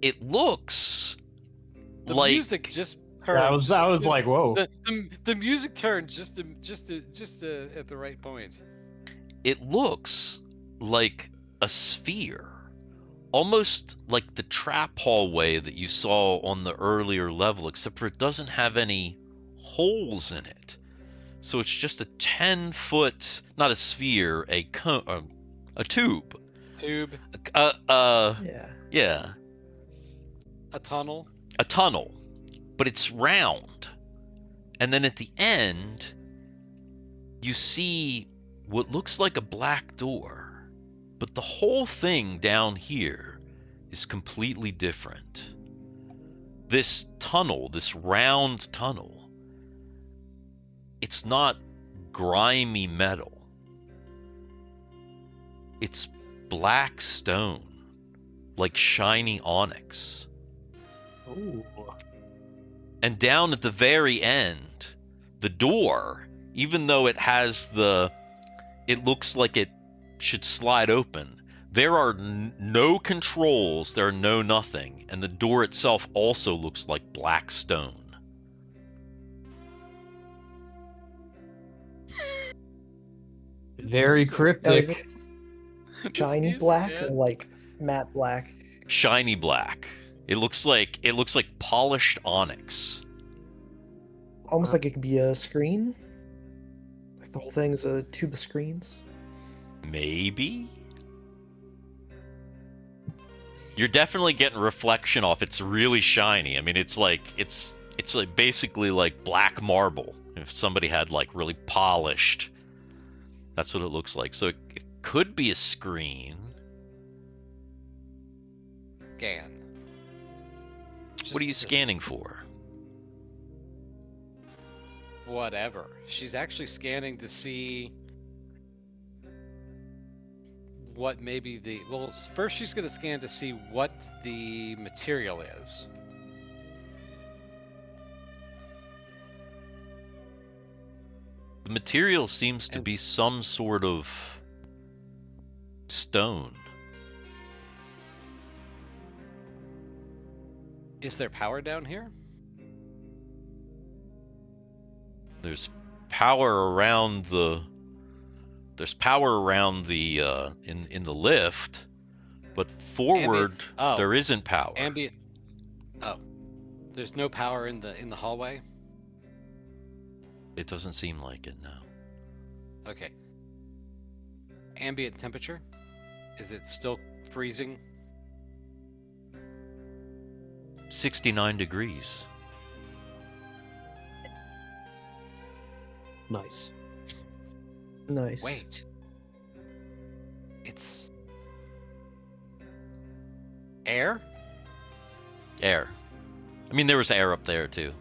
It looks The like music just turned. Yeah, I was like, whoa. The music turned just at the right point. it looks like a sphere, almost like the trap hallway that you saw on the earlier level, except for it doesn't have any holes in it. So it's just a 10-foot, not a sphere, a tube. Tube, Yeah. Yeah, a tunnel. a tunnel, but it's round. And then at the end, you see what looks like a black door, but the whole thing down here is completely different. This tunnel, this round tunnel, it's not grimy metal. It's black stone, like shiny onyx. Ooh. And down at the very end, the door, even though it looks like it should slide open, there are no controls, there are no nothing, and the door itself also looks like black stone. Very Oh, is cryptic. it shiny black or like matte black? Shiny black. It looks like polished onyx. Almost like it could be a screen. Like the whole thing's a tube of screens. Maybe? You're definitely getting reflection off. It's really shiny. I mean, it's like basically like black marble. If somebody had like really polished, that's what it looks like. So it could be a screen. Scan. What are you scanning for? Whatever. She's actually scanning to see what maybe the... Well, first she's going to scan to see what the material is. The material seems to And- be some sort of stone. Is there power down here? There's power around the in the lift, but forward Oh. there isn't power. Ambient. Oh. There's no power in the hallway? It doesn't seem like it now. Okay. Ambient temperature? Is it still freezing? 69 degrees. Nice. Nice. Wait. It's air? Air. I mean, there was air up there too.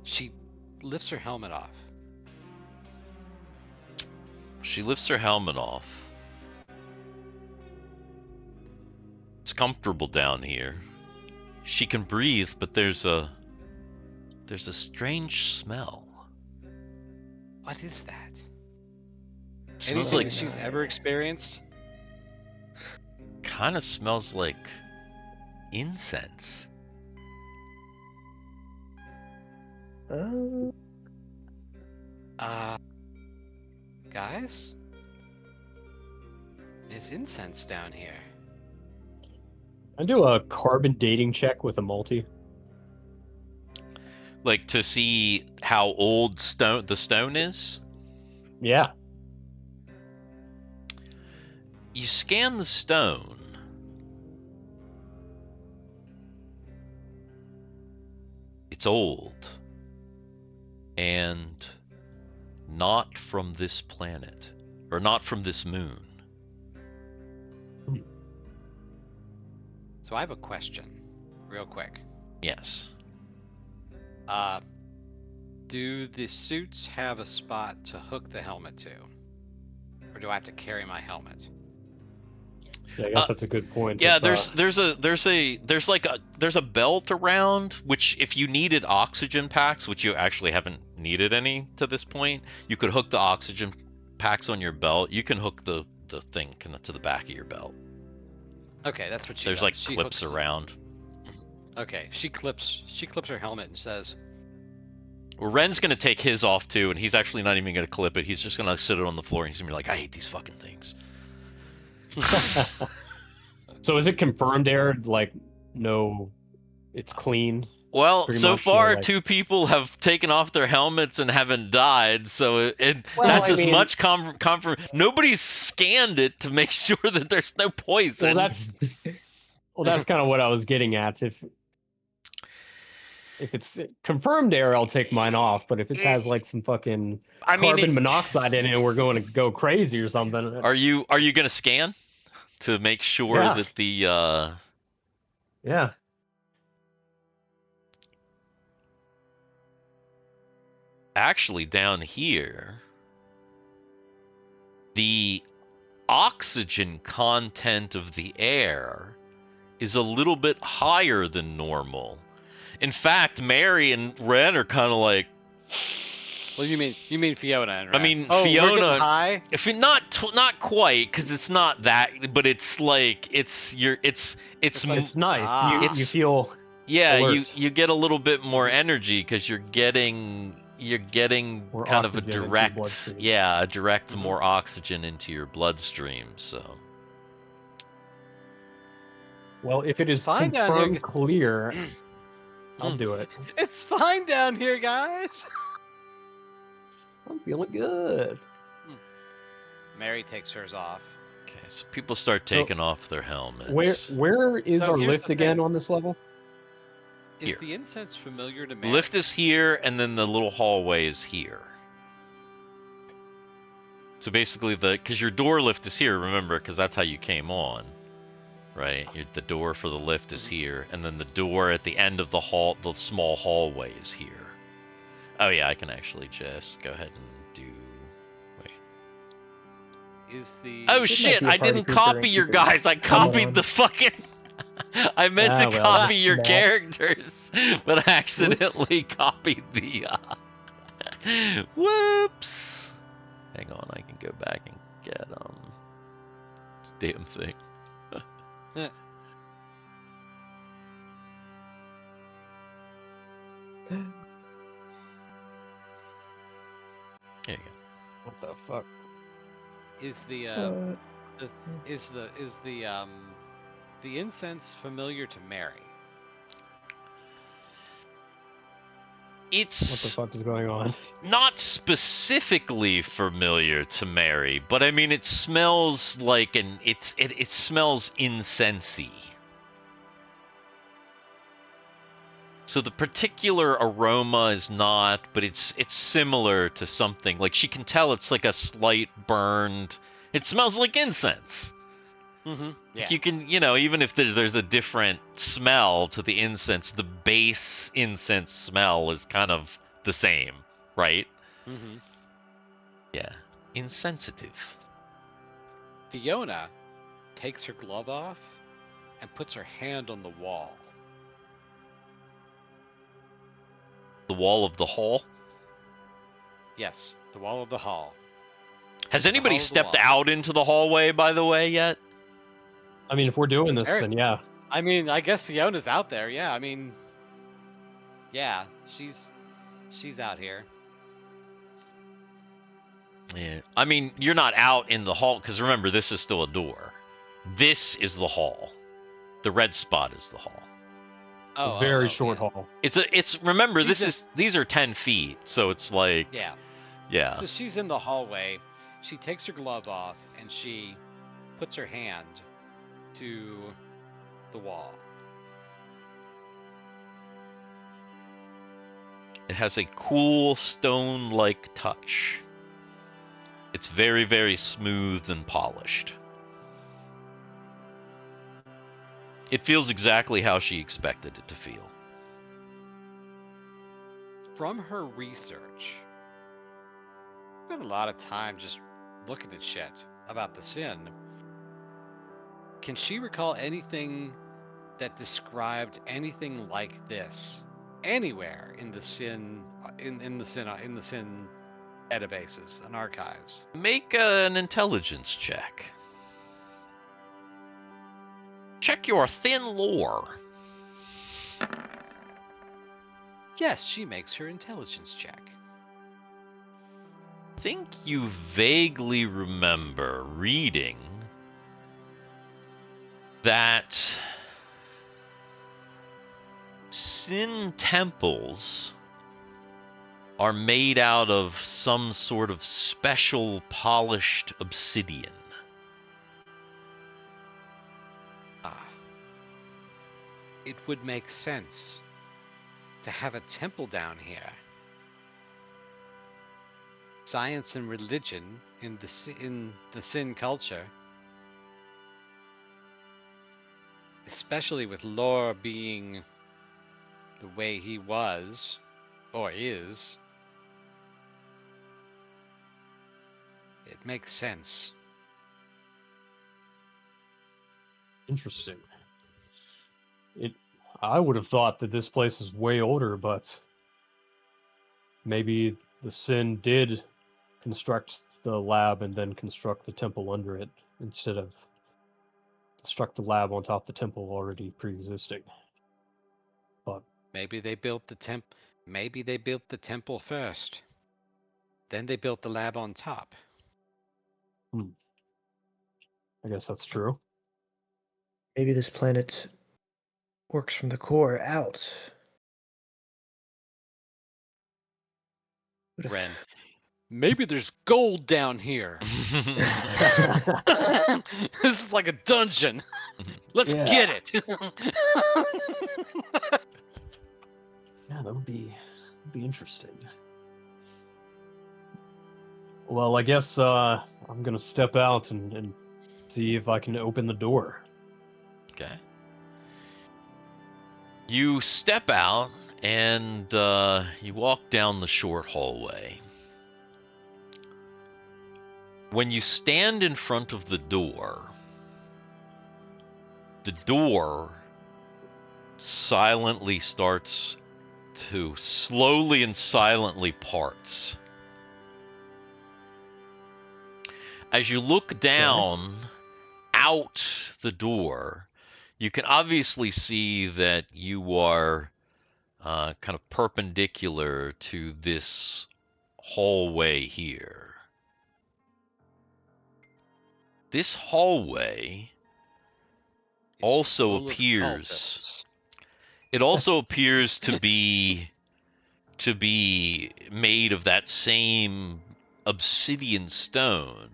She lifts her helmet off. She lifts her helmet off. It's comfortable down here. She can breathe, but there's a strange smell. What is that? Smells Anything like that she's ever experienced? kind of smells like incense. Guys? There's incense down here. I do a carbon dating check with a multi. Like to see how old the stone is. Yeah. You scan the stone. It's old. And not from this planet. Or not from this moon. So I have a question, real quick. Yes. Do the suits have a spot to hook the helmet to? Or do I have to carry my helmet? Yeah, I guess that's a good point. Yeah, If, there's a belt around, which if you needed oxygen packs, which you actually haven't needed any to this point, you could hook the oxygen packs on your belt. You can hook the thing to the back of your belt. Okay, that's what she There's does. like She clips hooks- around. Okay, she clips her helmet and says, Well, Ren's gonna take his off too, and he's actually not even gonna clip it. He's just gonna sit it on the floor, and he's gonna be like, "I hate these fucking things." so is it confirmed, Aaron? Like, no, it's clean. Well, Pretty so much, far, like... 2 people have taken off their helmets and haven't died, so Well, that's I as mean- much nobody's scanned it to make sure that there's no poison. Well, that's kind of what I was getting at. If it's confirmed air, I'll take mine off. But if it has like some fucking carbon monoxide in it, and we're going to go crazy or something. Are you gonna scan to make sure Yeah. that the Yeah. actually down here, the oxygen content of the air is a little bit higher than normal. In fact, Mary and Ren are kind of like, "Well, you mean Fiona?" Right? I mean, oh, we're Fiona. getting high. If it not quite, because it's not that, but it's like it's It's nice. Ah. You feel alert. you get a little bit more energy because you're getting More kind of a oxygen into your direct bloodstream. more oxygen into your bloodstream. So Well, if it It's is fine down here. confirmed clear, I'll do it. It's fine down here, guys. I'm feeling good. Mary takes hers off. okay, so people start taking off their helmets. Where is So our here's lift the again thing. on this level? Is Here. the incense familiar to The Mary? lift is here, and then the little hallway is here. So basically, because your door lift is here, remember, because that's how you came on, right? The door for the lift is here, and then the door at the end of the small hallway is here. Oh yeah, I can actually just go ahead and do. Wait. Is the Oh might shit! be a I party didn't pooper copy and your keep it guys. I coming copied on. the fucking. I meant to well, copy that's your small. characters, but I accidentally copied the. Whoops! Hang on, I can go back and get this damn thing. There you go. What the fuck? is the incense familiar to Mary? What the It's fuck is going on? not specifically familiar to Mary, but I mean, it smells like it smells incensey. So the particular aroma is not, but it's similar to something. Like she can tell it's like a slight burned. It smells like incense. Mm-hmm. Yeah. Like you can, even if there's a different smell to the incense, the base incense smell is kind of the same, right? Mm-hmm. Yeah. Insensitive. Fiona takes her glove off and puts her hand on the wall. The wall of the hall. Yes, the wall of the hall. Has The anybody hall of the stepped wall. out into the hallway, by the way, yet? I mean, if we're doing this, Eric- then yeah. I mean, I guess Fiona's out there. Yeah, I mean, yeah, she's out here. Yeah. I mean, you're not out in the hall, because remember, this is still a door. This is the hall. The red spot is the hall. It's a very short yeah. hall. Remember, She's these are 10 feet, so it's like, Yeah. yeah. So she's in the hallway. She takes her glove off and she puts her hand to the wall. It has a cool stone-like touch. It's very, very smooth and polished. It feels exactly how she expected it to feel. From her research, spent a lot of time just looking at shit about the sin. Can she recall anything that described anything like this anywhere in the sin databases and archives? Make an intelligence check. Check your thin lore. Yes, she makes her intelligence check. I think you vaguely remember reading that sin temples are made out of some sort of special polished obsidian. It would make sense to have a temple down here. Science and religion in the sin culture, especially with Lore being the way he was or is, it makes sense. Interesting. I would have thought that this place is way older, but maybe the Sin did construct the lab and then construct the temple under it instead of construct the lab on top of the temple already pre-existing. But Maybe they built the temple first. Then they built the lab on top. I guess that's true. Maybe this planet works from the core out. What if- Ren, maybe there's gold down here. This is like a dungeon. Let's Yeah. get it. Yeah, that would be interesting. Well, I guess I'm gonna step out and see if I can open the door. Okay. You step out and you walk down the short hallway. When you stand in front of the door silently starts to slowly and silently parts. As you look down out the door, you can obviously see that you are kind of perpendicular to this hallway here. This hallway also Full of appears. cultists. It also appears to be made of that same obsidian stone.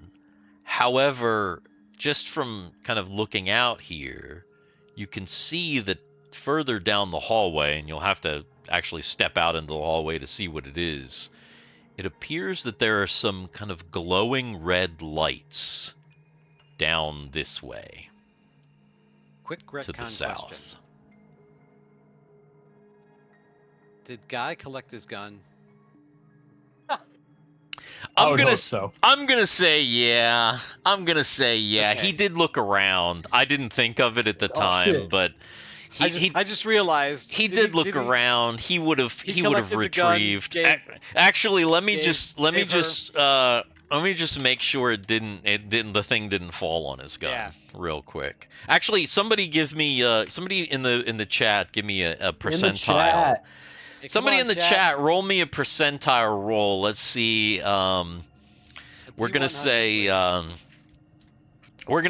However, just from kind of looking out here, you can see that further down the hallway, and you'll have to actually step out into the hallway to see what it is. It appears that there are some kind of glowing red lights down this way Quick to the retcon south. question. Did Guy collect his gun? I would hope so. I'm gonna say yeah. Okay. He did look around. I didn't think of it at the time, shit. but I just realized he did look did he- around. He would have collected the gun, retrieved. gave- Actually, let me gave- just make sure the thing didn't fall on his gun Yeah. real quick. Actually, somebody in the chat give me a percentile. In the chat. Hey, come Somebody on, in the chat roll me a percentile roll. Let's see. We're gonna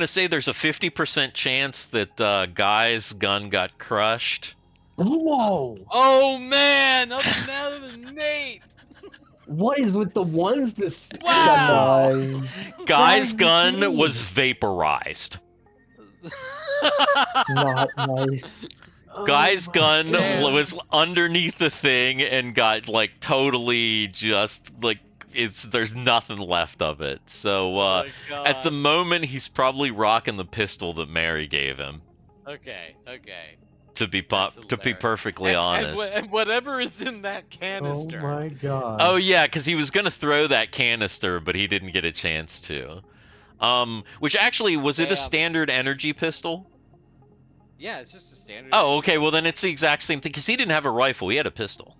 say there's a 50% chance that Guy's gun got crushed. Whoa! Oh man, another than Nate. What is with the ones this? Wow. Nice. Guy's That's gun insane. was vaporized. Not nice. Guy's gun God. was underneath the thing and got like totally just like there's nothing left of it. So Oh my at the God. moment he's probably rocking the pistol that Mary gave him. Okay. To be That's hilarious. perfectly honest. And whatever is in that Oh canister. my god. Oh yeah, because he was gonna throw that canister, but he didn't get a chance to. Which actually was it a Damn. standard energy pistol? Yeah, it's just a standard. Oh, okay. Well, then it's the exact same thing because he didn't have a rifle; he had a pistol.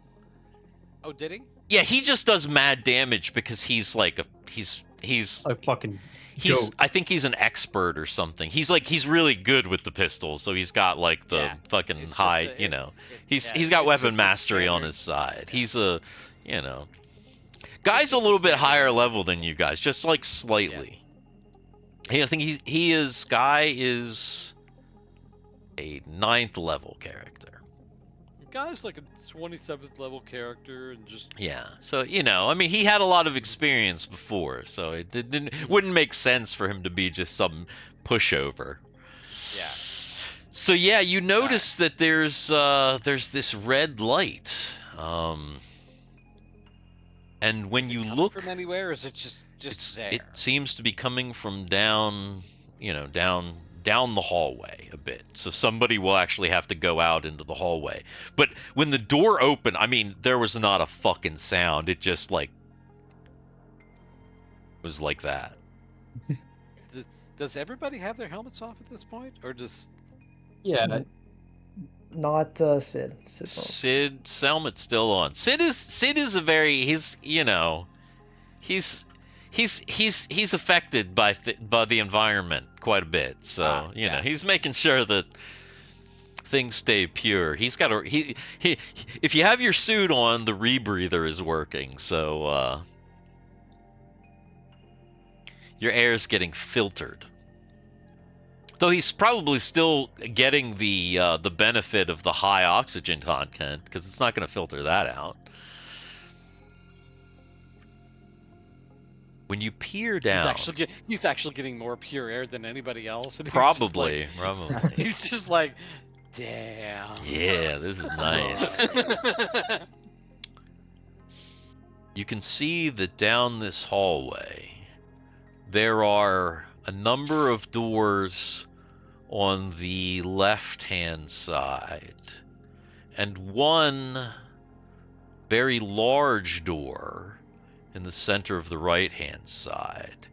Oh, did he? Yeah, he just does mad damage because he's like he's A fucking goat. I think he's an expert or something. He's really good with the pistols, so he's got like the Yeah. fucking It's just high, a- you know. yeah, He's got it's weapon just a mastery on standard- his side. yeah. He's a, you know, Guy's just a a little bit standard higher weapon. level than you guys, just like slightly. Hey, I think Guy is a 9th level character. The guy's like a 27th level character and just Yeah, so you know, I mean, he had a lot of experience before, so wouldn't make sense for him to be just some pushover. yeah. So yeah, you notice that there's this red light, and when Is it you coming look, from anywhere, or is it just there? it seems to be coming from down, you know, down the hallway a bit. So somebody will actually have to go out into the hallway. But when the door opened, I mean, there was not a fucking sound. It just like was like that. Does everybody have their helmets off at this point, or just Yeah. Not Sid. Sid won't. Sid's helmet's still on. Sid is a very he's affected by the environment quite a bit. So you know, he's making sure that things stay pure. He's got he if you have your suit on, the rebreather is working. So your air is getting filtered. Though he's probably still getting the benefit of the high oxygen content because it's not going to filter that out. When you peer down, he's actually getting more pure air than anybody else. And probably. He's just like, damn. Yeah, this is nice. You can see that down this hallway, there are a number of doors on the left-hand side, and one very large door in the center of the right-hand side.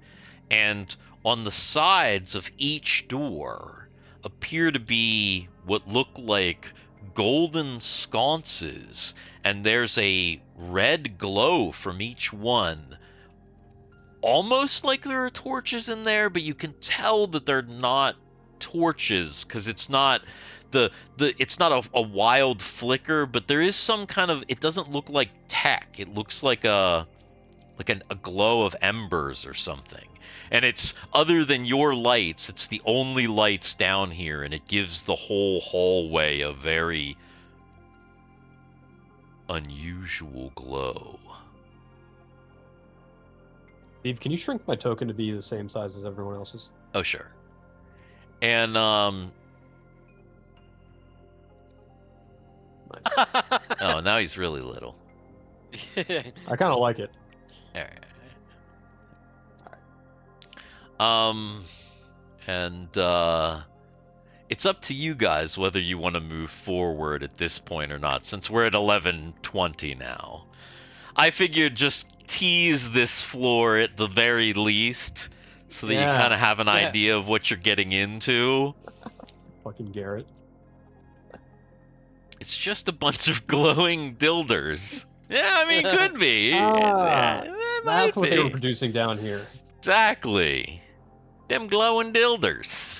And on the sides of each door appear to be what look like golden sconces, and there's a red glow from each one. Almost like there are torches in there, but you can tell that they're not torches because it's not it's not a wild flicker, but there is some kind of, it doesn't look like tech. It looks like a glow of embers or something. And it's, other than your lights, it's the only lights down here, and it gives the whole hallway a very unusual glow. Steve, can you shrink my token to be the same size as everyone else's? Oh, sure. And, Nice. oh, now he's really little. I kind of like it. Alright. And, it's up to you guys whether you want to move forward at this point or not, since we're at 11:20 now. I figured just tease this floor at the very least, so that you Yeah. kind of have an Yeah. idea of what you're getting into. Fucking Garrett. It's just a bunch of glowing dilders. Yeah, I mean, it could be. Ah, It That's might what they were be. producing down here. Exactly. Them glowing dilders.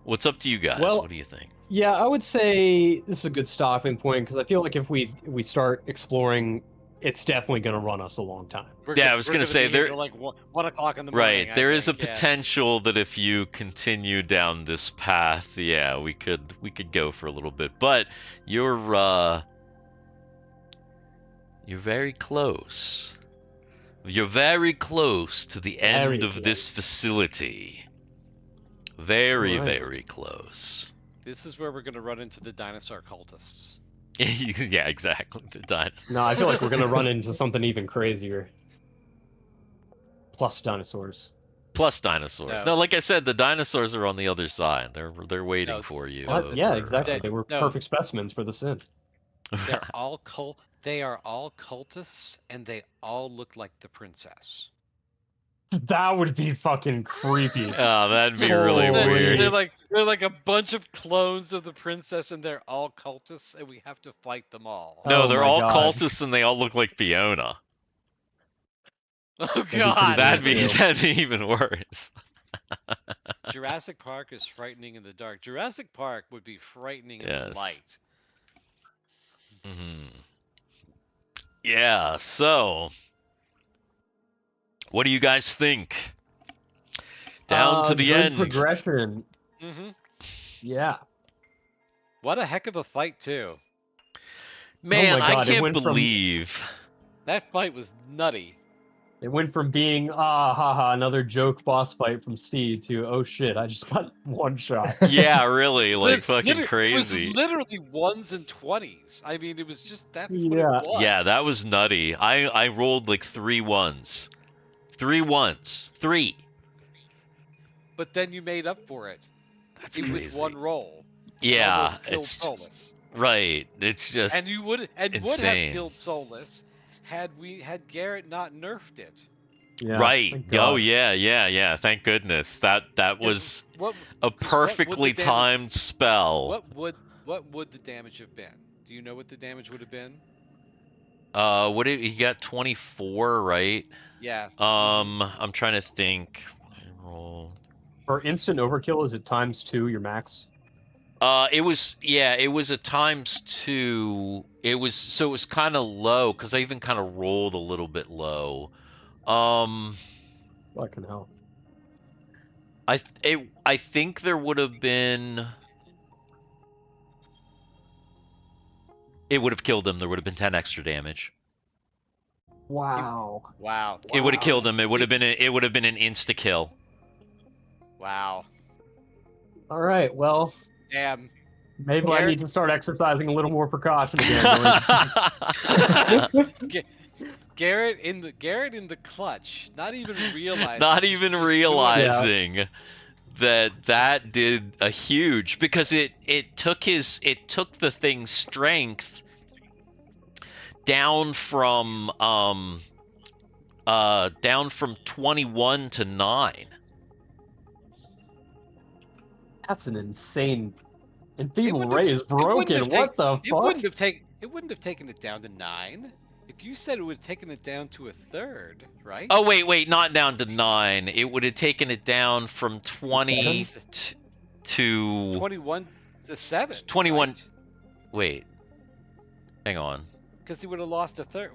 What's up to you guys? Well- What do you think? Yeah, I would say this is a good stopping point because I feel like if we start exploring, it's definitely going to run us a long time. Yeah, I was gonna say, be here there- till like 1 o'clock in the morning. Right, there is a think, yeah. potential that if you continue down this path, yeah, we could go for a little bit. But you're very close. You're very close to the Very end of close. this facility. Very, Alright. very close. This is where we're gonna run into the dinosaur cultists. Yeah, exactly. The No, I feel like we're going to run into something even crazier. Plus dinosaurs. Plus dinosaurs. No. No, like I said, the dinosaurs are on the other side. They're waiting No. for you. What? Yeah, over- exactly. They- They were no. perfect specimens for the sin. They're all They are all cultists, and they all look like the princess. That would be fucking creepy. Oh, that'd be really Holy. weird. They're like a bunch of clones of the princess, and they're all cultists, and we have to fight them all. No, Oh they're my all God. cultists and they all look like Fiona. Oh pretty god! That'd be weird. that'd be even worse. Jurassic Park is frightening in the dark. Jurassic Park would be frightening in the Yes. light. Hmm. Yeah. So, what do you guys think? Down to the good end. Progression. Mm-hmm. Yeah. What a heck of a fight too. Man, my I God, it can't went from- believe. That fight was nutty. It went from being haha another joke boss fight from Steve to oh shit I just got one shot. Yeah, really, like Lit- fucking liter- crazy. It was literally 1s and 20s. I mean, it was just that's what Yeah. it was. Yeah, that was nutty. I rolled like 3 ones. 3 ones. 3. But then you made up for it. That's With crazy. one roll. Yeah, Almost killed it's Solus. right. It's just And you would have insane. killed Solus had Garrett not nerfed it. Yeah, right. thank Oh God. yeah. Thank goodness. That was What a perfectly damage- timed spell. what would the damage have been? Do you know what the damage would have been? He got 24, right? Yeah. I'm trying to think. Roll. For instant overkill, is it ×2 your max? It was a ×2. It was kind of low because I even kind of rolled a little bit low. Fucking hell. I think there would have been. It would have killed him. There would have been 10 extra damage. Wow. Wow. It would have Wow. killed him. It would have been an insta kill. Wow. All right. Well, Damn. maybe I Garrett- need to start exercising a little more precaution again. Garrett in the clutch, not even realizing. Not even just realizing that did a huge because it took the thing's strength down from 21 to 9. That's an insane. Enfeeble wouldn't Ray have- is it wouldn't broken. have What the It fuck? wouldn't have taken it down to 9. If you said it would have taken it down to a third, right? Oh wait, not down to 9. It would have taken it down from 20 to 21 to 7. 21. Wait. Hang on. Because he would have lost a third.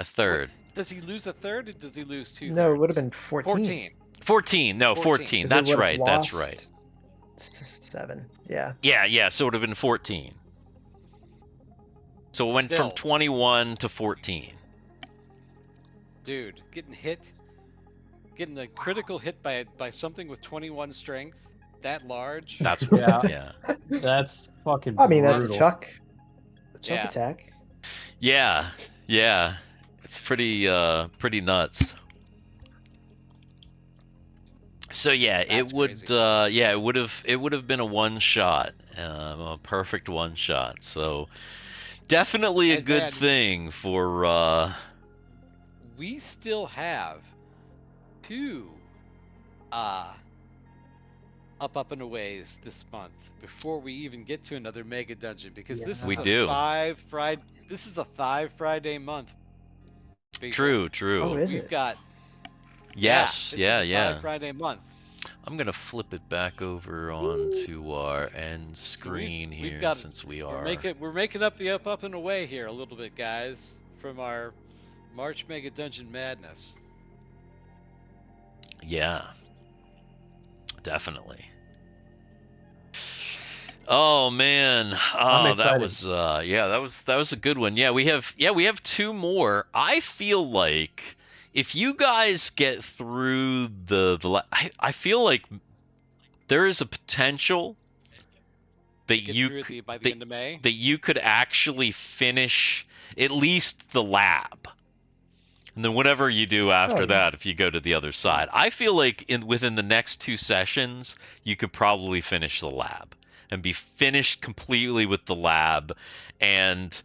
A third. Does he lose a third or does he lose 2 No, it would have thirds? been 14. 14. 14. No, 14. 14. 'Cause it That's would've right. That's lost right. 7. Yeah. Yeah, so it would have been 14. So it went Still. from 21 to 14. Dude, getting a critical hit by something with 21 strength, that large. That's Yeah. yeah. That's fucking. I mean, that's brutal. a chuck. A chuck Yeah. attack. Yeah. It's pretty nuts. So yeah, That's it would crazy. it would have been a one shot. A perfect one shot. So Definitely a And good man, thing for we still have 2 up and aways this month before we even get to another mega dungeon, because this We is a do. 5 Friday month, people. True, true. Oh, is We've it? got Yes, this yeah, is a yeah. 5 Friday month. I'm gonna flip it back over onto our end So screen we've here got since we we're are. making up the up and away here a little bit, guys, from our March Mega Dungeon madness. Yeah, definitely. Oh man, I'm that excited. was that was a good one. Yeah, we have 2 more. I feel like if you guys get through I feel like there is a potential that Get you through c- it by the that, end of May. that you could actually finish at least the lab. And then whatever you do after yeah. that, if you go to the other side, I feel like within the next 2 sessions, you could probably finish the lab and be finished completely with the lab, and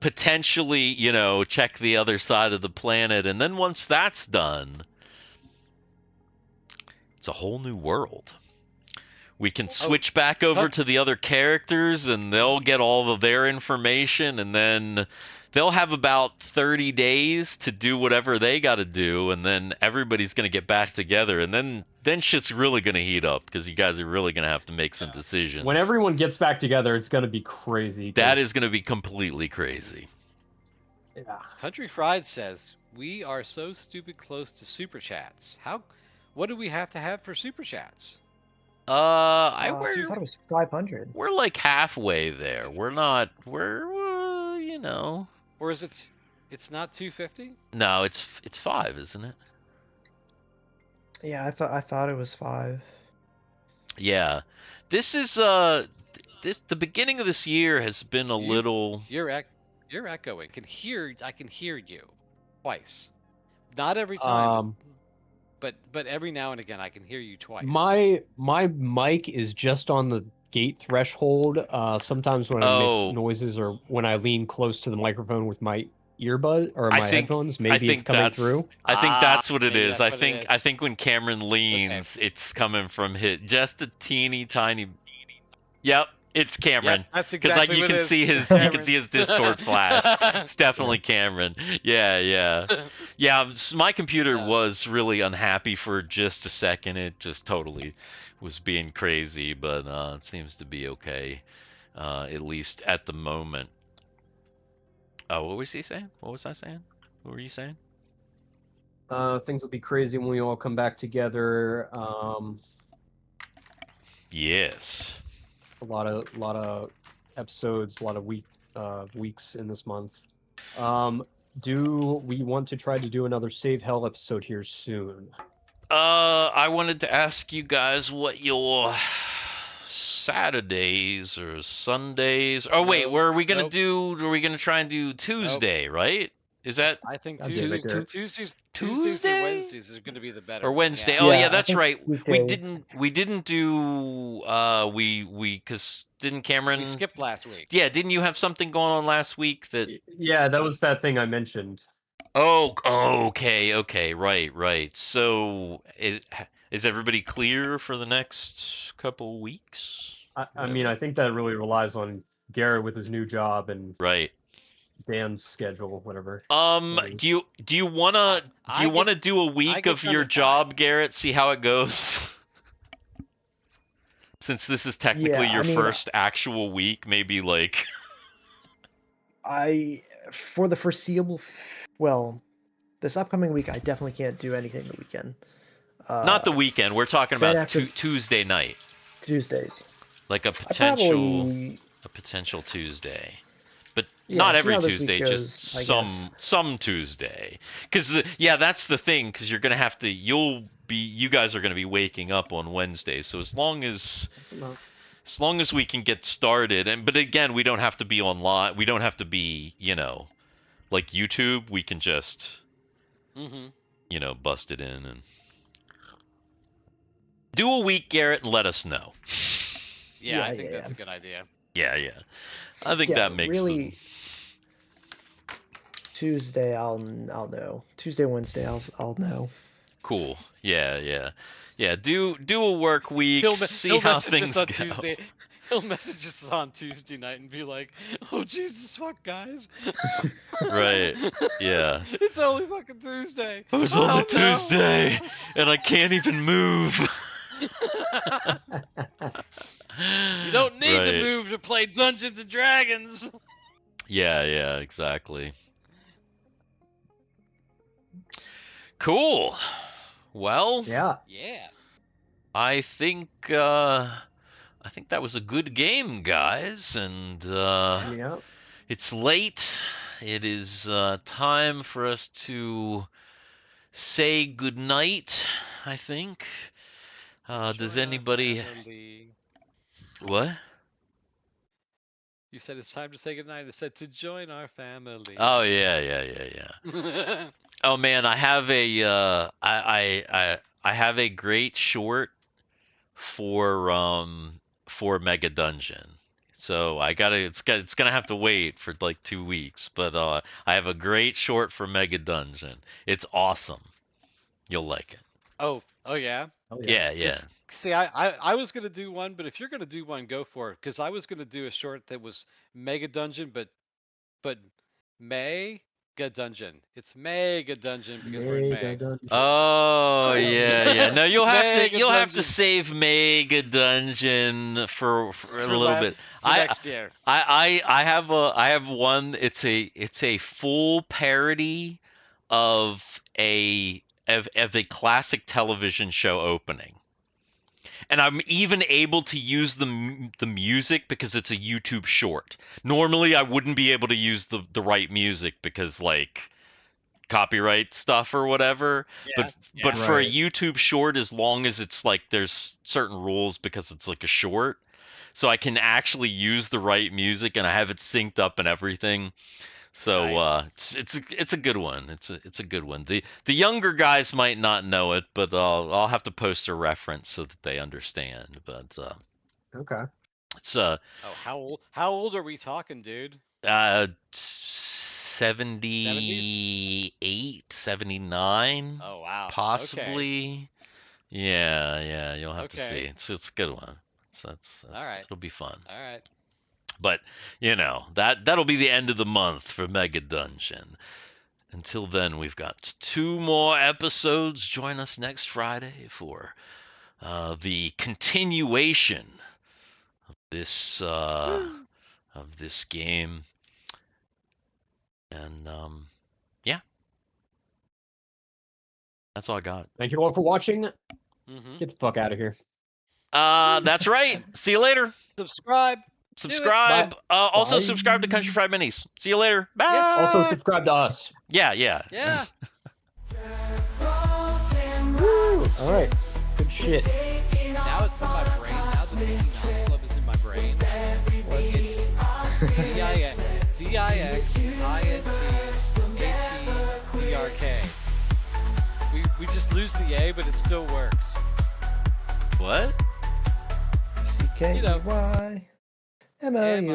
potentially, you know, check the other side of the planet. And then once that's done, it's a whole new world. We can switch back over to the other characters, and they'll get all of their information, and then they'll have about 30 days to do whatever they got to do, and then everybody's going to get back together, and then shit's really going to heat up, because you guys are really going to have to make some decisions. When everyone gets back together, it's going to be crazy. That is going to be completely crazy. Yeah. Country Fried says, "We are so stupid close to super chats. What do we have to have for super chats?" I thought it was 500. We're like halfway there. We're not. You know. Or is it? It's not 250. No, it's 5, isn't it? Yeah, I thought it was 5. Yeah, this is the beginning of this year has been a little. You're echoing. I can hear you twice. Not every time, but every now and again I can hear you twice. My mic is just on the gate threshold. Sometimes when I make noises or when I lean close to the microphone with my earbud or my headphones, maybe it's coming through. I think that's what it is. That's what it is. I think when Cameron leans, it's coming from just a teeny tiny. Yep, it's Cameron. Yep, that's exactly you what can it is. see his Cameron. you can see his Discord flash. It's definitely Cameron. Yeah. My computer was really unhappy for just a second. It just totally was being crazy, but it seems to be okay, at least at the moment. Oh, what was he saying? What was I saying? What were you saying? Things will be crazy when we all come back together. Yes. A lot of episodes, a lot of weeks in this month. Do we want to try to do another Save Hell episode here soon? I wanted to ask you guys what your Saturdays or Sundays. Oh wait, are we gonna try and do Tuesday, right? Is that? I think Tuesdays or Wednesdays are going to be the better. Or Wednesday. Yeah. Oh yeah, that's right. Weekdays. We didn't do because didn't Cameron? We skipped last week. Yeah, didn't you have something going on last week that? Yeah, that was that thing I mentioned. Oh, okay, right. So is everybody clear for the next couple weeks? I mean, I think that really relies on Garrett with his new job and Right. Dan's schedule, whatever. Do you wanna do a week of your job, Garrett? See how it goes. Since this is technically your first actual week, maybe like. For the foreseeable, this upcoming week, I definitely can't do anything the weekend. Not the weekend. We're talking about after Tuesday night. Tuesdays. Like a potential Tuesday. But not every Tuesday, just some Tuesday. Because that's the thing. Because you're gonna have to. You guys are gonna be waking up on Wednesday. So as long as we can get started, but again, we don't have to be online. We don't have to be, like YouTube. We can just, bust it in and do a week, Garrett, and let us know. Yeah, I think that's a good idea. Yeah. I think that makes really. Tuesday, I'll know. Tuesday, Wednesday, I'll know. Cool. Yeah. Do a work week. See he'll how message things us on go. Tuesday. He'll message us on Tuesday night and be like, "Oh Jesus fuck, guys." Right. Yeah. It's only fucking Tuesday. It was Oh, only no. Tuesday, and I can't even move. You don't need to Right. move to play Dungeons and Dragons. Yeah, exactly. Cool. Well, Yeah. Yeah. I think that was a good game, guys, and Yeah. it's late. It is time for us to say goodnight, I think. Does Join our anybody... family. What? You said it's time to say goodnight. I said to join our family. Oh, yeah. Oh man, I have a I have a great short for Mega Dungeon. So it's gonna have to wait for like 2 weeks, but I have a great short for Mega Dungeon. It's awesome. You'll like it. Oh yeah. Oh yeah. Yeah. See, I was gonna do one, but if you're gonna do one, go for it. Because I was gonna do a short that was Mega Dungeon, but Mega Dungeon. It's Mega Dungeon because we're in Mega May. Dungeon. Oh yeah. No, you'll have to Mega you'll have to Dungeon. save Mega Dungeon for a For little bit. for next year. I have one. It's a full parody of a classic television show opening, and I'm even able to use the music because it's a YouTube short. Normally, I wouldn't be able to use the right music because like copyright stuff or whatever. But for a Right. YouTube short, as long as it's like there's certain rules because it's like a short, so I can actually use the right music and I have it synced up and everything. So Nice. it's a good one. It's a good one. The younger guys might not know it, but I'll have to post a reference so that they understand. But Okay. it's Oh, how old are we talking, dude? 78, 79. Oh wow. Okay. Possibly. Yeah, you'll have to see. Okay. It's a good one. That's All right. It'll be fun. All right. But that'll be the end of the month for Mega Dungeon. Until then, we've got 2 more episodes. Join us next Friday for the continuation of this game. And yeah, that's all I got. Thank you all for watching. Mm-hmm. Get the fuck out of here. That's right. See you later. Subscribe. Subscribe. Also Bye. subscribe to Country Fried Minis. See you later. Bye. Yes. Also subscribe to us. Yeah. Yeah. All right. Good shit. Now it's in my brain. Now the Mickey Mouse Club is in my brain. It's DIXINTHEDRK. We just lose the A, but it still works. What? CKEY. MLU.